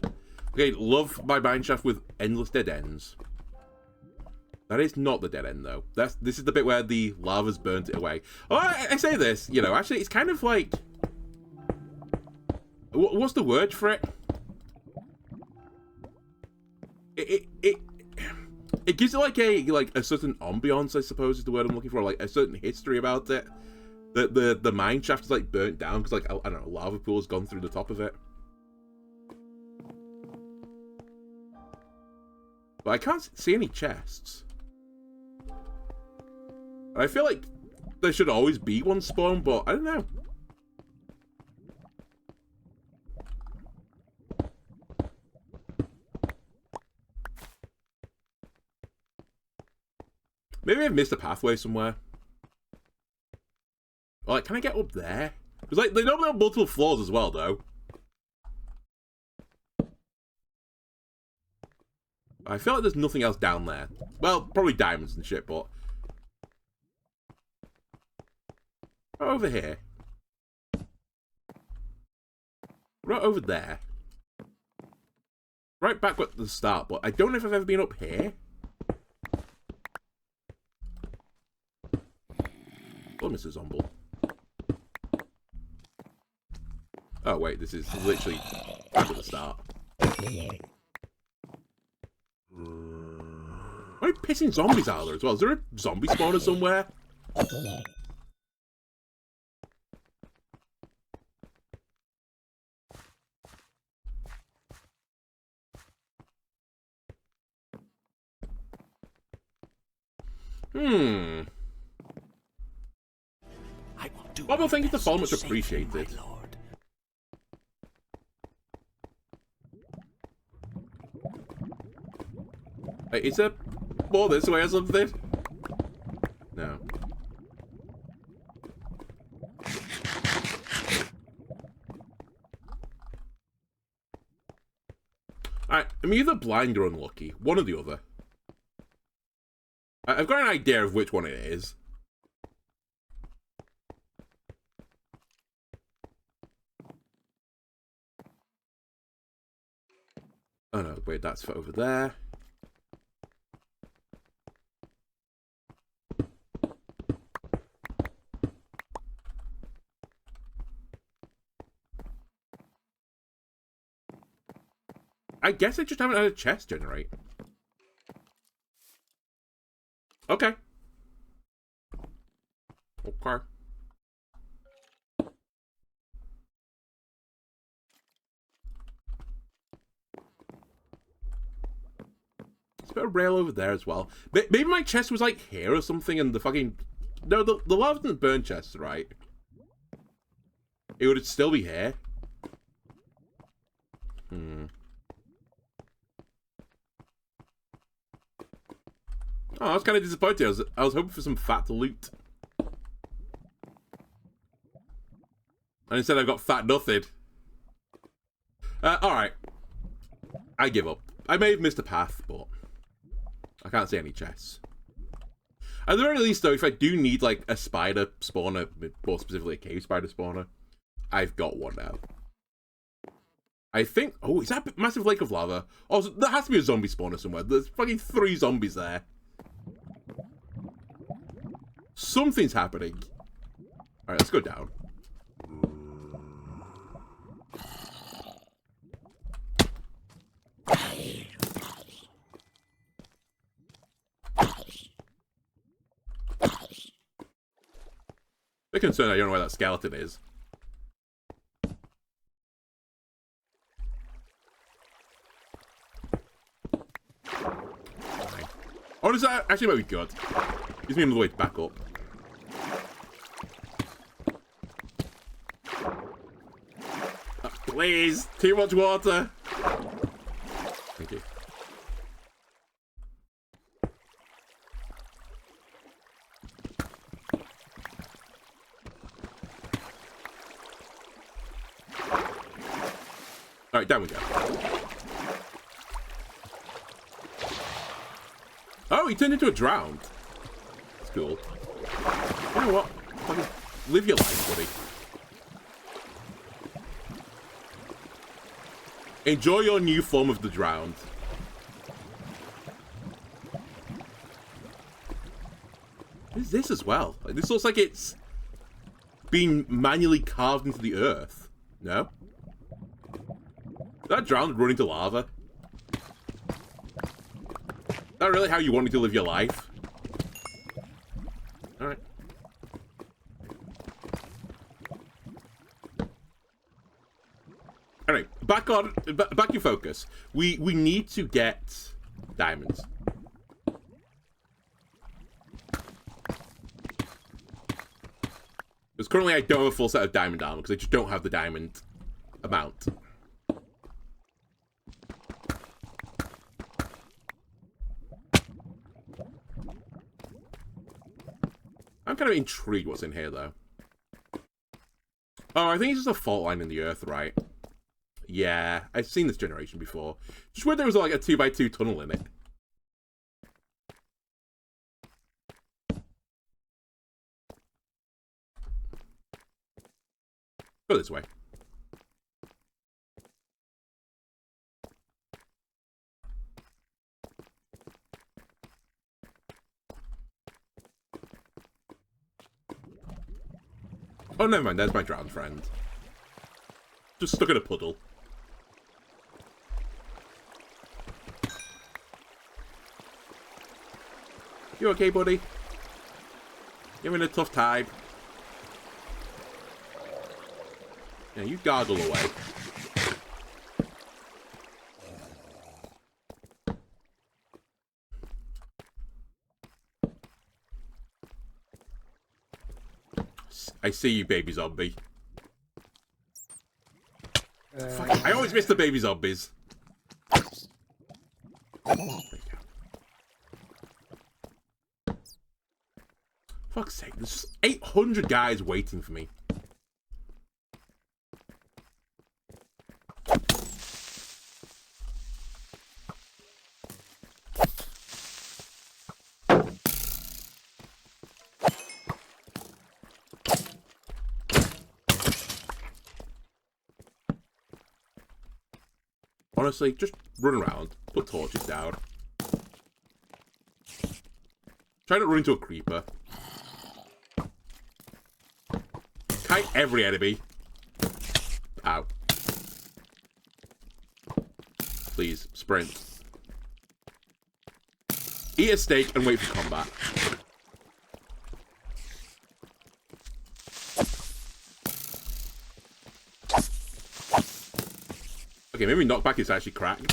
Okay, love my mineshaft with endless dead ends. That is not the dead end, though. This is the bit where the lava's burnt it away. Oh, I say this, you know, actually, it's kind of like... What's the word for it? It gives it like a certain ambiance, I suppose is the word I'm looking for, like a certain history about it. The mine shaft is like burnt down because like I don't know, lava pool has gone through the top of it. But I can't see any chests. I feel like there should always be one spawn, but I don't know. Maybe I've missed a pathway somewhere. Or like, can I get up there? Because like, they normally have multiple floors as well, though. I feel like there's nothing else down there. Well, probably diamonds and shit, but... over here. Right over there. Right back at the start, but I don't know if I've ever been up here. Oh, Mr. Zomble. Oh, wait, this is literally back at the start. How many pissing zombies are there as well? Is there a zombie spawner somewhere? Well, thank you to follow, much appreciated. Wait, is there more this way or something? No. Alright, I'm either blind or unlucky. One or the other. I've got an idea of which one it is. Oh no, wait, that's for over there. I guess I just haven't had a chest generate. Okay. Okay. There's a bit of rail over there as well. Maybe my chest was like here or something and the fucking... No, the lava didn't burn chests, right? It would still be here. Oh, I was kind of disappointed. I was hoping for some fat to loot. And instead I got fat nothing. Alright. I give up. I may have missed a path, but I can't see any chests. At the very least, though, if I do need, like, a spider spawner, more specifically a cave spider spawner, I've got one now. I think... Oh, is that a massive lake of lava? Oh, so there has to be a zombie spawner somewhere. There's fucking 3 zombies there. Something's happening. Alright, let's go down. Bit concerned I don't know where that skeleton is. Oh, does that actually might be good? Gives me another way back up. Please, too much water. Thank you. All right, down we go. Oh, he turned into a drowned. That's cool. You know what? Fucking live your life, buddy. Enjoy your new form of the drowned. What is this as well? Like, this looks like it's been manually carved into the earth. No? Did that drowned run into lava? that really how you wanted to live your life? Alright. Alright, back in focus. We need to get diamonds. Because currently I don't have a full set of diamond armor, because I just don't have the diamond amount. I'm kind of intrigued what's in here, though. Oh, I think it's just a fault line in the earth, right? Yeah, I've seen this generation before. Just where there was like a 2x2 tunnel in it. Go this way. Oh, never mind. There's my drowned friend. Just stuck in a puddle. You okay, buddy? You having a tough time? Yeah, you gargle away. I see you, baby zombie. Fuck, I always miss the baby zombies. Fuck's sake, there's 800 guys waiting for me. Honestly, just run around, put torches down. Try not to run into a creeper. Kite every enemy. Ow. Please, sprint. Eat a steak and wait for combat. Okay, maybe knockback is actually cracked.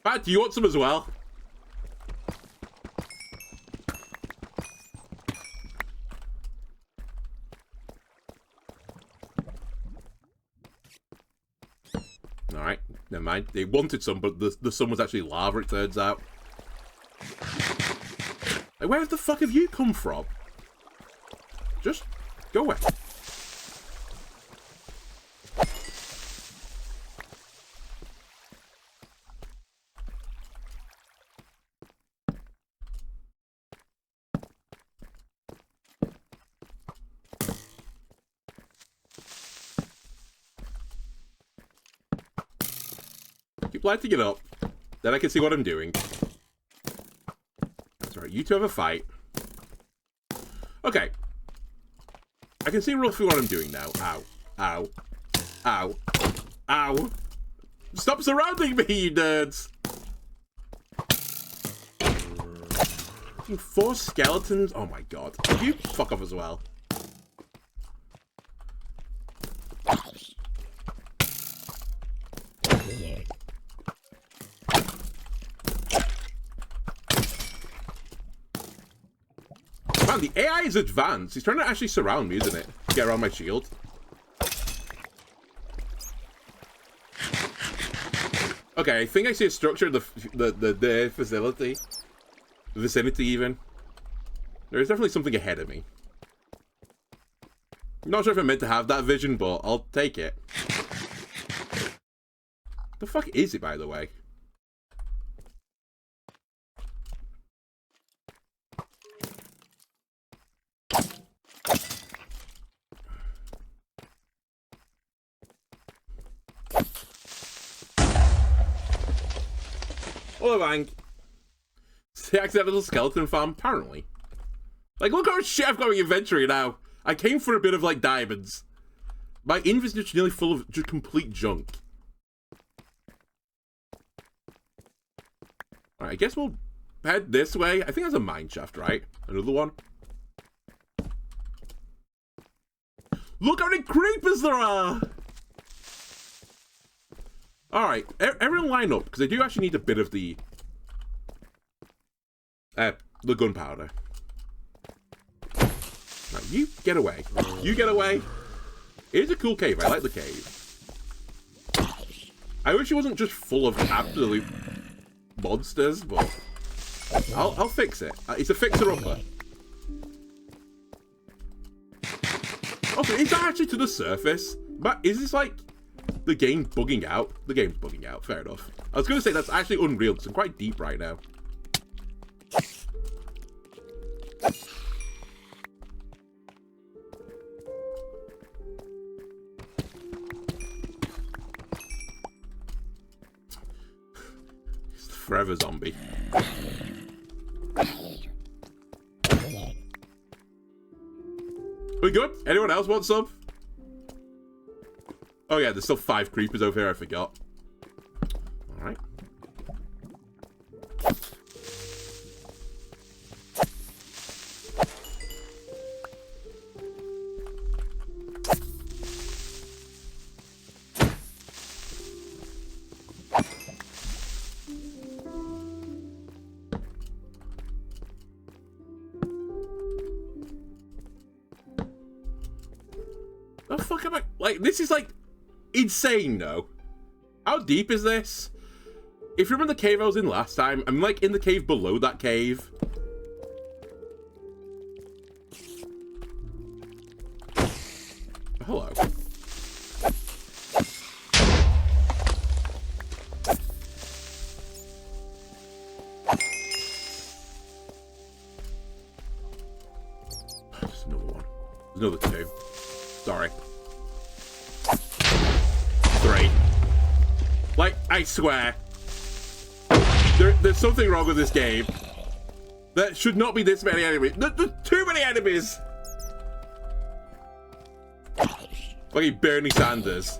Pat, do you want some as well? Alright, never mind. They wanted some, but the sun was actually lava, it turns out. Like, where the fuck have you come from? Just go away. Keep lighting it up. Then I can see what I'm doing. That's right, you two have a fight. Okay. I can see roughly what I'm doing now. Ow. Ow. Ow. Ow. Stop surrounding me, you nerds! 4 skeletons? Oh my god. You fuck off as well. Man, the AI is advanced. He's trying to actually surround me, isn't it? Get around my shield. Okay, I think I see a structure in the facility. The vicinity, even. There's definitely something ahead of me. I'm not sure if I'm meant to have that vision, but I'll take it. The fuck is it, by the way? Hello, Bang. It's the accidental skeleton farm, apparently. Like, look how much shit I've got in my inventory now. I came for a bit of, like, diamonds. My inventory's nearly full of just complete junk. Alright, I guess we'll head this way. I think there's a mine shaft, right? Another one. Look how many creepers there are! Alright, everyone line up, because I do actually need a bit of the gunpowder. Right, you get away. You get away. It is a cool cave. I like the cave. I wish it wasn't just full of absolute monsters, but I'll fix it. It's a fixer-upper. Also, is that actually to the surface? But is this like the game bugging out? The game's bugging out, fair enough. I was going to say that's actually unreal because I'm quite deep right now. It's the forever zombie. We good? Anyone else want some? Oh yeah, there's still 5 creepers over here, I forgot. Alright. The fuck am I... Like, this is like... insane, though. How deep is this? If you remember the cave I was in last time, I'm like in the cave below that cave. Hello. Just another one. There's another 2. Sorry. 3. Like, I swear. There's something wrong with this game. There should not be this many enemies. There's too many enemies! Fucking Bernie Sanders.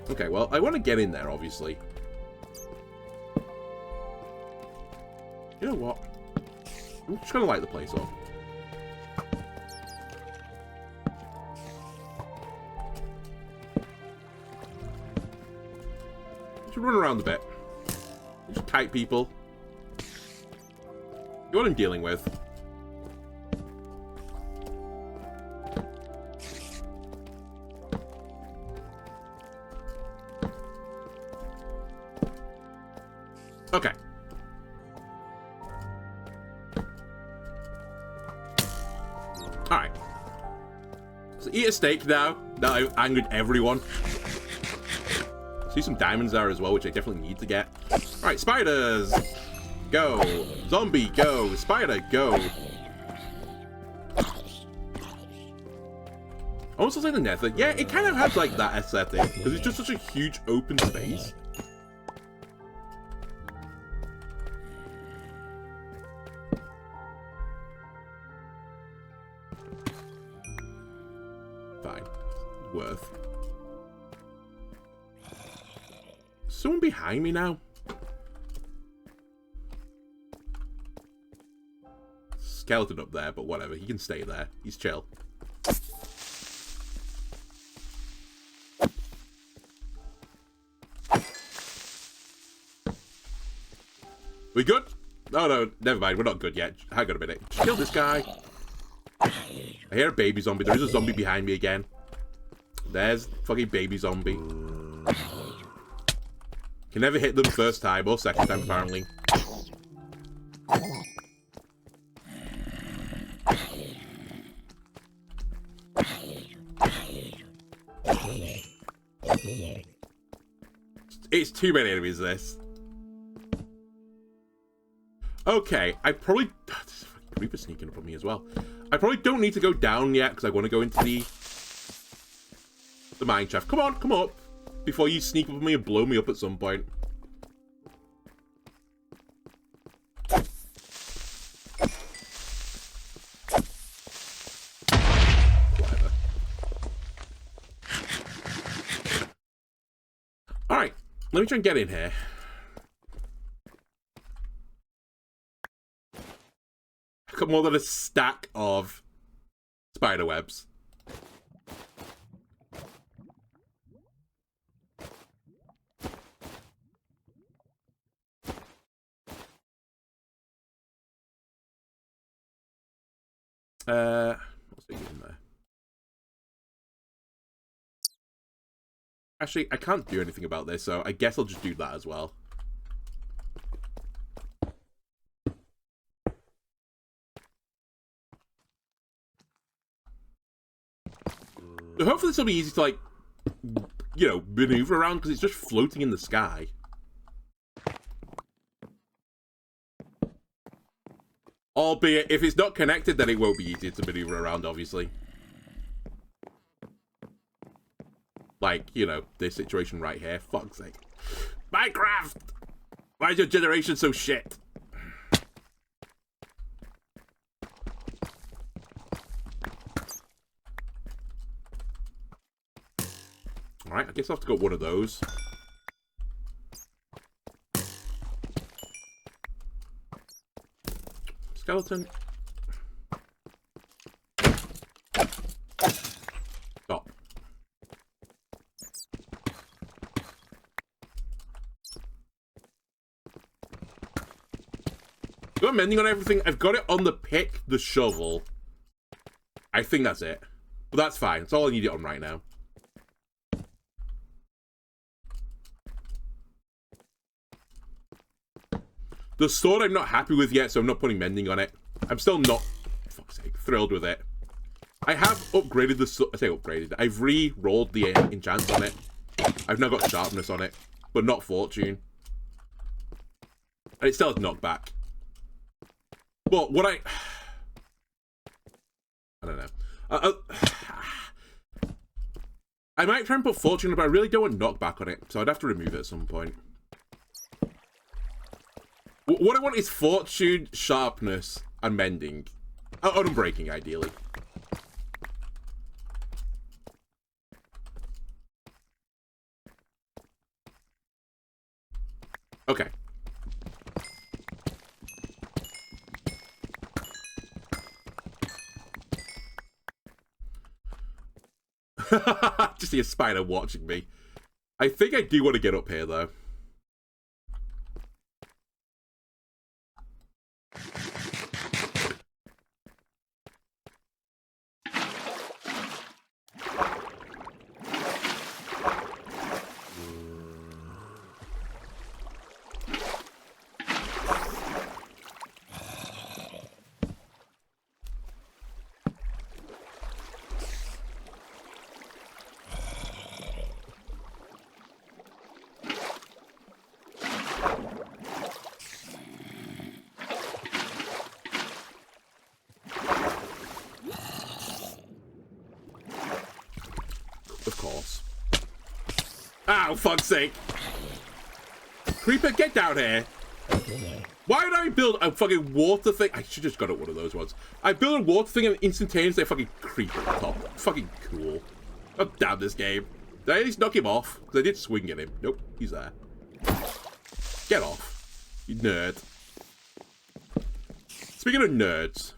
Okay, well, I want to get in there, obviously. You know what? I'm just gonna light the place up. Just run around a bit. Just kite people. You what I'm dealing with. Okay. Alright. So eat a steak now. Now I've angered everyone. See some diamonds there as well, which I definitely need to get. Alright, spiders! Go! Zombie, go! Spider, go! I also say the nether. Yeah, it kind of has like that aesthetic, because it's just such a huge open space. Fine. Worth. Someone behind me now? Skeleton up there, but whatever. He can stay there. He's chill. We good? Oh no, never mind. We're not good yet. Hang on a minute. Just kill this guy. I hear a baby zombie. There is a zombie behind me again. There's fucking baby zombie. Can never hit them first time or second time, apparently. It's too many enemies, this. Okay, I probably... There's a fucking creeper sneaking up on me as well. I probably don't need to go down yet, because I want to go into the mine shaft. Come on, come up. Before you sneak up on me and blow me up at some point. Let me try and get in here. I've got more than a stack of spider webs. What's it in there? Actually, I can't do anything about this, so I guess I'll just do that as well. So hopefully this will be easy to, like, you know, maneuver around, because it's just floating in the sky. Albeit, if it's not connected, then it won't be easy to maneuver around, obviously. Like, you know, this situation right here. Fuck's sake. Minecraft! Why is your generation so shit? Alright, I guess I'll have to go one of those. Skeleton. Stop. Got mending on everything. I've got it on the pick, the shovel. I think that's it. But that's fine. That's all I need it on right now. The sword I'm not happy with yet, so I'm not putting mending on it. I'm still not, for fuck's sake, thrilled with it. I have upgraded the sword. I say upgraded. I've re-rolled the enchants on it. I've now got sharpness on it, but not fortune. And it still has knockback. But what I don't know. I might try and put fortune, but I really don't want knockback on it, so I'd have to remove it at some point. What I want is fortune, sharpness, and mending. Oh, and unbreaking, ideally. Okay. Just see a spider watching me. I think I do want to get up here, though. Of course. Oh, fuck's sake. Creeper, get down here. Why did I build a fucking water thing? I should just got it one of those ones. I built a water thing and instantaneously a fucking creeper on top. Fucking cool. Oh, damn this game. Did I at least knock him off? Because I did swing at him. Nope, he's there. Get off. You nerd. Speaking of nerds.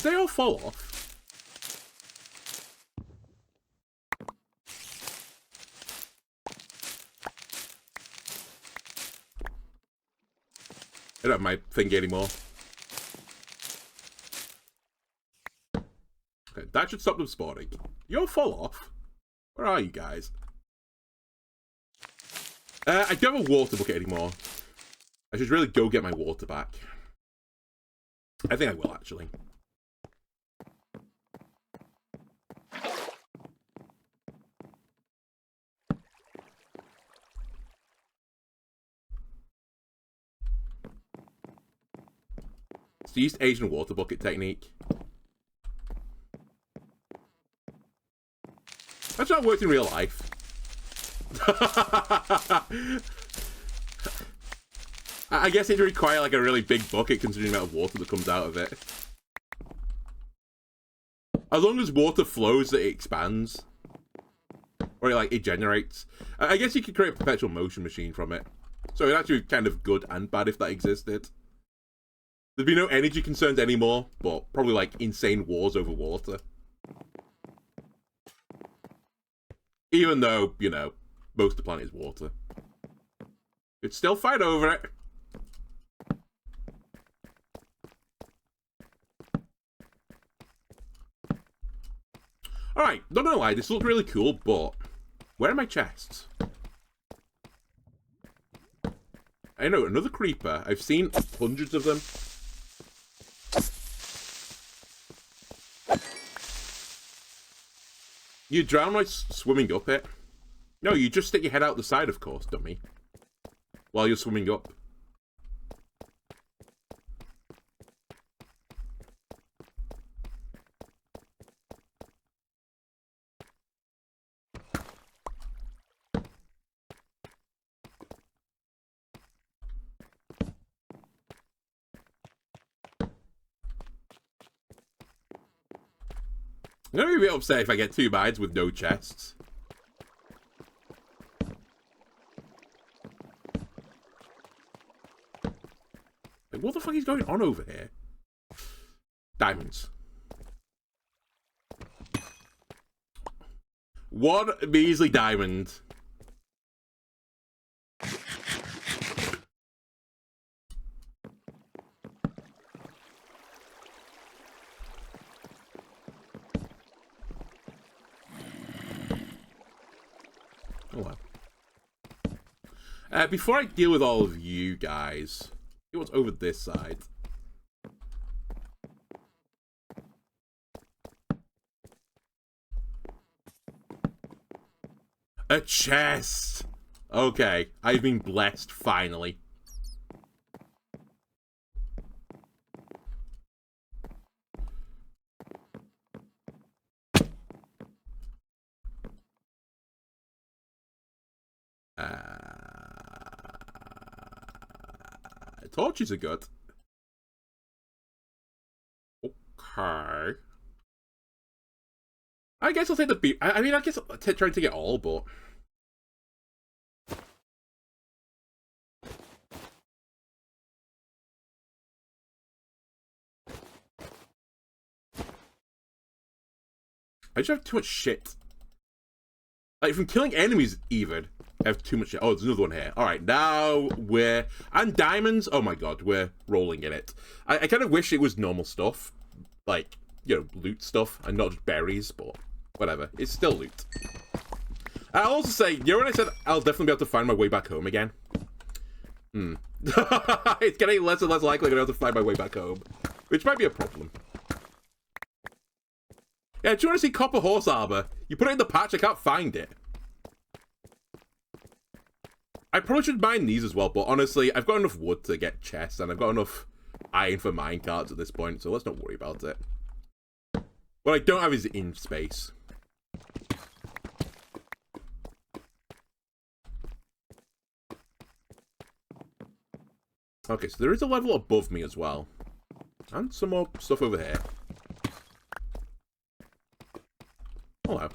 Did they all fall off? I don't have my thing anymore. Okay, that should stop them spawning. You all fall off? Where are you guys? I don't have a water bucket anymore. I should really go get my water back. I think I will, actually. It's the East Asian water bucket technique. That's not worked in real life. I guess it'd require like a really big bucket considering the amount of water that comes out of it. As long as water flows, it expands. Or it generates. I guess you could create a perpetual motion machine from it. So it's actually kind of good and bad if that existed. There'd be no energy concerns anymore, but probably insane wars over water. Even though, most of the planet is water. You'd still fight over it. Alright, not gonna lie, this looks really cool, but where are my chests? I know, another creeper. I've seen hundreds of them. You drown by swimming up it? No, you just stick your head out the side, of course, dummy. While you're swimming up. I'm gonna be a bit upset if I get 2 mines with no chests. What the fuck is going on over here? Diamonds. 1 measly diamond. Oh well. Before I deal with all of you guys, see what's over this side. A chest! Okay, I've been blessed, finally. Torches are good. Okay. I guess I'll take the beat. I mean, I guess I'll try to get all, but... I just have too much shit. From killing enemies, even. I have too much shit. Oh, there's another one here. Alright, now we're... And diamonds. Oh my god, we're rolling in it. I kind of wish it was normal stuff. Loot stuff, and not just berries, but whatever. It's still loot. I'll also say, when I said I'll definitely be able to find my way back home again? It's getting less and less likely I'm going to be able to find my way back home. Which might be a problem. Yeah, do you want to see copper horse armor? You put it in the patch, I can't find it. I probably should mine these as well, but honestly, I've got enough wood to get chests, and I've got enough iron for minecarts at this point, so let's not worry about it. What I don't have is in space. Okay, so there is a level above me as well. And some more stuff over here. Hello.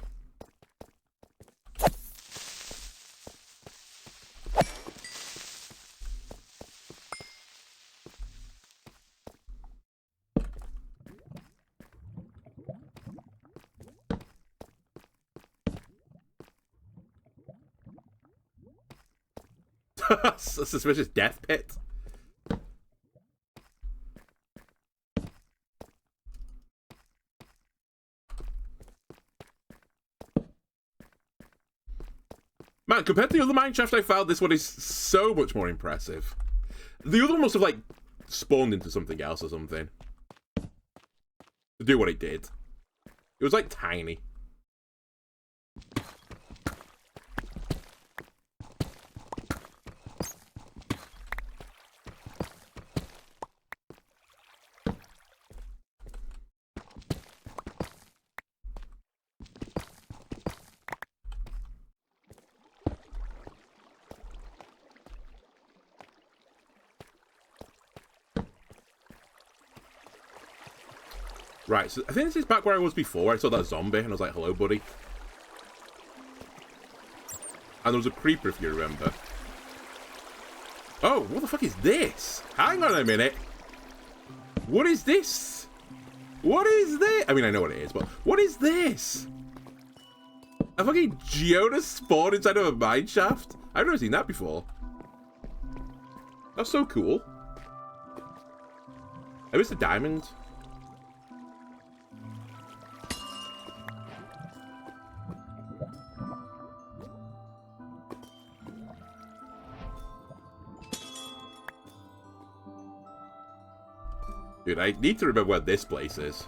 Suspicious death pit. Man, compared to the other mineshaft I found, this one is so much more impressive. The other one must have, spawned into something else or something. To do what it did. It was, tiny. Right, so I think this is back where I was before. I saw that zombie, and I was like, hello, buddy. And there was a creeper, if you remember. Oh, what the fuck is this? Hang on a minute. What is this? What is this? I mean, I know what it is, but what is this? A fucking geode spawned inside of a mine shaft? I've never seen that before. That's so cool. I missed a diamond. Dude, I need to remember where this place is.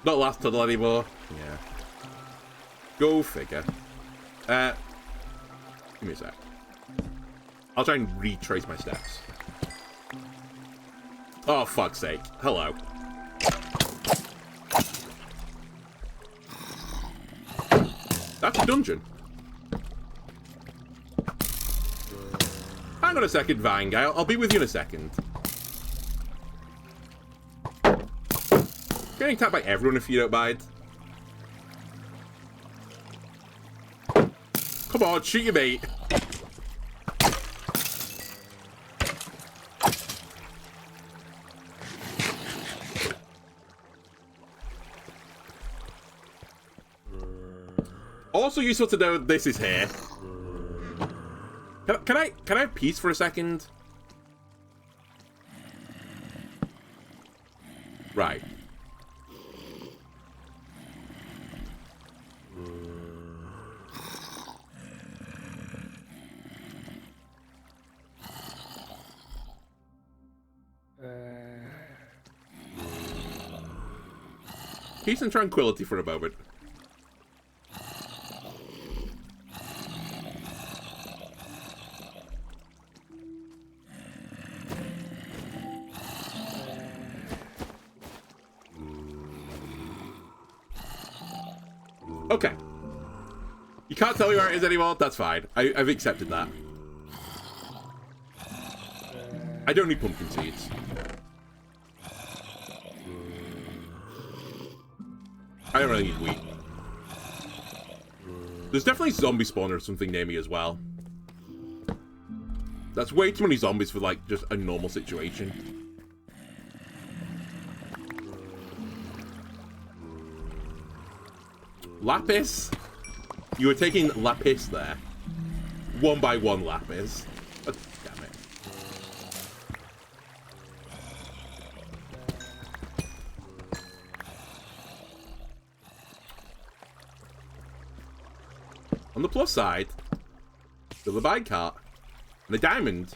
Not last tunnel anymore. Yeah. Go figure. Give me a sec. I'll try and retrace my steps. Oh, fuck's sake. Hello. That's a dungeon. Hang on a second, Vine guy. I'll be with you in a second. Getting attacked by everyone if you don't mind. Come on, shoot your mate. Also useful to know this is here. Can I have peace for a second? Right. Peace and tranquility for a moment. Okay. You can't tell me where it is anymore? That's fine. I've accepted that. I don't need pumpkin seeds. I don't really need wheat. There's definitely zombie spawner or something near me as well. That's way too many zombies for, like, just a normal situation. Lapis? You were taking lapis there. One by one lapis. Oh, damn it. On the plus side, there's a mine cart and a diamond.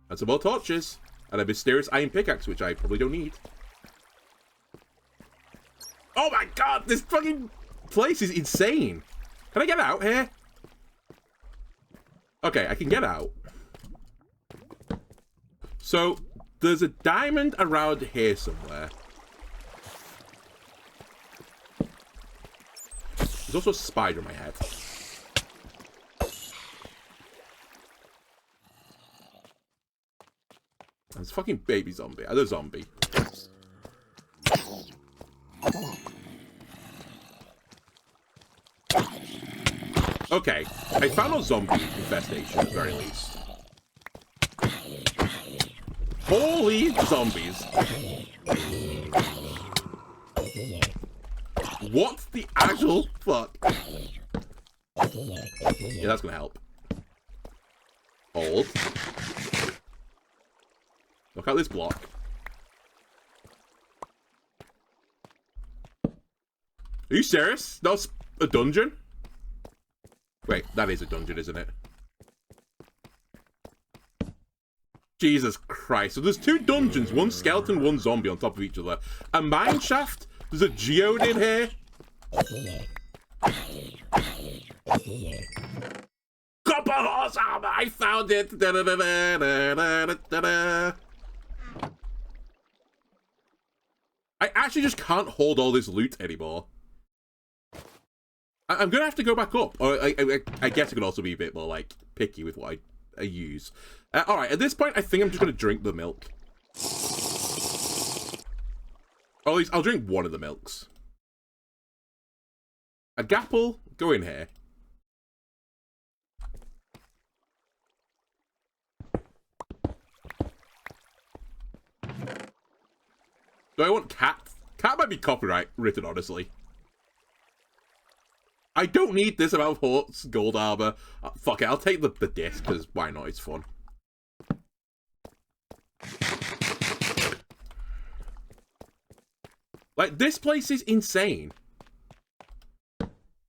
And some more torches. And a mysterious iron pickaxe, which I probably don't need. Oh my god, this fucking place is insane. Can I get out here? Okay, I can get out. So, there's a diamond around here somewhere. There's also a spider in my head. There's a fucking baby zombie. Other zombie. Okay, I found a zombie infestation at the very least. Holy zombies. What the actual fuck? Yeah, that's gonna help. Hold. Look at this block. Are you serious? That's a dungeon? Wait, that is a dungeon, isn't it? Jesus Christ. So there's two dungeons, one skeleton, one zombie on top of each other. A mine shaft? There's a geode in here? Copper horse armor! I found it! Da -da -da -da -da -da -da -da. I actually just can't hold all this loot anymore. I'm gonna have to go back up. Or I guess I could also be a bit more, like, picky with what I use. Alright, at this point, I think I'm just going to drink the milk. Or at least, I'll drink one of the milks. A gapple, go in here. Do I want cat? Cat might be copyright written, honestly. I don't need this amount of Hort's gold armor. Fuck it, I'll take the disc, because why not? It's fun. Like, this place is insane.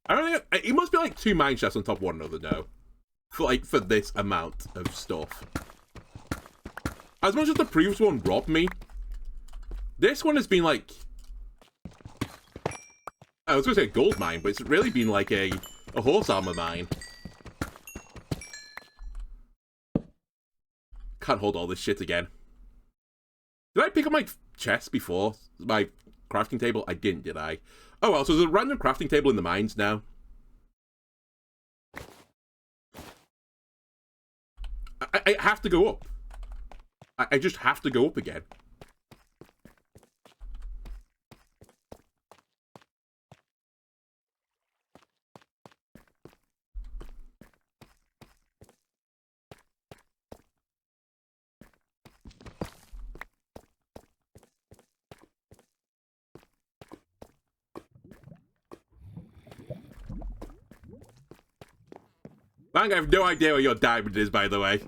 I don't think... It must be like 2 mine shafts on top of one another, no. For this amount of stuff. As much as the previous one robbed me, this one has been like... I was going to say a gold mine, but it's really been like a horse armor mine. Can't hold all this shit again. Did I pick up my chest before? My crafting table? I didn't, did I? Oh well, so there's a random crafting table in the mines now. I have to go up. I just have to go up again. Lang, I have no idea where your diamond is, by the way.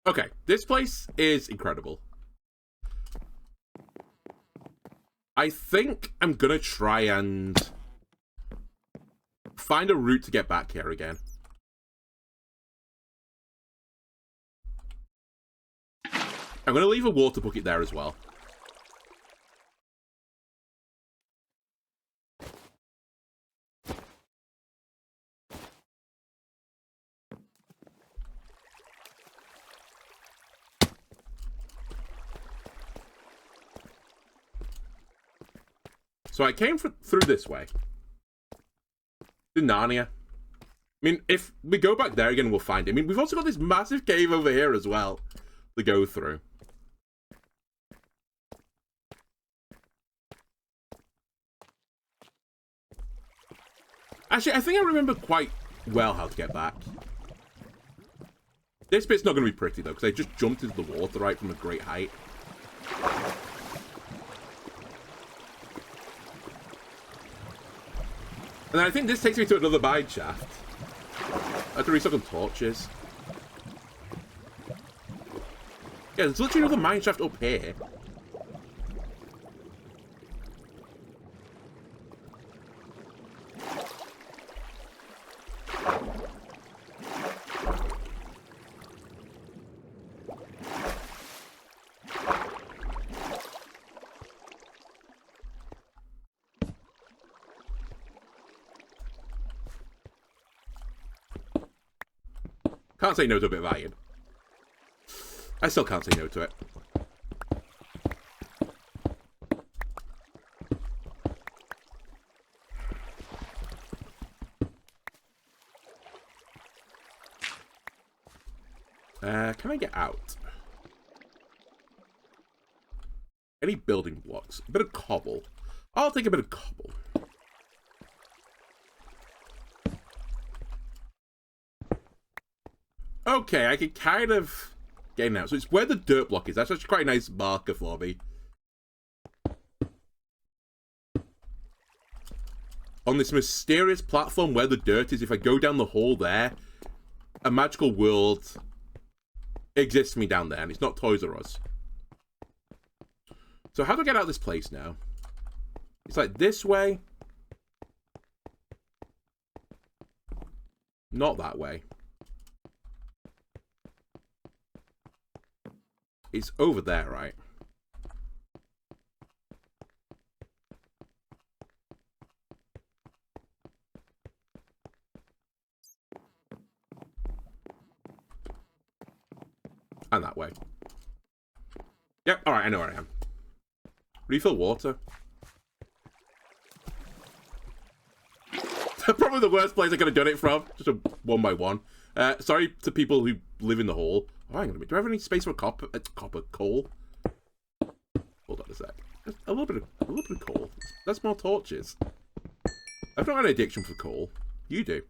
Okay, this place is incredible. I think I'm gonna try and find a route to get back here again. I'm gonna leave a water bucket there as well. So I came through this way. To Narnia. I mean, if we go back there again, we'll find it. I mean, we've also got this massive cave over here as well to go through. Actually, I think I remember quite well how to get back. This bit's not going to be pretty, though, because I just jumped into the water right from a great height. And then I think this takes me to another mine shaft. I have to restock on torches. Yeah, there's literally another mine shaft up here. Can't say no to a bit of iron. I still can't say no to it. Can I get out? Any building blocks? A bit of cobble. I'll take a bit of cobble. Okay, I can kind of get in out. So it's where the dirt block is. That's actually quite a nice marker for me. On this mysterious platform where the dirt is, if I go down the hole there, a magical world exists for me down there, and it's not Toys R Us. So how do I get out of this place now? It's like this way. Not that way. It's over there, right? And that way. Yep, alright, I know where I am. Refill water. Probably the worst place I could have done it from. Just a one by one. Sorry to people who live in the hall. Oh, hang on a minute. Do I have any space for copper coal? Hold on a sec. Just a little bit of coal. That's more torches. I've not got an addiction for coal. You do.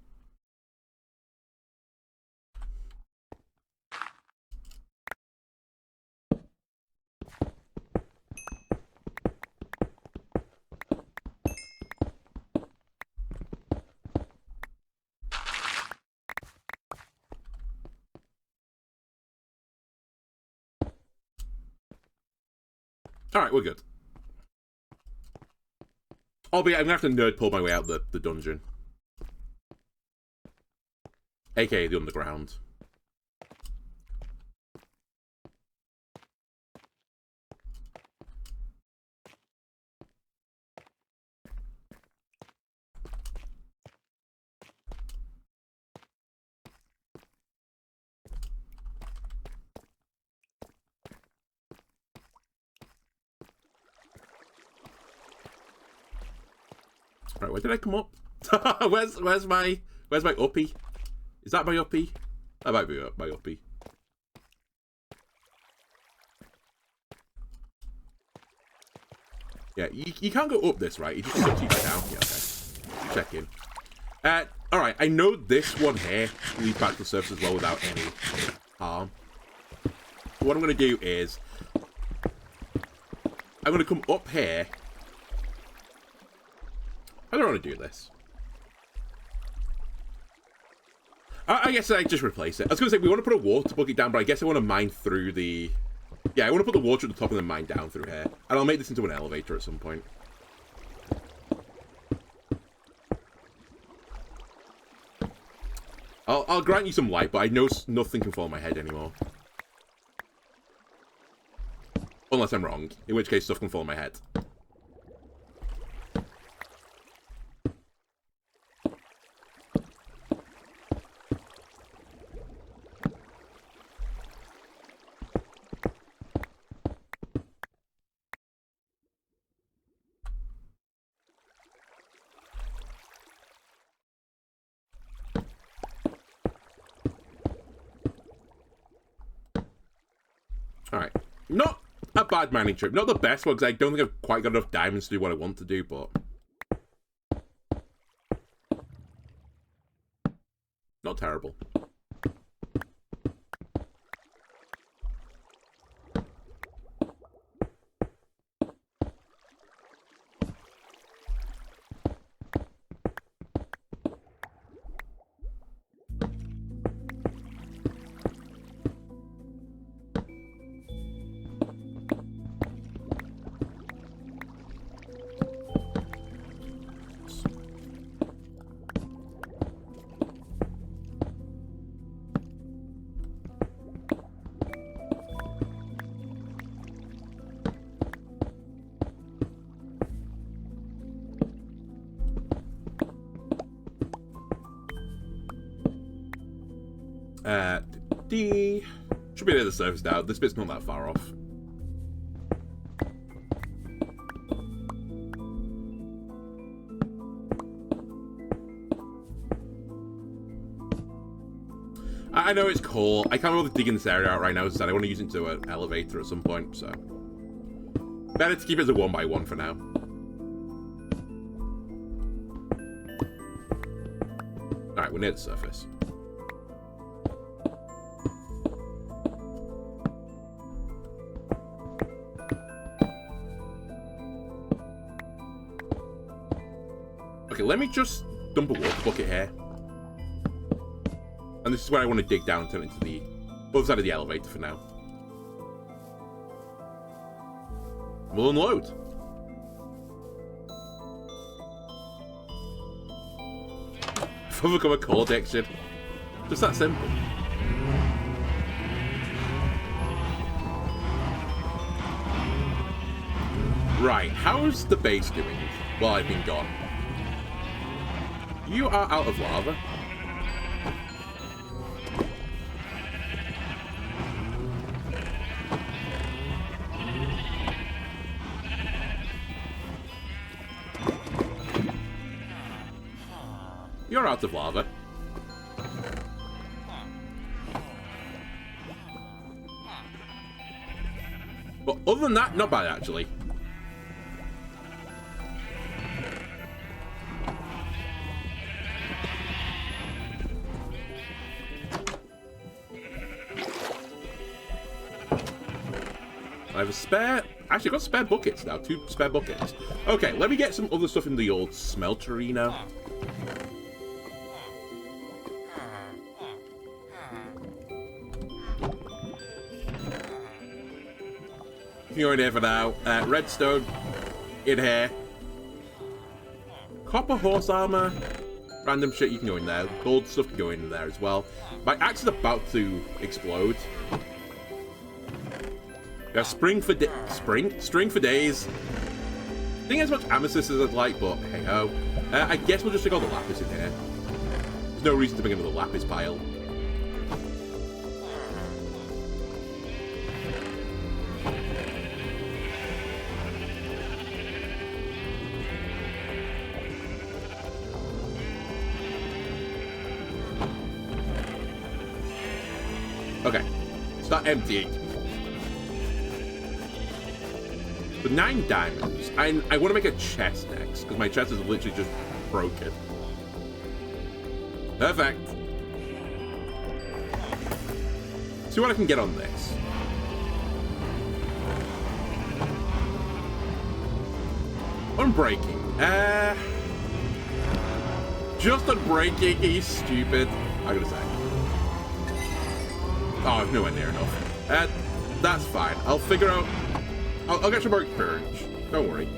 Alright, we're good. Albeit, I'm gonna have to nerd pull my way out the dungeon. AKA the underground. Right, where did I come up? where's my uppie? Is that my uppie? That might be my uppie. Yeah, you can't go up this, right? You just go down. Yeah, okay. Check in. Alright, I know this one here leads back to the surface as well without any harm. What I'm going to do is I'm going to come up here. I don't want to do this. I guess I just replace it. I was going to say, we want to put a water bucket down, but I guess I want to mine through the... Yeah, I want to put the water at the top and then mine down through here. And I'll make this into an elevator at some point. I'll grant you some light, but I know nothing can fall on my head anymore. Unless I'm wrong, in which case stuff can fall on my head. Alright. Not a bad mining trip. Not the best one, because I don't think I've quite got enough diamonds to do what I want to do, but... Not terrible. Should be near the surface now. This bit's not that far off. I know it's cool. I can't bother digging this area out right now, as I said, I want to use it into an elevator at some point, so... Better to keep it as a 1x1 for now. Alright, we're near the surface. Okay, let me just dump a water bucket here. And this is where I want to dig down and turn it into the other side of the elevator for now. We'll unload. I've overcome a coal addiction. Just that simple. Right, how's the base doing while I've been gone? You are out of lava. You're out of lava. But other than that, not bad actually. I have a spare... Actually, I've got spare buckets now. 2 spare buckets. Okay, let me get some other stuff in the old smeltery now. Going here for now. Redstone in here. Copper horse armor. Random shit you can go in there. Gold stuff can go in there as well. My axe is about to explode. Yeah, string for days. I think as much amethyst as I'd like, but hey ho. I guess we'll just take all the lapis in here. There's no reason to bring another lapis pile. Okay, start emptying. The 9 diamonds. I want to make a chest next, because my chest is literally just broken. Perfect. See what I can get on this. Unbreaking. Just unbreaking. He's stupid. I'm gonna say. Oh, nowhere near enough. That's fine. I'll figure out. I'll get some more experience. Don't worry.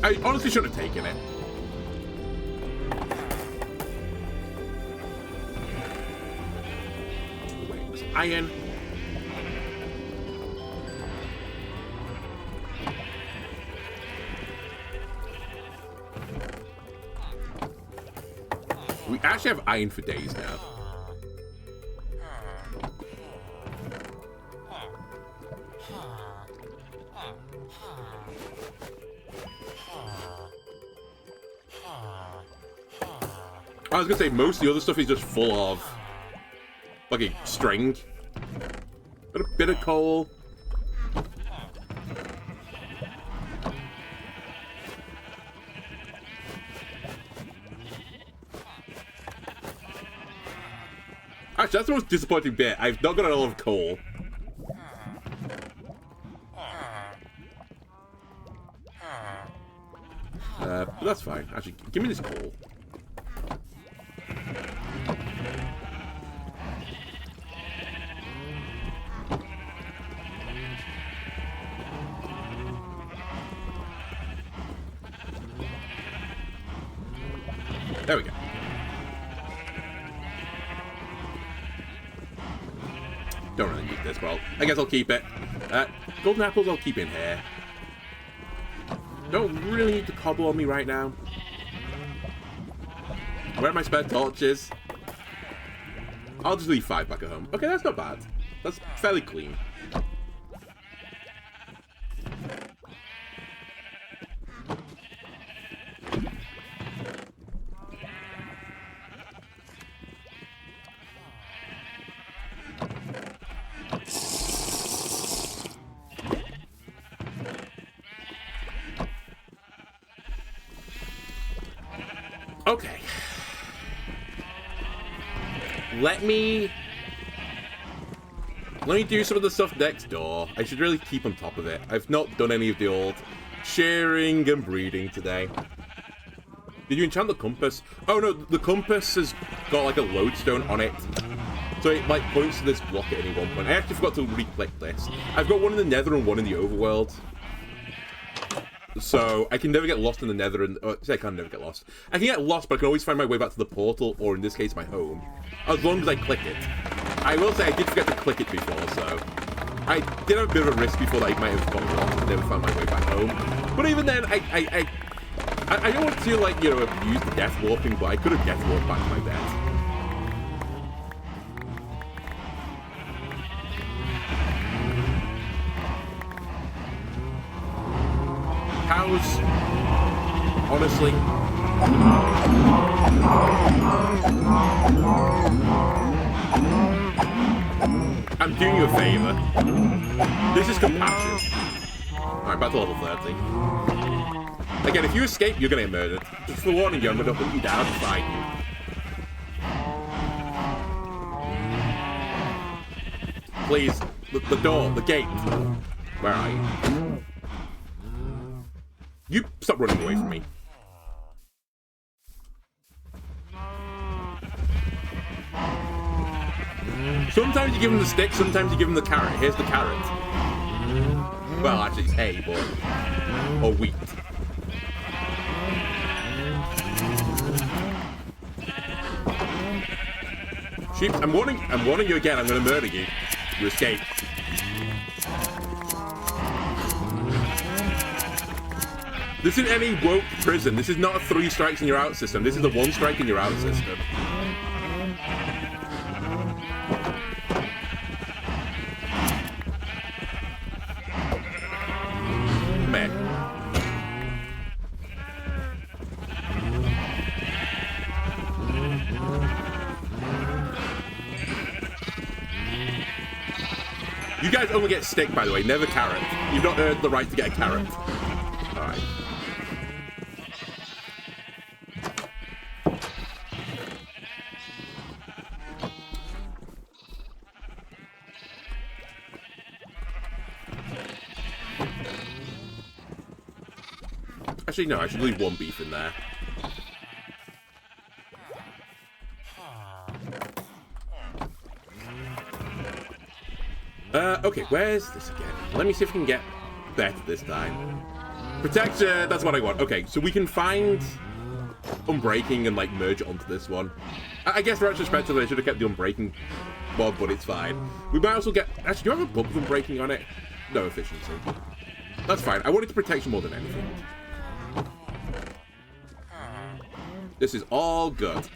I honestly should have taken it. Wings. Iron. We actually have iron for days now. I was gonna say most of the other stuff is just full of like a string, but a bit of coal. Actually, that's the most disappointing bit. I've not got a lot of coal. But that's fine. Actually, give me this coal. There we go. Don't really need this, but I guess I'll keep it. Golden apples I'll keep in here. Don't really need to cobble on me right now. Where are my spare torches? I'll just leave 5 back at home. Okay, that's not bad. That's fairly clean. Okay. Let me do some of the stuff next door. I should really keep on top of it. I've not done any of the old sharing and breeding today. Did you enchant the compass? Oh no, the compass has got like a lodestone on it. So it like points to this block at any one point. I actually forgot to re-click this. I've got one in the nether and one in the overworld. So I can never get lost in the nether, and I can never get lost. I can get lost, but I can always find my way back to the portal, or in this case, my home. As long as I click it. I will say I did forget to click it before, so... I did have a bit of a risk before that I might have got lost and never found my way back home. But even then, I don't want to, like, you know, abuse the death warping, but I could have death warped back to my bed. Cows, honestly. I'm doing you a favor. This is compassion. Alright, back to level 30. Again, if you escape, you're gonna get murdered. Just for warning you, I'm gonna hunt you down and find you. Please, the door, the gate. Where are you? You stop running away from me. Sometimes you give him the stick, sometimes you give him the carrot. Here's the carrot. Well, actually, it's hay, but... or wheat. Sheep, I'm warning you again, I'm gonna murder you. You escape. This isn't any woke prison. This is not a 3 strikes and you're out system. This is a 1 strike and you're out system. Man. You guys only get stick, by the way, never carrot. You've not earned the right to get a carrot. Alright. Actually, no, I should leave 1 beef in there. Okay, where's this again? Let me see if we can get better this time. Protection, that's what I want. Okay, so we can find Unbreaking and, like, merge it onto this one. I guess retrospectively I should have kept the Unbreaking mod, but it's fine. We might also get... Actually, do you have a book of Unbreaking on it? No efficiency. That's fine. I wanted to protection more than anything. This is all good.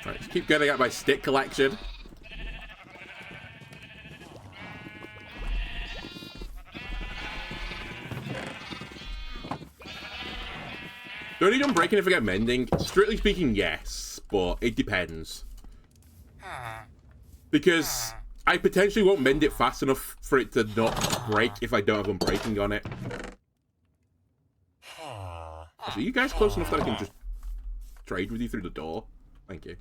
Alright, just keep getting at my stick collection. Do I need Unbreaking if I get Mending? Strictly speaking, yes, but it depends. Because I potentially won't mend it fast enough for it to not break if I don't have Unbreaking on it. So are you guys close enough that I can just trade with you through the door? Thank you.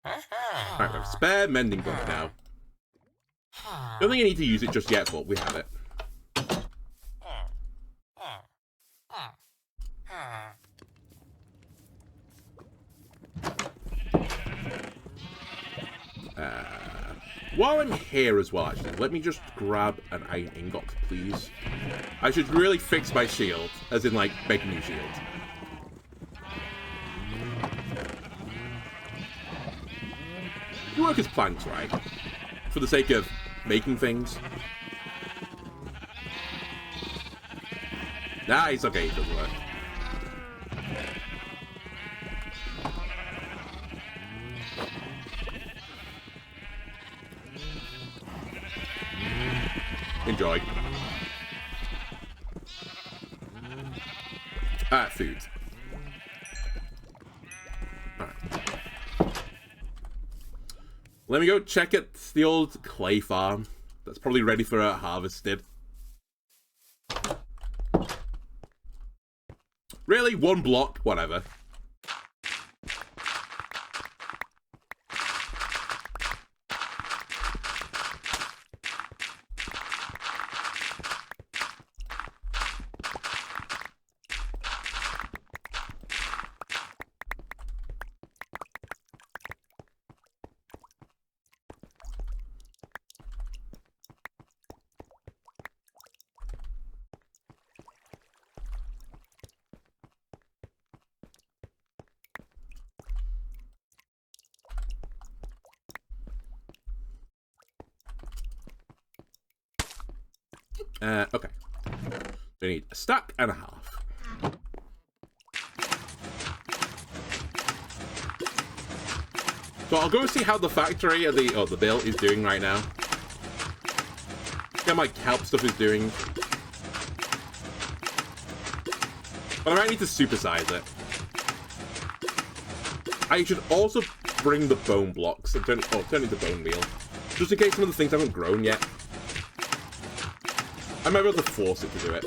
Alright, we have a spare mending book now. Don't think I need to use it just yet, but we have it. While I'm here as well, actually, let me just grab an iron ingot, please. I should really fix my shield, as in, like, make a new shield. You work as planks, right? For the sake of making things. Nah, it's okay, it doesn't work. Enjoy. Food. Alright. Let me go check at the old clay farm. That's probably ready for harvested. really? One block? Whatever. Okay. We need a stack and a half. So I'll go see how the factory or the mill is doing right now. See how my kelp stuff is doing. But I might need to supersize it. I should also bring the bone blocks and turn into bone meal. Just in case some of the things haven't grown yet. I might be able to force it to do it.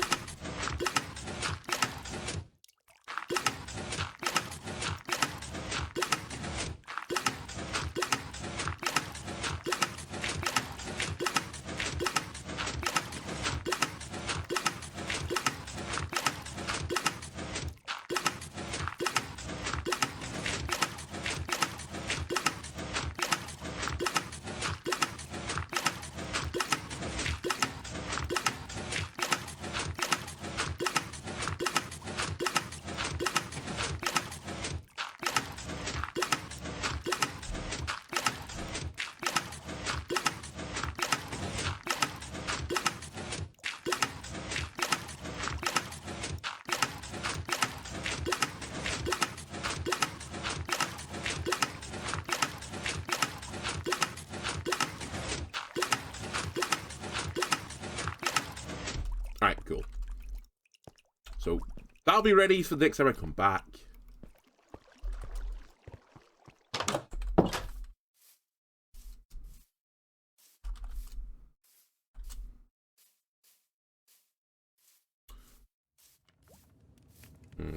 Alright, cool. So, that'll be ready for the next time I come back.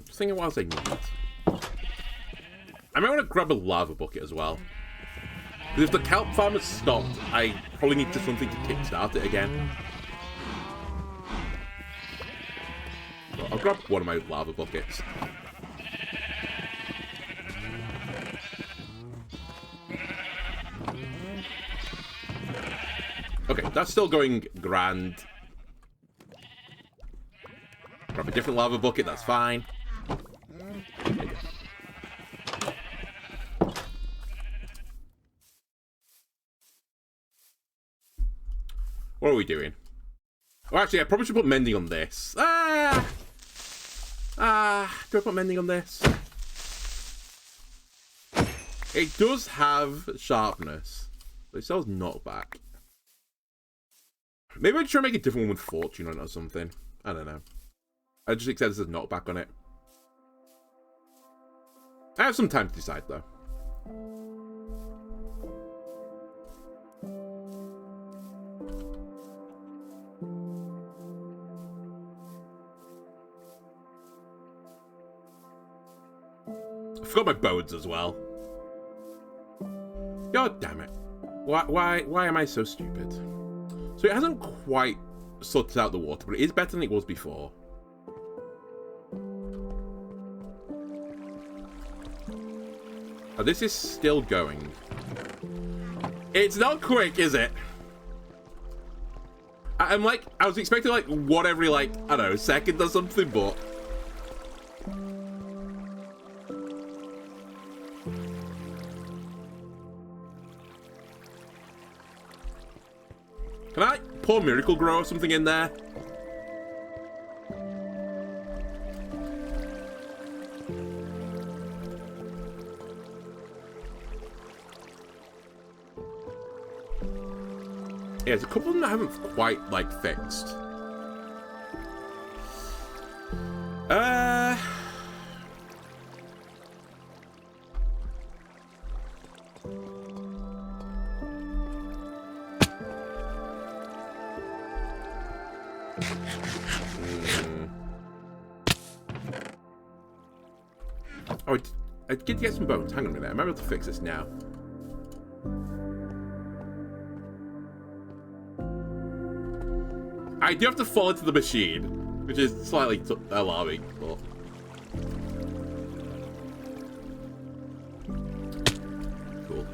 Just thinking what else I need. I might want to grab a lava bucket as well. Because if the kelp farm has stopped, I probably need something to kickstart it again. So I'll grab one of my lava buckets. Okay, that's still going grand. Grab a different lava bucket, that's fine. What are we doing? Oh, actually, I probably should put mending on this. Do I put mending on this? It does have sharpness, but it sells knockback. Maybe I'd try to make a different one with fortune on it or something. I don't know. I just accept this as knockback on it. I have some time to decide, though. I forgot my bones as well. God damn it. Why am I so stupid? So it hasn't quite sorted out the water, but it is better than it was before. Oh, this is still going. It's not quick, is it? I was expecting like one every I don't know, second or something, but can I pour Miracle Grow or something in there? Yeah, there's a couple of them I haven't quite, fixed. Oh, I did get some bones. Hang on a minute. I might be able to fix this now. I do have to fall into the machine, which is slightly alarming, but... Cool.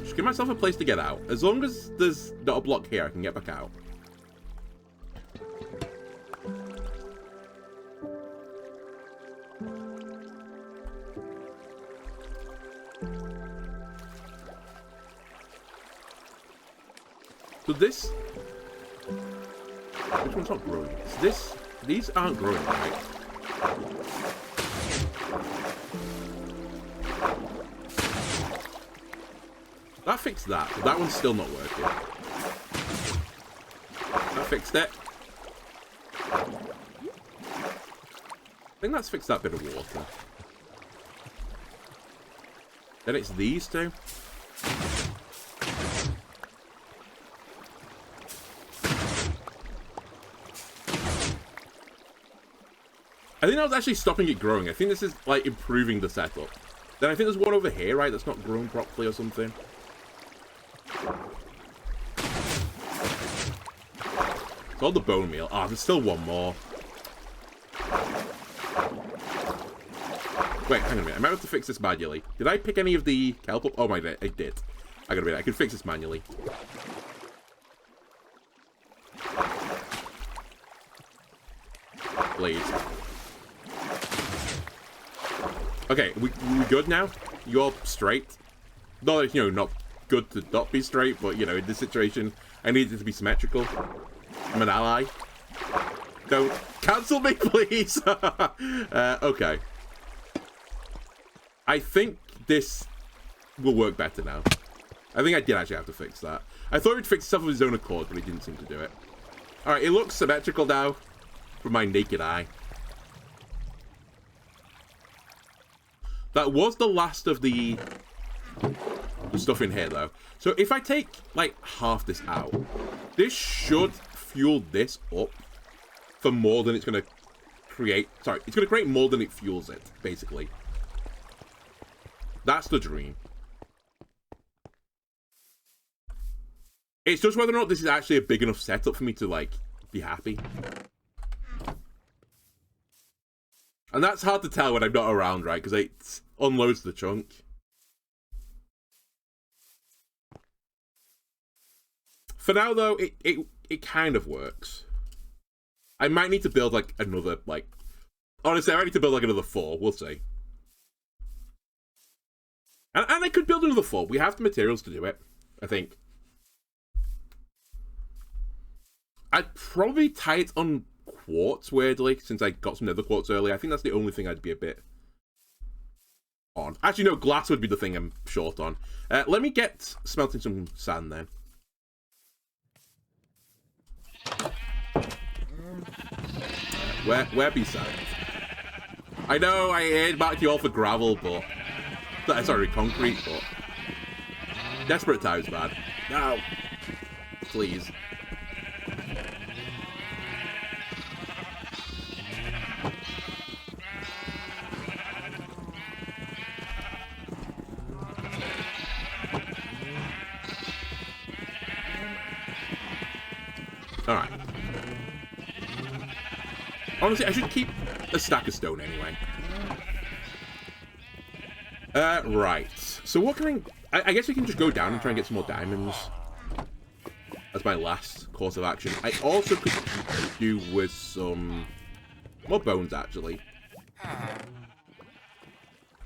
Just give myself a place to get out. As long as there's not a block here, I can get back out. So this... Which one's not growing? So these aren't growing, right? That fixed that, but that one's still not working. That fixed it. I think that's fixed that bit of water. Then it's these two. I think that was actually stopping it growing. I think this is, like, improving the setup. Then I think there's one over here, right, that's not grown properly or something. It's all the bone meal. Ah, there's still one more. Wait, hang on a minute. I might have to fix this manually. Did I pick any of the kelp up? Oh my god, I did. I gotta admit, I can fix this manually. Please. Okay, we good now? You're straight? Not that, you know, not good to not be straight, but, you know, in this situation, I need it to be symmetrical. I'm an ally. Don't cancel me, please! Okay. I think this will work better now. I think I did actually have to fix that. I thought it would fix itself of its own accord, but it didn't seem to do it. Alright, it looks symmetrical now from my naked eye. That was the last of the stuff in here, though. So if I take, like, half this out, this should fuel this up for more than it's going to create. Sorry, it's going to create more than it fuels it, basically. That's the dream. It's just whether or not this is actually a big enough setup for me to, like, be happy. And that's hard to tell when I'm not around, right? Because it unloads the chunk. For now, though, it kind of works. I might need to build, like, another, like... Honestly, I might need to build, like, another 4. We'll see. And I could build another 4. We have the materials to do it, I think. I'd probably tie it on quartz, weirdly, since I got some nether quartz earlier. I think that's the only thing I'd be a bit on. Actually, no, glass would be the thing I'm short on. Let me get smelting some sand, then. Where be sand? I know I earmarked you all for gravel, but... Sorry, concrete, but... Desperate times, man. No. Please. Alright. Honestly, I should keep a stack of stone anyway. Right. So what can I guess we can just go down and try and get some more diamonds as my last course of action. I also could do with some more bones, actually.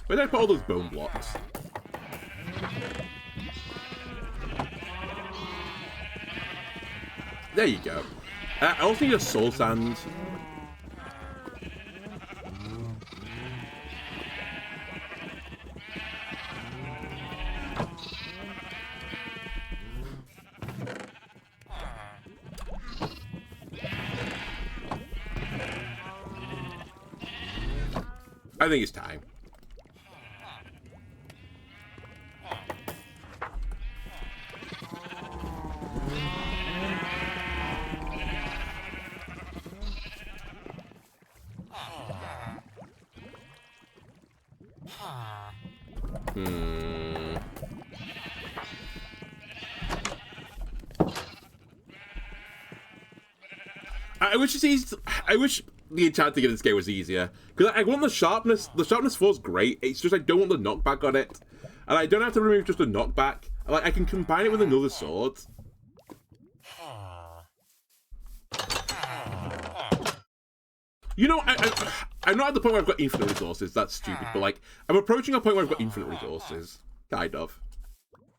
Where did I put all those bone blocks? There you go. I also need a soul sand. I think it's time. Hmm. I wish it's easy. I wish the enchanting in this game was easier, because I want the sharpness. The sharpness 4 is great. It's just I don't want the knockback on it, and I don't have to remove just a knockback. Like I can combine it with another sword. You know, I'm not at the point where I've got infinite resources. That's stupid. But like, I'm approaching a point where I've got infinite resources, kind of.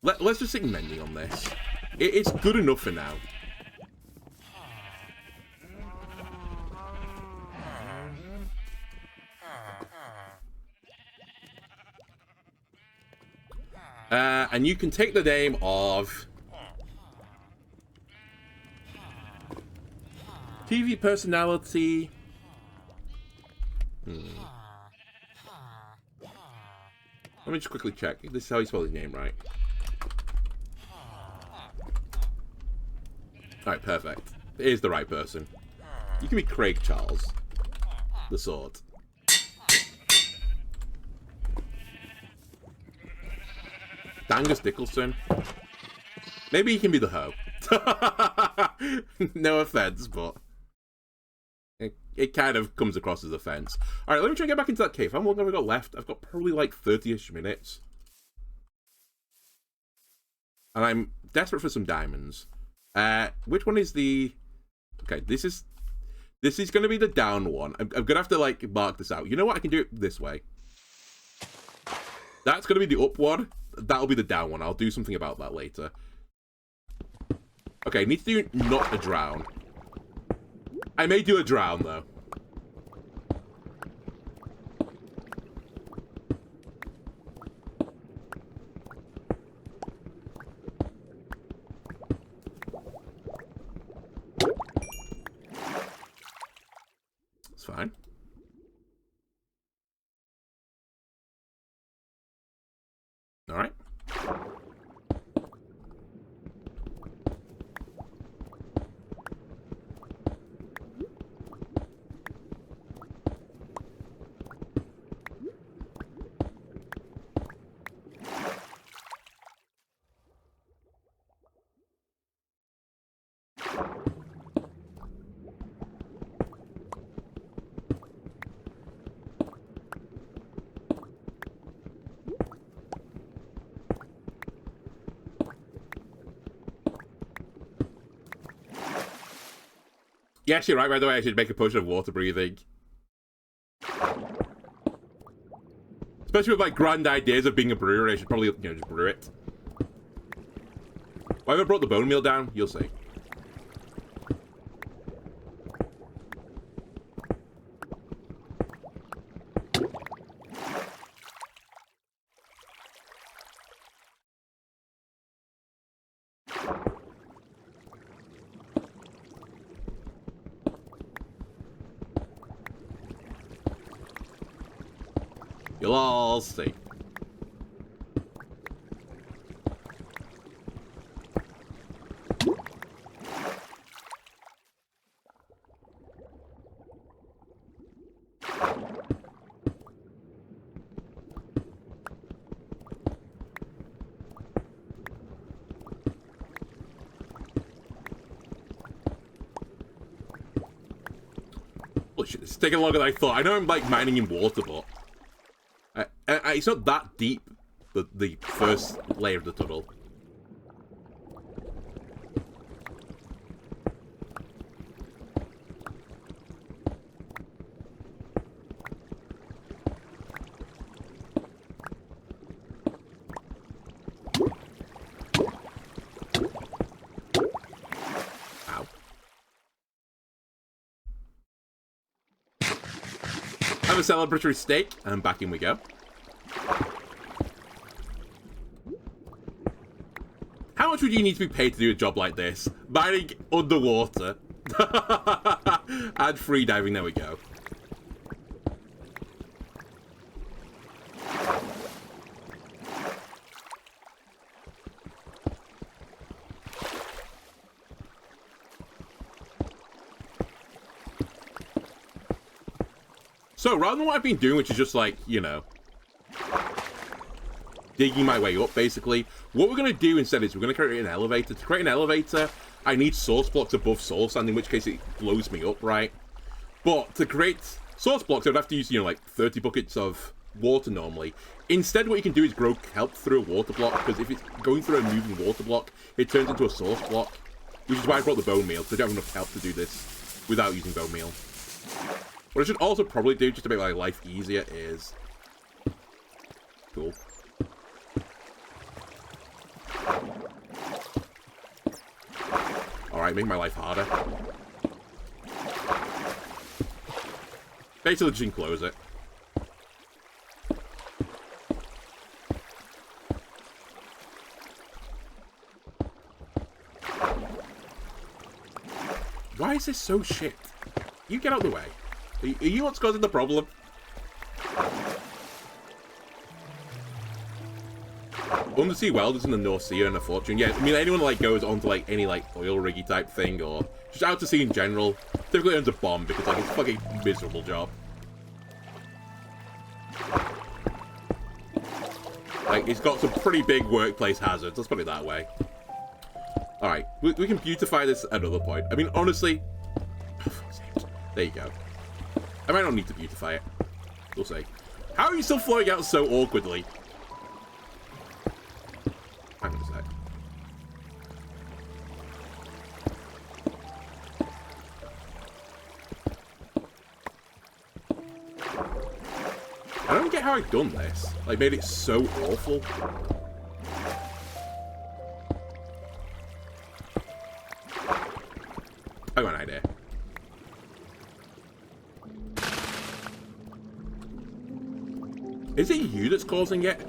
Let's just stick mending on this. It's good enough for now. And you can take the name of TV personality. Let me just quickly check. This is how you spell his name, right? Alright, perfect. It is the right person. You can be Craig Charles. The sword. Dangus Nicholson. Maybe he can be the hoe. No offense, but it kind of comes across as offense. Alright, let me try and get back into that cave. How long have I got left? I've got probably like 30-ish minutes. And I'm desperate for some diamonds. Which one is the... Okay, this is going to be the down one. I'm going to have to, like, mark this out. You know what? I can do it this way. That's going to be the up one. That'll be the down one. I'll do something about that later. Okay, need to do not a drown. I may do a drown, though. It's fine. All right. Yes, you're right, by the way, I should make a potion of water breathing. Especially with my grand ideas of being a brewer, I should probably, you know, just brew it. Why have I brought the bone meal down? You'll see. You'll all see. Holy shit, it's taking longer than I thought. I know I'm like mining in water, but it's not that deep, the first layer of the tunnel. Ow. Have a celebratory steak, and back in we go. How much would you need to be paid to do a job like this? Mining underwater. And free diving, there we go. So, rather than what I've been doing, which is just like, you know, digging my way up, basically. What we're going to do instead is we're going to create an elevator. To create an elevator, I need source blocks above soul sand, in which case it blows me up, right? But to create source blocks, I'd have to use, you know, like 30 buckets of water normally. Instead, what you can do is grow kelp through a water block, because if it's going through a moving water block, it turns into a source block, which is why I brought the bone meal, because I don't have enough kelp to do this without using bone meal. What I should also probably do, just to make my life easier, is... Cool. Alright, make my life harder. Basically, just enclose it. Why is this so shit? You get out of the way. Are you what's causing the problem? Undersea welders in the North Sea earn a fortune. Yeah, I mean, anyone like goes onto like any like oil riggy type thing or just out to sea in general typically earns a bomb because like it's a fucking miserable job. Like, it's got some pretty big workplace hazards, let's put it that way. Alright, we can beautify this at another point. I mean, honestly... There you go. I might not need to beautify it. We'll see. How are you still flying out so awkwardly? Hang on a sec. I don't get how I've done this. Like, made it so awful. I got an idea. Is it you that's causing it?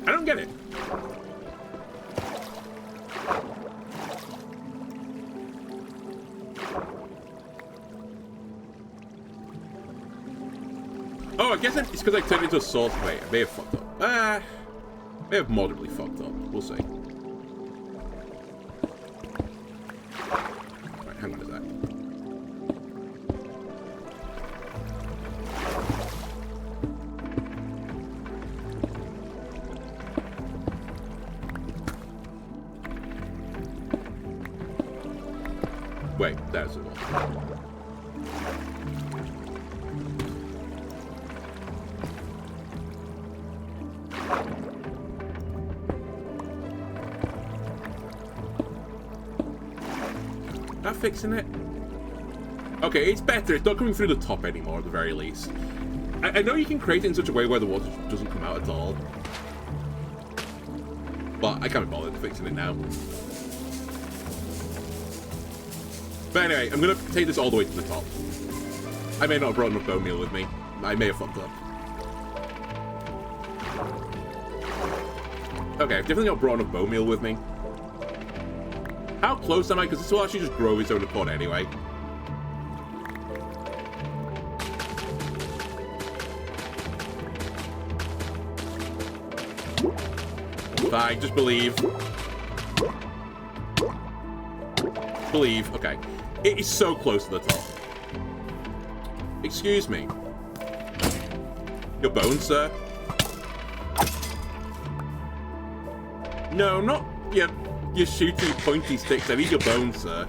I don't get it. Oh, I guess it's because I turned into a source. Wait, I may have fucked up. May have moderately fucked up. We'll see. Right, hang on a sec. Wait, there's the one. That fixing it? Okay, it's better. It's not coming through the top anymore, at the very least. I know you can create it in such a way where the water doesn't come out at all. But I can't be bothered fixing it now. But anyway, I'm going to take this all the way to the top. I may not have brought enough bone meal with me. I may have fucked up. Okay, I've definitely not brought enough bone meal with me. How close am I? Because this will actually just grow its own accord anyway. Fine, just believe. Believe, okay. It is so close to the top. Excuse me. Your bones, sir? No, not your shooty pointy sticks. I need your bones, sir.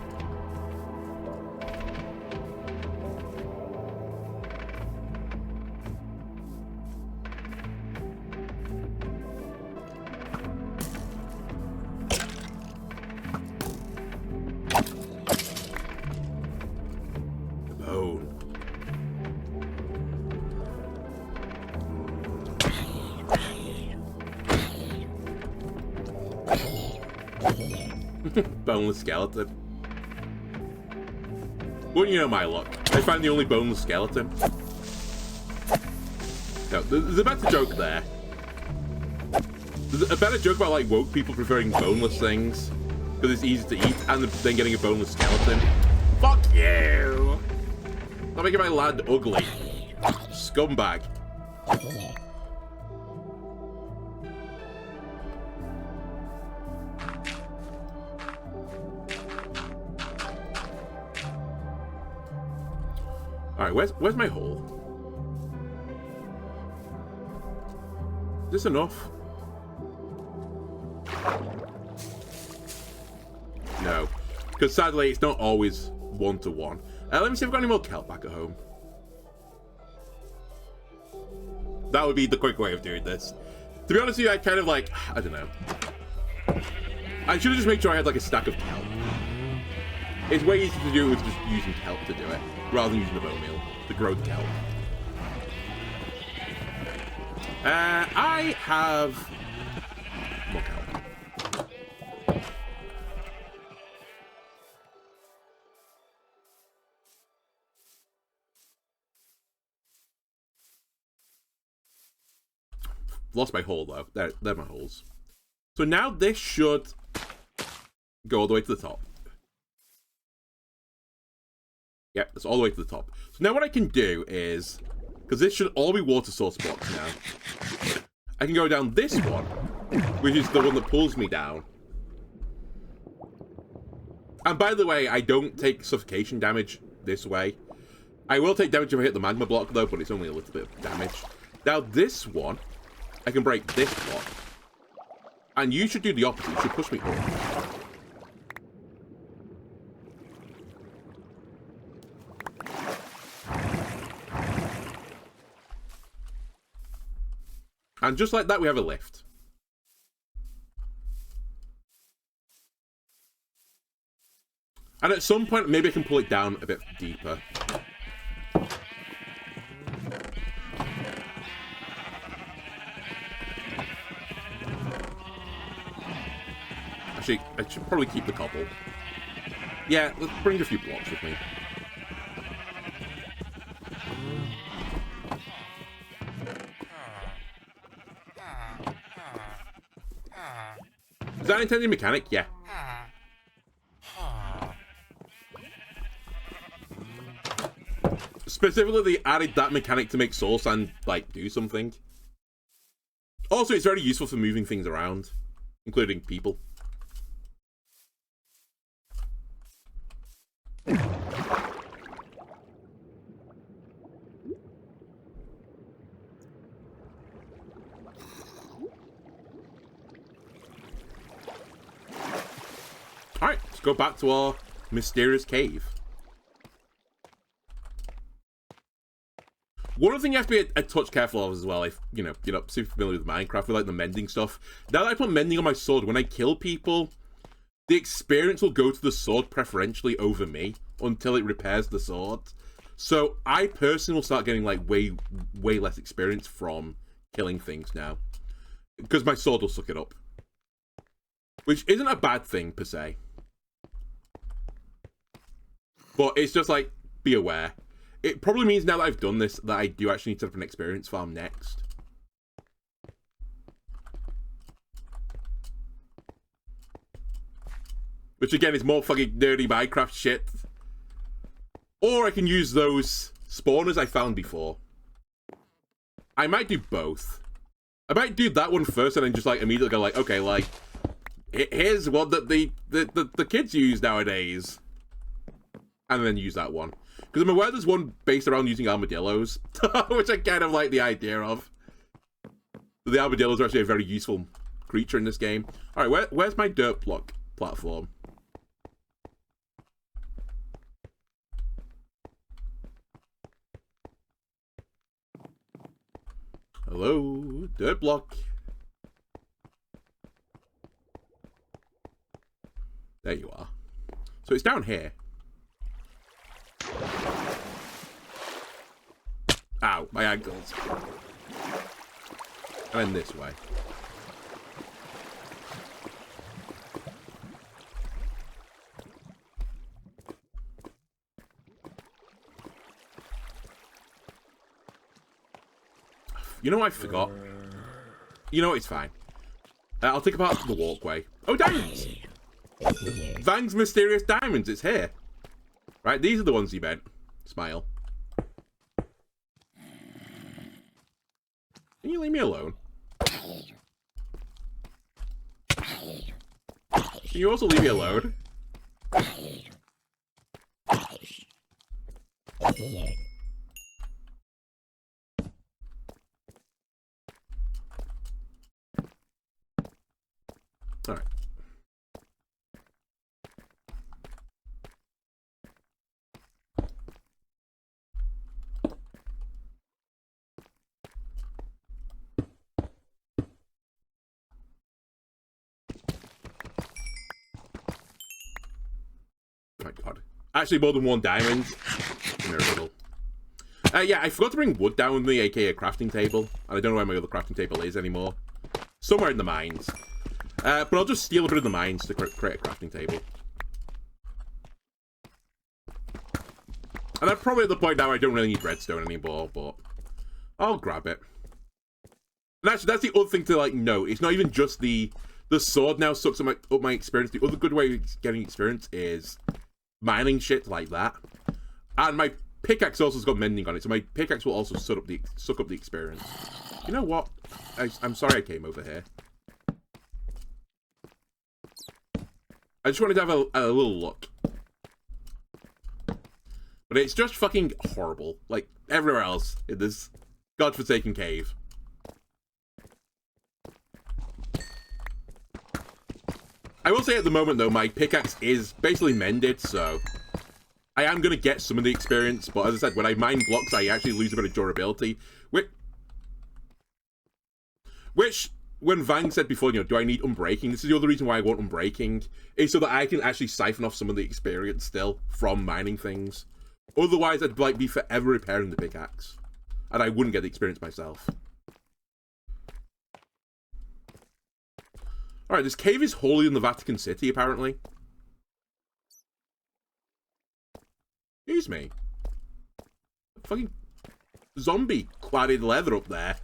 Boneless skeleton. Wouldn't you know my luck? I find the only boneless skeleton. No, there's a better joke there. There's a better joke about like woke people preferring boneless things because it's easy to eat, and then getting a boneless skeleton. Fuck you! Stop making my lad ugly, scumbag. Alright, where's my hole? Is this enough? No. Because sadly, it's not always one-to-one. Let me see if I've got any more kelp back at home. That would be the quick way of doing this. To be honest with you, I kind of like... I don't know. I should have just made sure I had like a stack of kelp. It's way easier to do with just using kelp to do it, rather than using the bone meal to grow the kelp. I have more kelp. Lost my hole though. They're my holes. So now this should go all the way to the top. Yep, that's all the way to the top. So now what I can do is, because this should all be water source blocks now, I can go down this one, which is the one that pulls me down. And by the way, I don't take suffocation damage this way. I will take damage if I hit the magma block though, but it's only a little bit of damage. Now this one, I can break this block. And you should do the opposite. You should push me up. And just like that, we have a lift. And at some point, maybe I can pull it down a bit deeper. Actually, I should probably keep the cobble. Yeah, let's bring a few blocks with me. Is that an intended mechanic? Yeah. Specifically, they added that mechanic to make Soul Sand, like, do something. Also, it's very useful for moving things around, including people. Alright, let's go back to our mysterious cave. One other thing you have to be a touch careful of as well, if, you know, you're not super familiar with Minecraft, with like the mending stuff. Now that I put mending on my sword, when I kill people, the experience will go to the sword preferentially over me until it repairs the sword. So I personally will start getting like way less experience from killing things now. Because my sword will suck it up. Which isn't a bad thing, per se. But it's just like, be aware. It probably means now that I've done this, that I do actually need to have an experience farm next. Which again is more fucking nerdy Minecraft shit. Or I can use those spawners I found before. I might do both. I might do that one first and then just like immediately go like, okay, like, here's one that the kids use nowadays. And then use that one. Because I'm aware there's one based around using armadillos. Which I kind of like the idea of. The armadillos are actually a very useful creature in this game. Alright, where's my dirt block platform? Hello? Dirt block. There you are. So it's down here. Ow, my ankles. And then this way. You know what I forgot? You know what, it's fine. I'll take apart the walkway. Oh, diamonds! Vang's mysterious diamonds, it's here. Right, these are the ones you meant. Smile. Can you leave me alone? Can you also leave me alone? my god. Actually, more than 1 diamond. Miracle. Yeah, I forgot to bring wood down with me, aka a crafting table. And I don't know where my other crafting table is anymore. Somewhere in the mines. But I'll just steal a bit of the mines to create a crafting table. And I'm probably at the point now I don't really need redstone anymore, but I'll grab it. And actually, that's the other thing to, like, note. It's not even just the sword now sucks up my experience. The other good way of getting experience is mining shit like that. And my pickaxe also has got mending on it, so my pickaxe will also suck up the experience. You know what? I'm sorry I came over here. I just wanted to have a little look. But it's just fucking horrible. Like, everywhere else in this godforsaken cave. I will say at the moment, though, my pickaxe is basically mended, so I am going to get some of the experience, but as I said, when I mine blocks, I actually lose a bit of durability. Which when Vang said before, you know, do I need unbreaking? This is the other reason why I want unbreaking, is so that I can actually siphon off some of the experience still from mining things. Otherwise, I'd like be forever repairing the pickaxe, and I wouldn't get the experience myself. Alright, this cave is holier than the Vatican City, apparently. Excuse me. Fucking zombie cladded leather up there.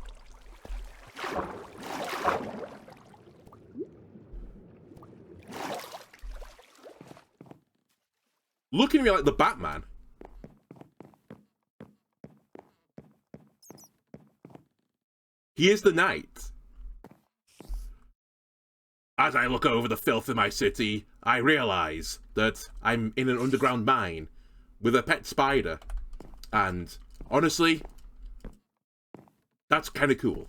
Looking at me like the Batman. He is the knight. As I look over the filth in my city, I realize that I'm in an underground mine with a pet spider. And honestly, that's kind of cool.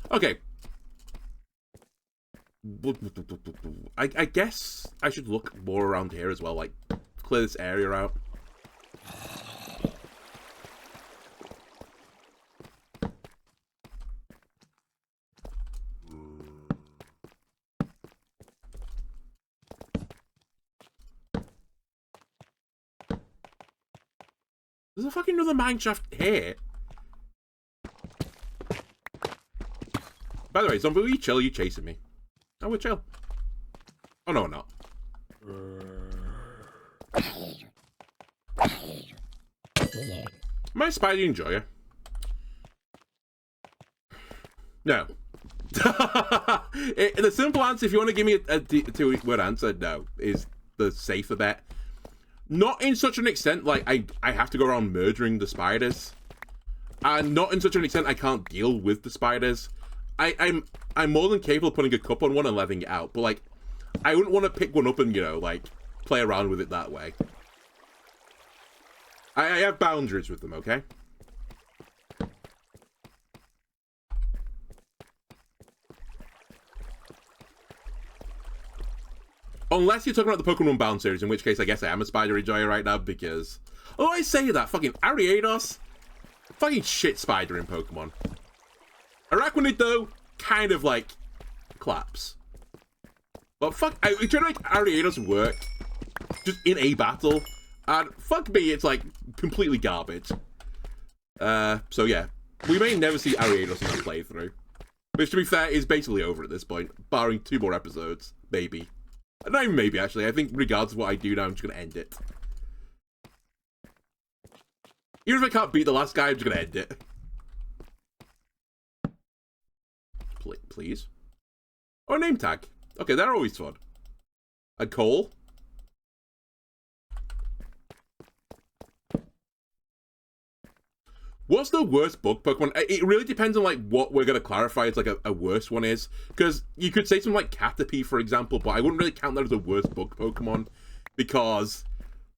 Okay. I guess I should look more around here as well, like clear this area out. There's a fucking another mineshaft here. By the way, zombie, will you chill? Are you chasing me? Oh, we're chill. Oh, no, we're not. Am I a spider enjoyer? No. The simple answer, if you want to give me a two-word answer, no, is the safer bet. Not in such an extent, like, I have to go around murdering the spiders. And not in such an extent I can't deal with the spiders. I'm more than capable of putting a cup on one and letting it out, but, like, I wouldn't want to pick one up and, you know, like, play around with it that way. I have boundaries with them, okay? Unless you're talking about the Pokemon Bound series, in which case I guess I am a spider enjoyer right now, because... Oh, I say that, fucking Ariados, fucking shit spider in Pokemon. Araquanid, though, kind of, like, claps. But fuck, I try to make Ariados work, just in a battle, and fuck me, it's, like, completely garbage. So yeah, we may never see Ariados in that playthrough. Which, to be fair, is basically over at this point, barring 2 more episodes, maybe. Not even maybe, actually. I think regardless of what I do now, I'm just going to end it. Even if I can't beat the last guy, I'm just going to end it. Please? Oh, a name tag. Okay, they're always fun. A coal. What's the worst bug Pokemon? It really depends on, like, what we're going to clarify as, like, a worse one is. Because you could say something like Caterpie, for example, but I wouldn't really count that as a worst bug Pokemon. Because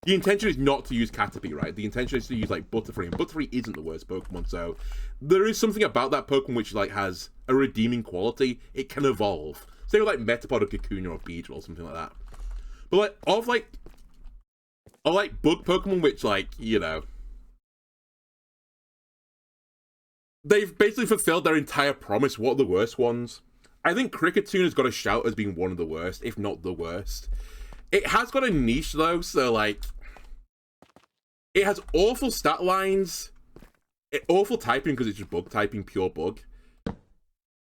the intention is not to use Caterpie, right? The intention is to use, like, Butterfree. And Butterfree isn't the worst Pokemon, so... There is something about that Pokemon which, like, has a redeeming quality. It can evolve. Say, like, Metapod or Kakuna or Beedrill or something like that. But, like, of bug Pokemon which, like, you know... They've basically fulfilled their entire promise. What are the worst ones? I think Kricketune has got a shout as being one of the worst, if not the worst. It has got a niche though, so like it has awful stat lines, awful typing because it's just bug typing, pure bug.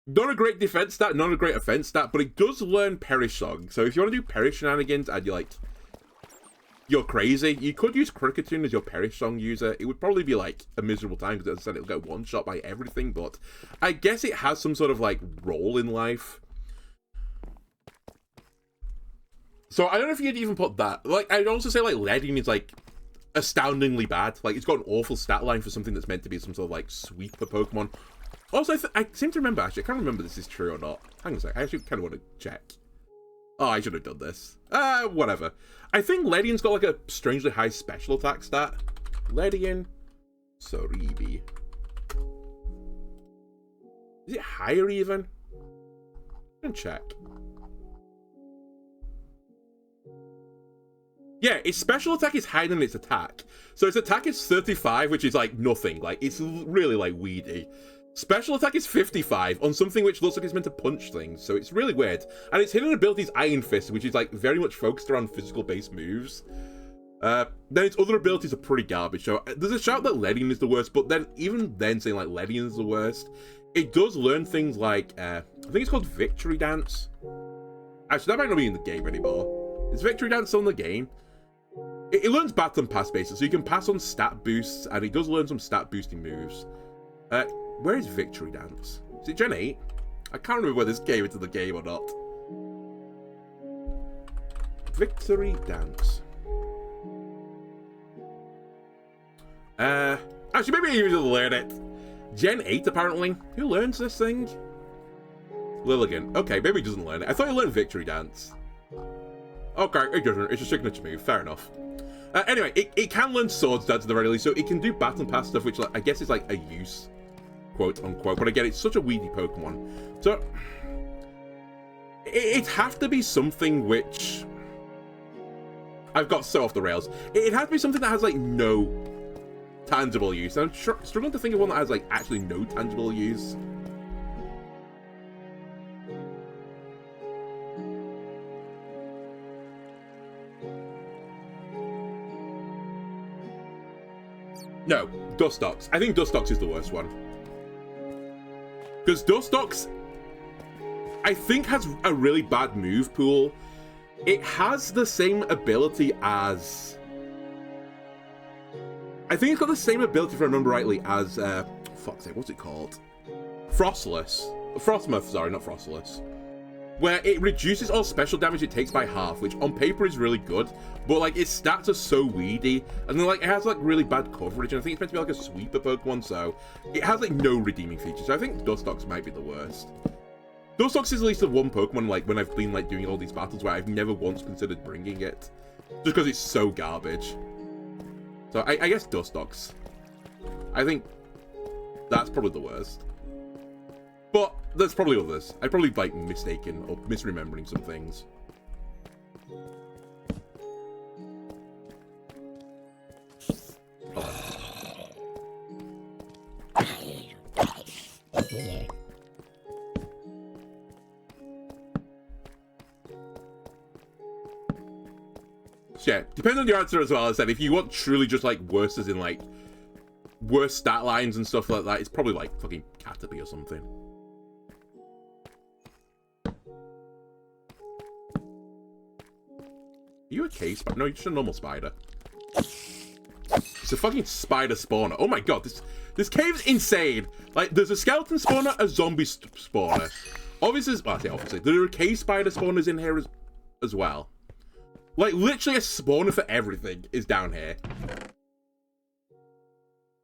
Not a great defense stat, not a great offense stat, but it does learn Perish Song. So if you want to do Perish shenanigans and you're crazy, you could use Cricketune as your Perish Song user. It would probably be like a miserable time because as I said, it'll get one shot by everything, but I guess it has some sort of like role in life. So I don't know if you'd even put that. Like, I'd also say like Leading is like astoundingly bad. Like, it's got an awful stat line for something that's meant to be some sort of like sweeper Pokemon. Also, I seem to remember, actually, I can't remember if this is true or not. Hang on a sec, I actually kind of want to check. Oh, I should have done this. Whatever. I think Ledian's got like a strangely high special attack stat. Ledian Soribi. Is it higher even? I'm gonna check. Yeah, its special attack is higher than its attack. So its attack is 35, which is like nothing. Like, it's really like weedy. Special attack is 55 on something which looks like it's meant to punch things, so it's really weird. And its hidden ability is Iron Fist, which is like very much focused around physical-based moves. Then its other abilities are pretty garbage. So there's a shout that Ledian is the worst, but then even then saying like Ledian is the worst, it does learn things like I think it's called Victory Dance. Actually, that might not be in the game anymore. Is Victory Dance still in the game? It learns Baton Pass basically, so you can pass on stat boosts, and it does learn some stat boosting moves. Where is Victory Dance? Is it Gen 8? I can't remember whether this came into the game or not. Victory Dance. Actually, maybe you will learn it. Gen 8, apparently. Who learns this thing? Lilligan. Okay, maybe he doesn't learn it. I thought he learned Victory Dance. Okay, it doesn't. It's a signature move. Fair enough. Anyway, it can learn Swords Dance at the very least, so it can do Battle Pass stuff, which like, I guess is like a use, quote unquote. But again, it's such a weedy Pokemon. So it'd have to be something which I've got so off the rails. It'd have to be something that has like no tangible use. I'm struggling to think of one that has like actually no tangible use. No, Dustox. I think Dustox is the worst one. Because Dustox, I think, has a really bad move pool. It has the same ability as... I think it's got the same ability, if I remember rightly, as... fuck's sake, what's it called? Frostless. Frostmoth, sorry, not Frostless. Where it reduces all special damage it takes by half, which on paper is really good, but like its stats are so weedy, and then like it has like really bad coverage, and I think it's meant to be like a sweeper Pokemon, so it has like no redeeming features. So I think Dustox might be the worst. Dustox is at least the one Pokemon like when I've been like doing all these battles where I've never once considered bringing it, just because it's so garbage. So I guess Dustox. I think that's probably the worst. But there's probably others. I'd probably like mistaken or misremembering some things. Oh. Yeah, depends on your answer as well. As I said, if you want truly just like worse as in like worse stat lines and stuff like that, it's probably like fucking Caterpie or something. Are you a cave spider? No, you're just a normal spider. It's a fucking spider spawner. Oh my god, this cave's insane. Like, there's a skeleton spawner, a zombie spawner. Obviously, well, I say obviously, there are cave spider spawners in here as well. Like, literally a spawner for everything is down here.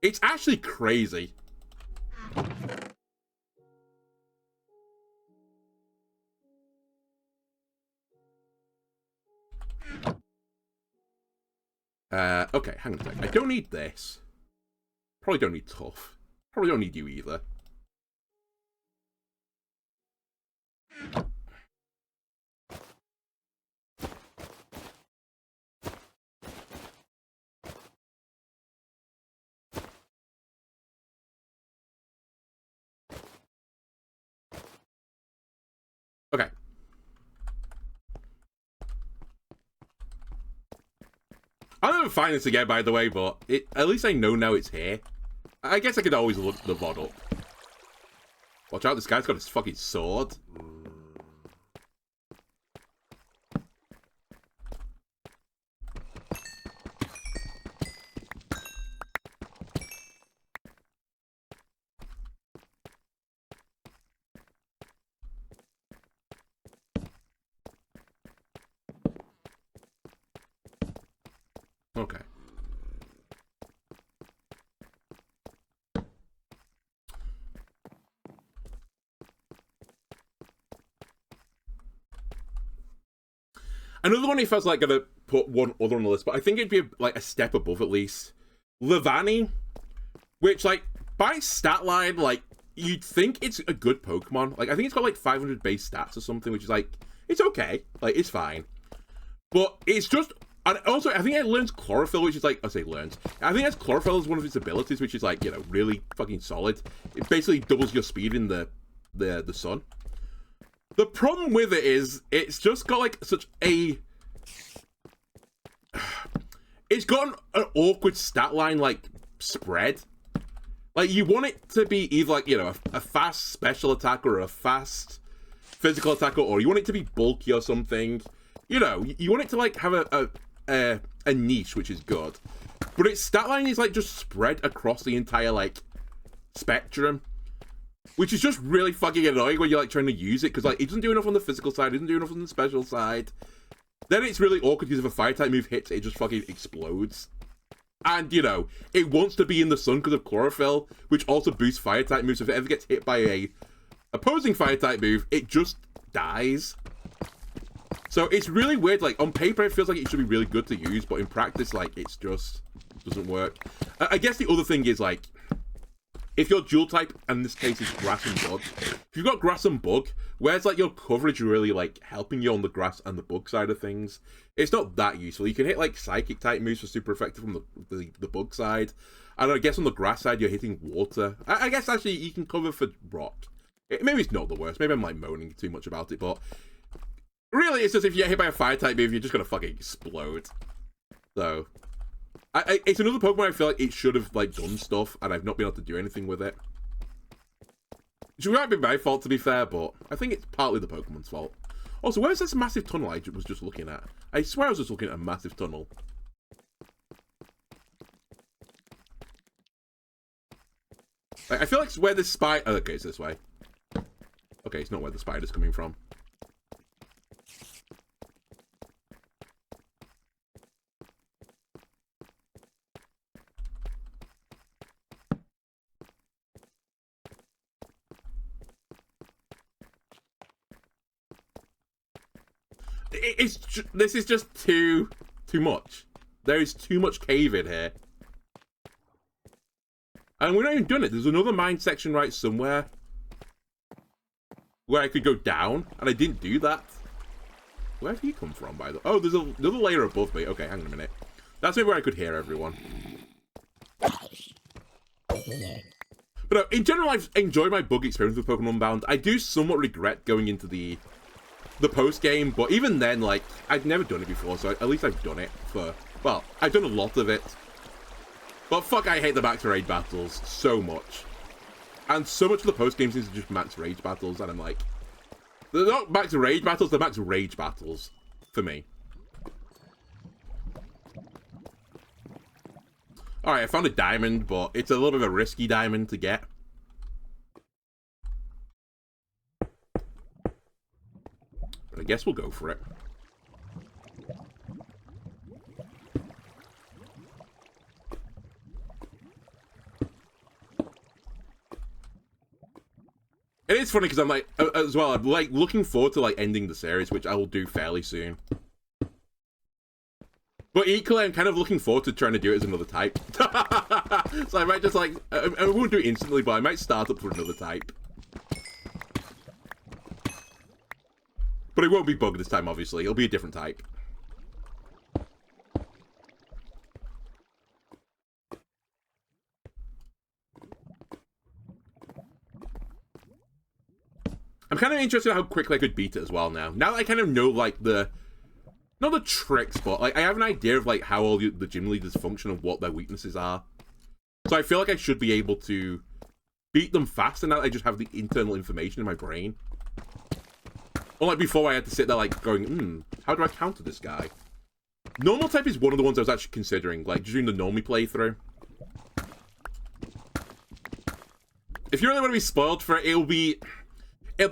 It's actually crazy. Okay, hang on a sec. I don't need this. Probably don't need Tough. Probably don't need you either. Okay. I'll never find this again, by the way, but at least I know now it's here. I guess I could always look the VOD up. Watch out, this guy's got his fucking sword. Okay. Another one if I was like gonna put one other on the list, but I think it'd be like a step above at least. Levani, which like by stat line, like you'd think it's a good Pokemon. Like I think it's got like 500 base stats or something, which is like it's okay, like it's fine, but it's just. And also, I think it learns Chlorophyll, which is like, I say learns. I think that's Chlorophyll is one of its abilities, which is like, you know, really fucking solid. It basically doubles your speed in the sun. The problem with it is, it's just got like such a... It's got an awkward stat line, like, spread. Like, you want it to be either like, you know, a fast special attack or a fast physical attacker, or you want it to be bulky or something. You know, you want it to like have a niche, which is good, but its stat line is like just spread across the entire like spectrum, which is just really fucking annoying when you're like trying to use it, because like it doesn't do enough on the physical side, it doesn't do enough on the special side. Then it's really awkward because if a fire type move hits, it just fucking explodes. And you know, it wants to be in the sun because of Chlorophyll, which also boosts fire type moves. So if it ever gets hit by a opposing fire type move, it just dies. So it's really weird, like, on paper it feels like it should be really good to use, but in practice, like, it's just doesn't work. I guess the other thing is, like, if your dual type, and in this case is grass and bug, if you've got grass and bug, where's, like, your coverage really, like, helping you on the grass and the bug side of things, it's not that useful. You can hit, like, psychic type moves for super effective from the bug side, and I guess on the grass side you're hitting water. I guess, actually, you can cover for rock. Maybe it's not the worst, maybe I'm, like, moaning too much about it, but... Really, it's just if you get hit by a fire type move, you're just gonna fucking explode. So, it's another Pokemon I feel like it should have like done stuff, and I've not been able to do anything with it. Which might be my fault, to be fair, but I think it's partly the Pokemon's fault. Also, where's this massive tunnel I was just looking at? I swear I was just looking at a massive tunnel. Like, I feel like it's where the spider... Oh, okay, it's this way. Okay, it's not where the spider's coming from. This is just too much. There is too much cave in here. And we're not even done it. There's another mine section right somewhere where I could go down, and I didn't do that. Where did he come from, by the way? Oh, there's another layer above me. Okay, hang on a minute. That's maybe where I could hear everyone. But no, in general, I've enjoyed my bug experience with Pokemon Unbound. I do somewhat regret going into the post-game, but even then, like, I'd never done it before, so at least I've done it for... Well, I've done a lot of it. But fuck, I hate the max rage battles so much. And so much of the post-game seems to just max rage battles, and I'm like... They're not max rage battles, they're max rage battles. For me. Alright, I found a diamond, but it's a little bit of a risky diamond to get. But I guess we'll go for it. It is funny because I'm like, as well, I'm like looking forward to like ending the series, which I will do fairly soon. But equally, I'm kind of looking forward to trying to do it as another type. So I might just like, I won't do it instantly, but I might start up for another type. But it won't be bug this time, obviously. It'll be a different type. I'm kind of interested in how quickly I could beat it as well now. Now that I kind of know, like, not the tricks, but like I have an idea of like how all the gym leaders function and what their weaknesses are. So I feel like I should be able to beat them faster now that I just have the internal information in my brain. Unlike before, I had to sit there like going, how do I counter this guy? Normal type is one of the ones I was actually considering, like during the normie playthrough. If you really want to be spoiled for it, it'll be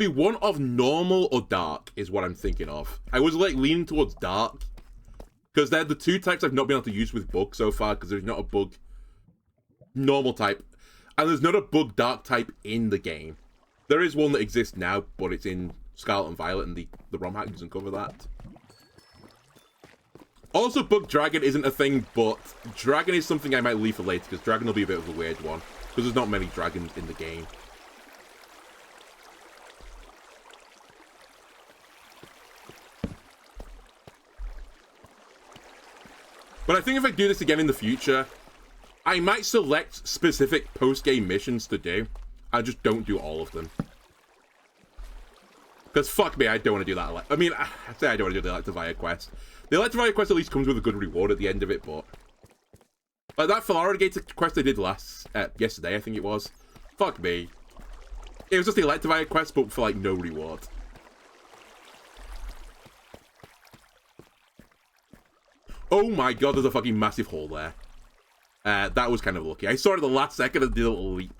one of normal or dark is what I'm thinking of. I was like leaning towards dark because they're the two types I've not been able to use with bug so far because there's not a bug normal type and there's not a bug dark type in the game. There is one that exists now, but it's in Scarlet and Violet and the ROM hack doesn't cover that. Also, bug dragon isn't a thing, but dragon is something I might leave for later because dragon will be a bit of a weird one because there's not many dragons in the game. But I think if I do this again in the future, I might select specific post-game missions to do. I just don't do all of them. Because fuck me, I don't want to do that. I mean, I say I don't want to do the Electivire quest. The Electivire quest at least comes with a good reward at the end of it, but... like that Florigator quest I did yesterday, I think it was. Fuck me. It was just the Electivire quest, but for like no reward. Oh my god, there's a fucking massive hole there. That was kind of lucky. I saw it at the last second and did a little leap.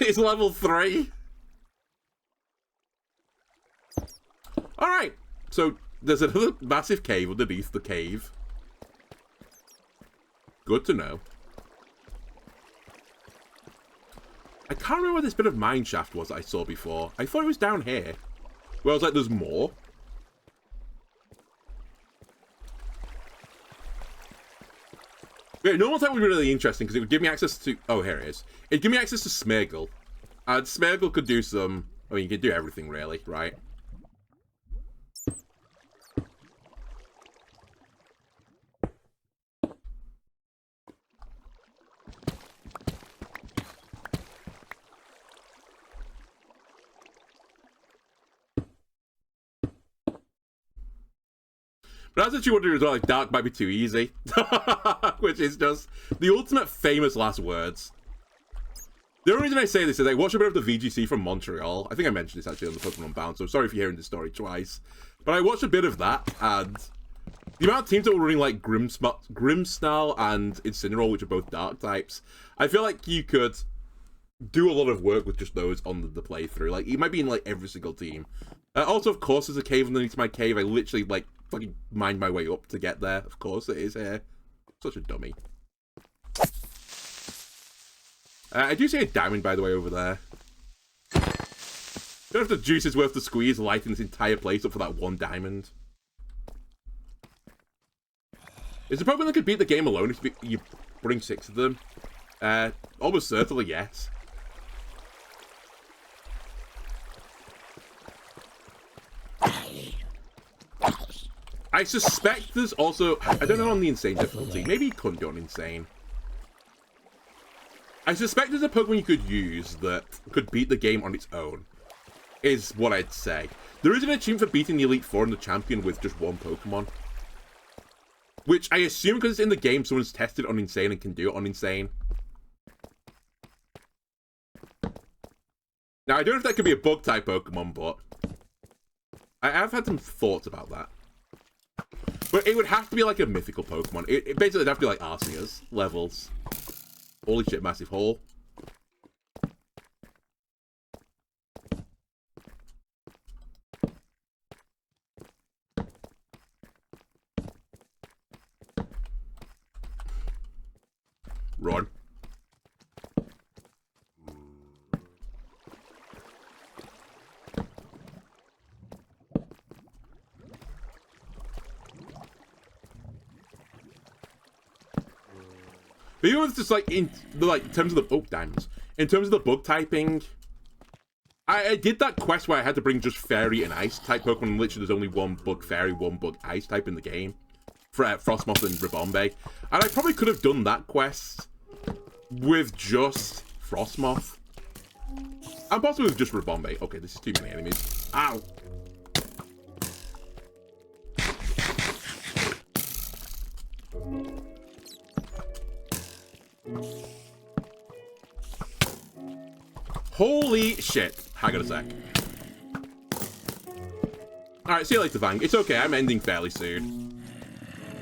It's level 3. Alright, so there's another massive cave underneath the cave. Good to know. I can't remember where this bit of mine shaft was that I saw before. I thought it was down here. Where I was like, there's more. Yeah, normal type would be really interesting because it would give me access to... oh, here it is. It'd give me access to Smeargle. And Smeargle could do some... I mean, you could do everything, really, right? But that's what you wonder as well, like, dark might be too easy. Which is just the ultimate famous last words. The only reason I say this is I watched a bit of the VGC from Montreal. I think I mentioned this actually on the Pokemon Unbound, so sorry if you're hearing this story twice. But I watched a bit of that, and the amount of teams that were running like Grimmsnarl and Incineroar, which are both dark types, I feel like you could do a lot of work with just those on the playthrough. Like, it might be in like every single team. Also, of course, there's a cave underneath my cave. I literally like fucking mind my way up to get there. Of course it is here. Such a dummy. I do see a diamond, by the way, over there. Don't know if the juice is worth the squeeze lighting this entire place up for that one diamond. Is the Pokemon that could beat the game alone if you bring 6 of them? Almost certainly, yes. I suspect there's also... I don't know on the Insane difficulty. Maybe you couldn't do it on Insane. I suspect there's a Pokemon you could use that could beat the game on its own. Is what I'd say. There is an achievement for beating the Elite Four and the Champion with just one Pokemon. Which I assume because it's in the game, someone's tested it on Insane and can do it on Insane. Now, I don't know if that could be a bug-type Pokemon, but... I have had some thoughts about that. But it would have to be like a mythical Pokemon. It basically would have to be like Arceus levels. Holy shit, massive hole. Run. But even with just like in terms of the diamonds, in terms of the bug typing, I did that quest where I had to bring just fairy and ice type Pokemon. Literally, there's only one bug fairy, one bug ice type in the game for Frostmoth and Ribombe, and I probably could have done that quest with just Frostmoth, and possibly with just Ribombe. Okay, this is too many enemies. Ow! Holy shit. Hang on a sec. Alright, see you later, Vang. It's okay, I'm ending fairly soon.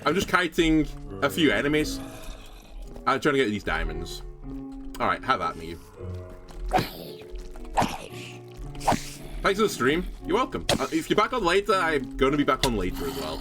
I'm just kiting a few enemies. I'm trying to get these diamonds. Alright, have at me. Thanks for the stream. You're welcome. If you're back on later, I'm going to be back on later as well.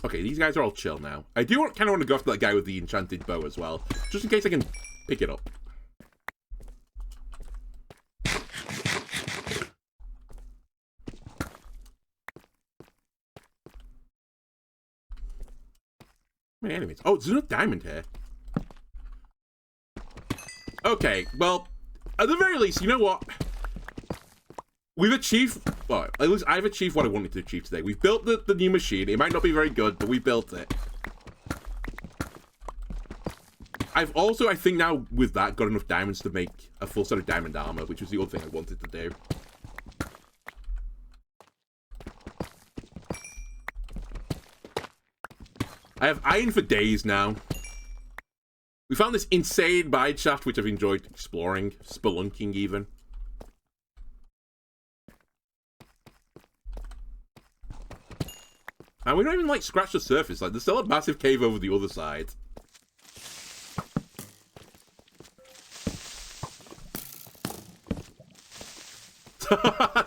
Okay, these guys are all chill now. I do kind of want to go after that guy with the enchanted bow as well, just in case I can pick it up. Many enemies. Oh, there's no diamond here. Okay, well, at the very least, you know what? We've achieved, well, at least I've achieved what I wanted to achieve today. We've built the new machine. It might not be very good, but we built it. I've also, I think now, with that, got enough diamonds to make a full set of diamond armor, which was the other thing I wanted to do. I have iron for days now. We found this insane mine shaft, which I've enjoyed exploring, spelunking even. And we don't even, like, scratch the surface. Like, there's still a massive cave over the other side.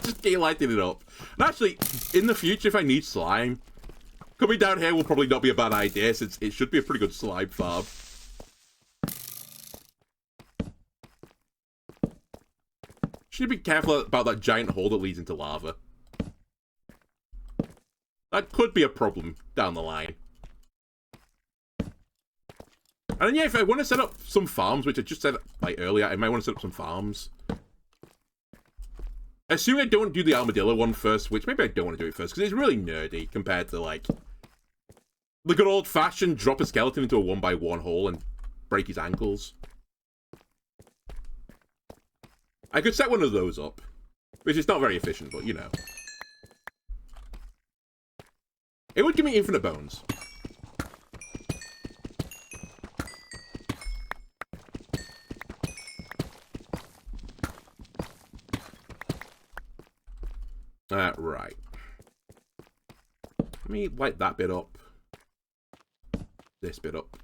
Just lighting it up. And actually, in the future, if I need slime, coming down here will probably not be a bad idea, since it should be a pretty good slime farm. Should be careful about that giant hole that leads into lava. That could be a problem down the line. And then, yeah, if I want to set up some farms, which I just said, like, earlier, I might want to set up some farms. Assuming I don't do the armadillo one first, which maybe I don't want to do it first, because it's really nerdy compared to, like, the good old-fashioned drop a skeleton into a 1x1 hole and break his ankles. I could set one of those up, which is not very efficient, but, you know. It would give me infinite bones. Right. Let me light that bit up. This bit up.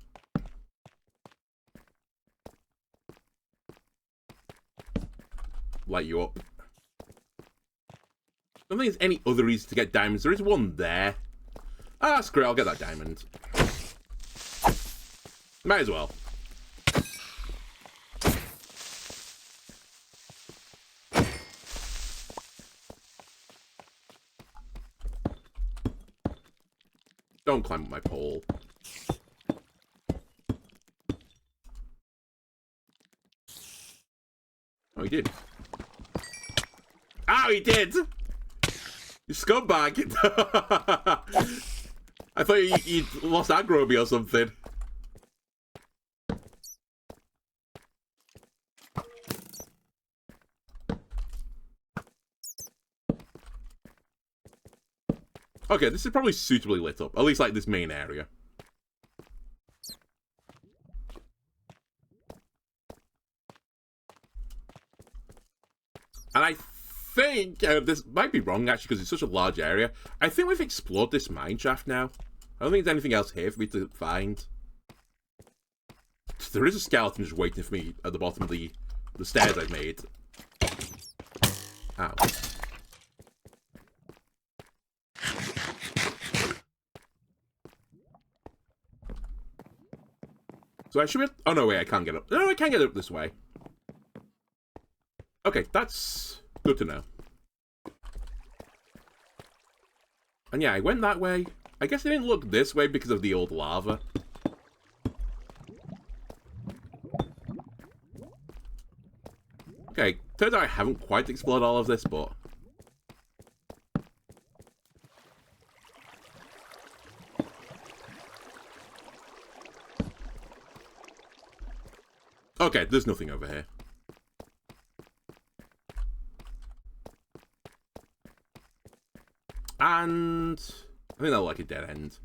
Light you up. I don't think there's any other reason to get diamonds. There is one there. Ah, screw it, I'll get that diamond. Might as well. Don't climb up my pole. Oh, he did. Oh, he did! You scumbag! I thought you'd lost aggro me or something. Okay, this is probably suitably lit up. At least, like, this main area. And I think, this might be wrong, actually, because it's such a large area. I think we've explored this mine shaft now. I don't think there's anything else here for me to find. There is a skeleton just waiting for me at the bottom of the stairs I've made. Ow. So I should be... Oh, no, wait, I can't get up. No, I can't get up this way. Okay, that's good to know. And yeah, I went that way. I guess I didn't look this way because of the old lava. Okay, turns out I haven't quite explored all of this, but... Okay, there's nothing over here. And I think that'll like a dead end.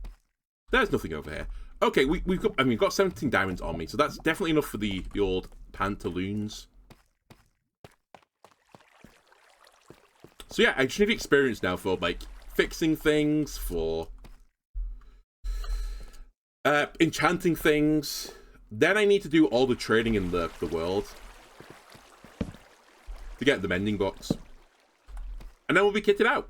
There's nothing over here. Okay, we've got 17 diamonds on me, so that's definitely enough for the old pantaloons. So yeah, I just need experience now for like fixing things, for enchanting things. Then I need to do all the trading in the world to get the mending box. And then we'll be kitted out.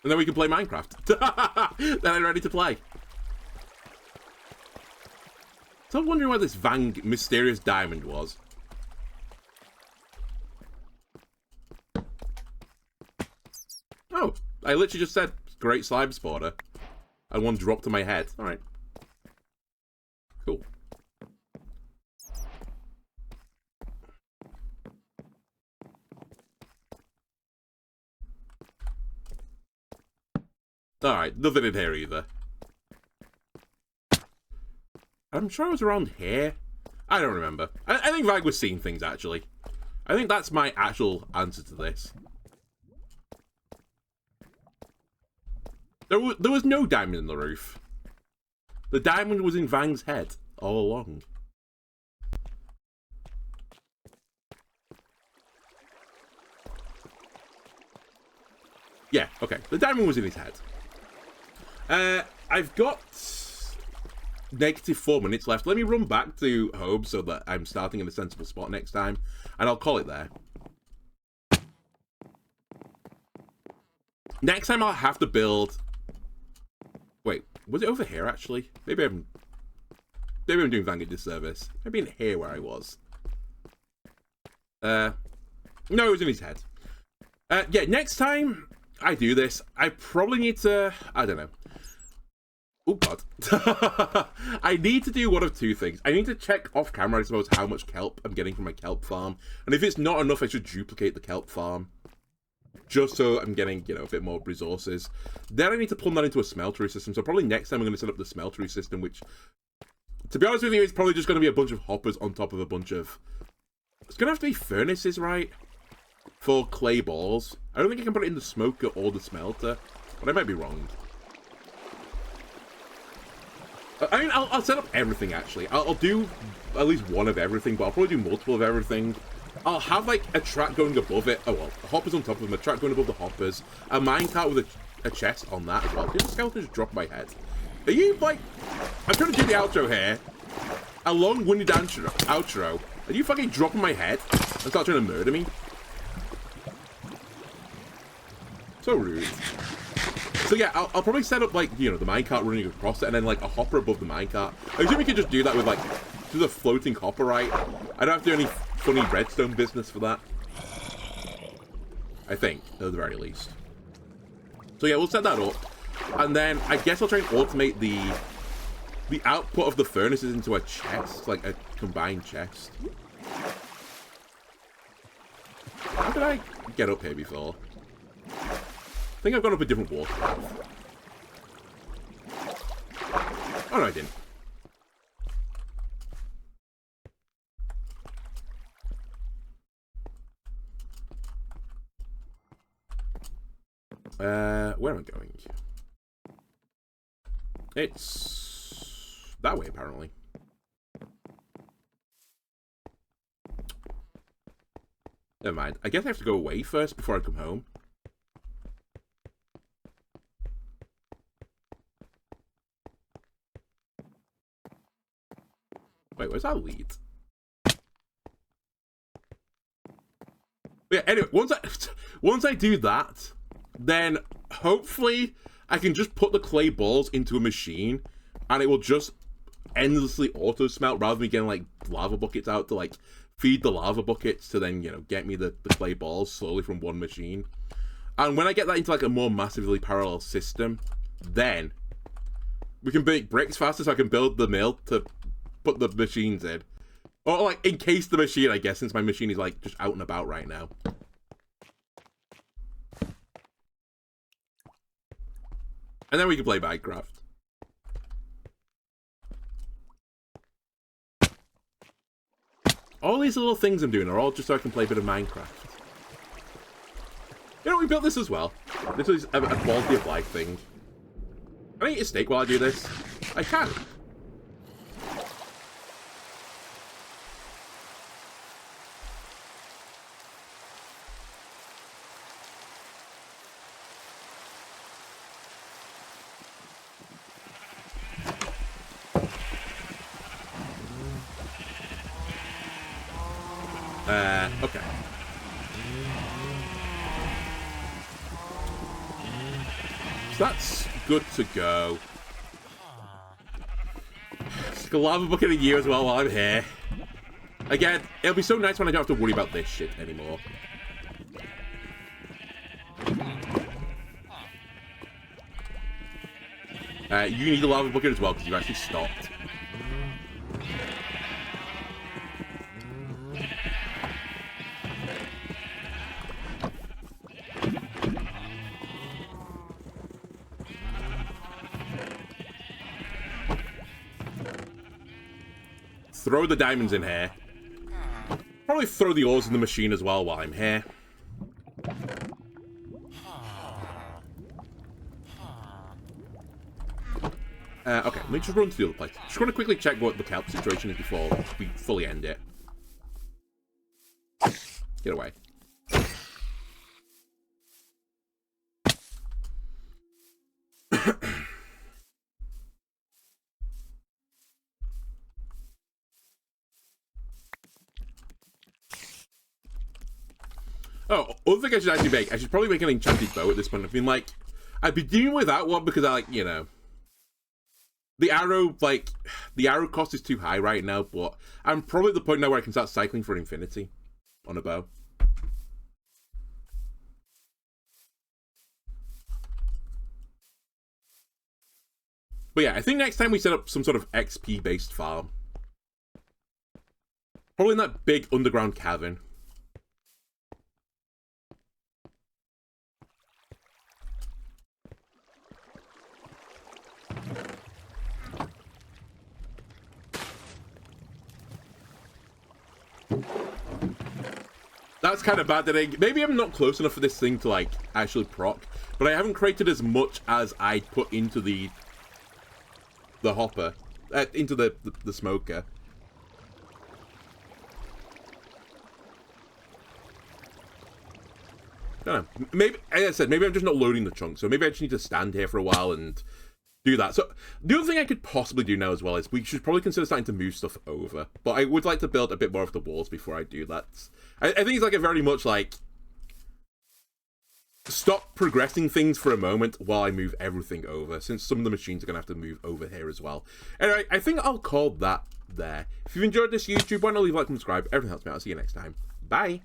And then we can play Minecraft. Then I'm ready to play. So I'm wondering where this mysterious diamond was. Oh, I literally just said great slime spawner. And one dropped on my head. Alright. Cool. Alright, nothing in here either. I'm sure I was around here. I don't remember. I think Vag was seeing things, actually. I think that's my actual answer to this. There was no diamond in the roof. The diamond was in Vang's head all along. Yeah, okay. The diamond was in his head. I've got -4 minutes left. Let me run back to home so that I'm starting in a sensible spot next time, and I'll call it there. Next time I'll have to build... Wait, was it over here actually? Maybe I'm doing Vang a disservice. Maybe in here where I was. No, it was in his head. Yeah, next time I do this, I probably need to... I don't know. Oh, God. I need to do one of two things. I need to check off camera, I suppose, how much kelp I'm getting from my kelp farm. And if it's not enough, I should duplicate the kelp farm. Just so I'm getting, you know, a bit more resources. Then I need to plumb that into a smeltery system. So probably next time I'm going to set up the smeltery system, which, to be honest with you, it's probably just going to be a bunch of hoppers on top of a bunch of... It's going to have to be furnaces, right? For clay balls. I don't think I can put it in the smoker or the smelter, but I might be wrong. I mean, I'll set up everything, actually. I'll do at least one of everything, but I'll probably do multiple of everything. I'll have, like, a track going above it. Oh, well, the hoppers on top of them, a track going above the hoppers, a minecart with a chest on that as well. Did the skeleton just drop my head? Are you, like... I'm trying to do the outro here. A long-winded outro. Are you fucking dropping my head and start trying to murder me? So rude. So yeah, I'll probably set up, like, you know, the minecart running across it and then, like, a hopper above the minecart. I assume we could just do that with, like, just a floating hopper, right? I don't have to do any funny redstone business for that. I think, at the very least. So yeah, we'll set that up. And then I guess I'll try and automate the output of the furnaces into a chest, like a combined chest. How did I get up here before? I think I've gone up a different water path. Oh no, I didn't. Where am I going? It's that way, apparently. Never mind. I guess I have to go away first before I come home. Wait, where's that lead? Yeah, anyway, once I do that, then hopefully I can just put the clay balls into a machine and it will just endlessly auto smelt rather than me getting like lava buckets out to like feed the lava buckets to then, you know, get me the clay balls slowly from one machine. And when I get that into like a more massively parallel system, then we can make bricks faster so I can build the mill to put the machines in. Or like encase the machine, I guess, since my machine is like just out and about right now. And then we can play Minecraft. All these little things I'm doing are all just so I can play a bit of Minecraft. You know, we built this as well. This is a quality of life thing. Can I eat a steak while I do this? I can. Okay. So that's good to go. Stick a lava bucket in you as well while I'm here. Again, it'll be so nice when I don't have to worry about this shit anymore. You need a lava bucket as well because you've actually stopped. Throw the diamonds in here. Probably throw the ores in the machine as well while I'm here. Okay, let me just run to the other place. Just want to quickly check what the kelp situation is before we fully end it. Get away. Oh, other thing I should actually make. I should probably make an enchanted bow at this point. I've been like, I'd be doing without one because I like, you know, the arrow cost is too high right now, but I'm probably at the point now where I can start cycling for infinity on a bow. But yeah, I think next time we set up some sort of XP-based farm. Probably in that big underground cavern. That's kind of bad that maybe I'm not close enough for this thing to like actually proc, but I haven't created as much as I put into the hopper, into the smoker. I don't know. Maybe, as I said, maybe I'm just not loading the chunk, so maybe I just need to stand here for a while and do that. So the other thing I could possibly do now as well is we should probably consider starting to move stuff over, but I would like to build a bit more of the walls before I do that. I think it's like a very much like stop progressing things for a moment while I move everything over, since some of the machines are going to have to move over here as well. Anyway, I think I'll call that there. If you've enjoyed this YouTube, why not leave a like and subscribe? Everything helps me out. I'll see you next time. Bye!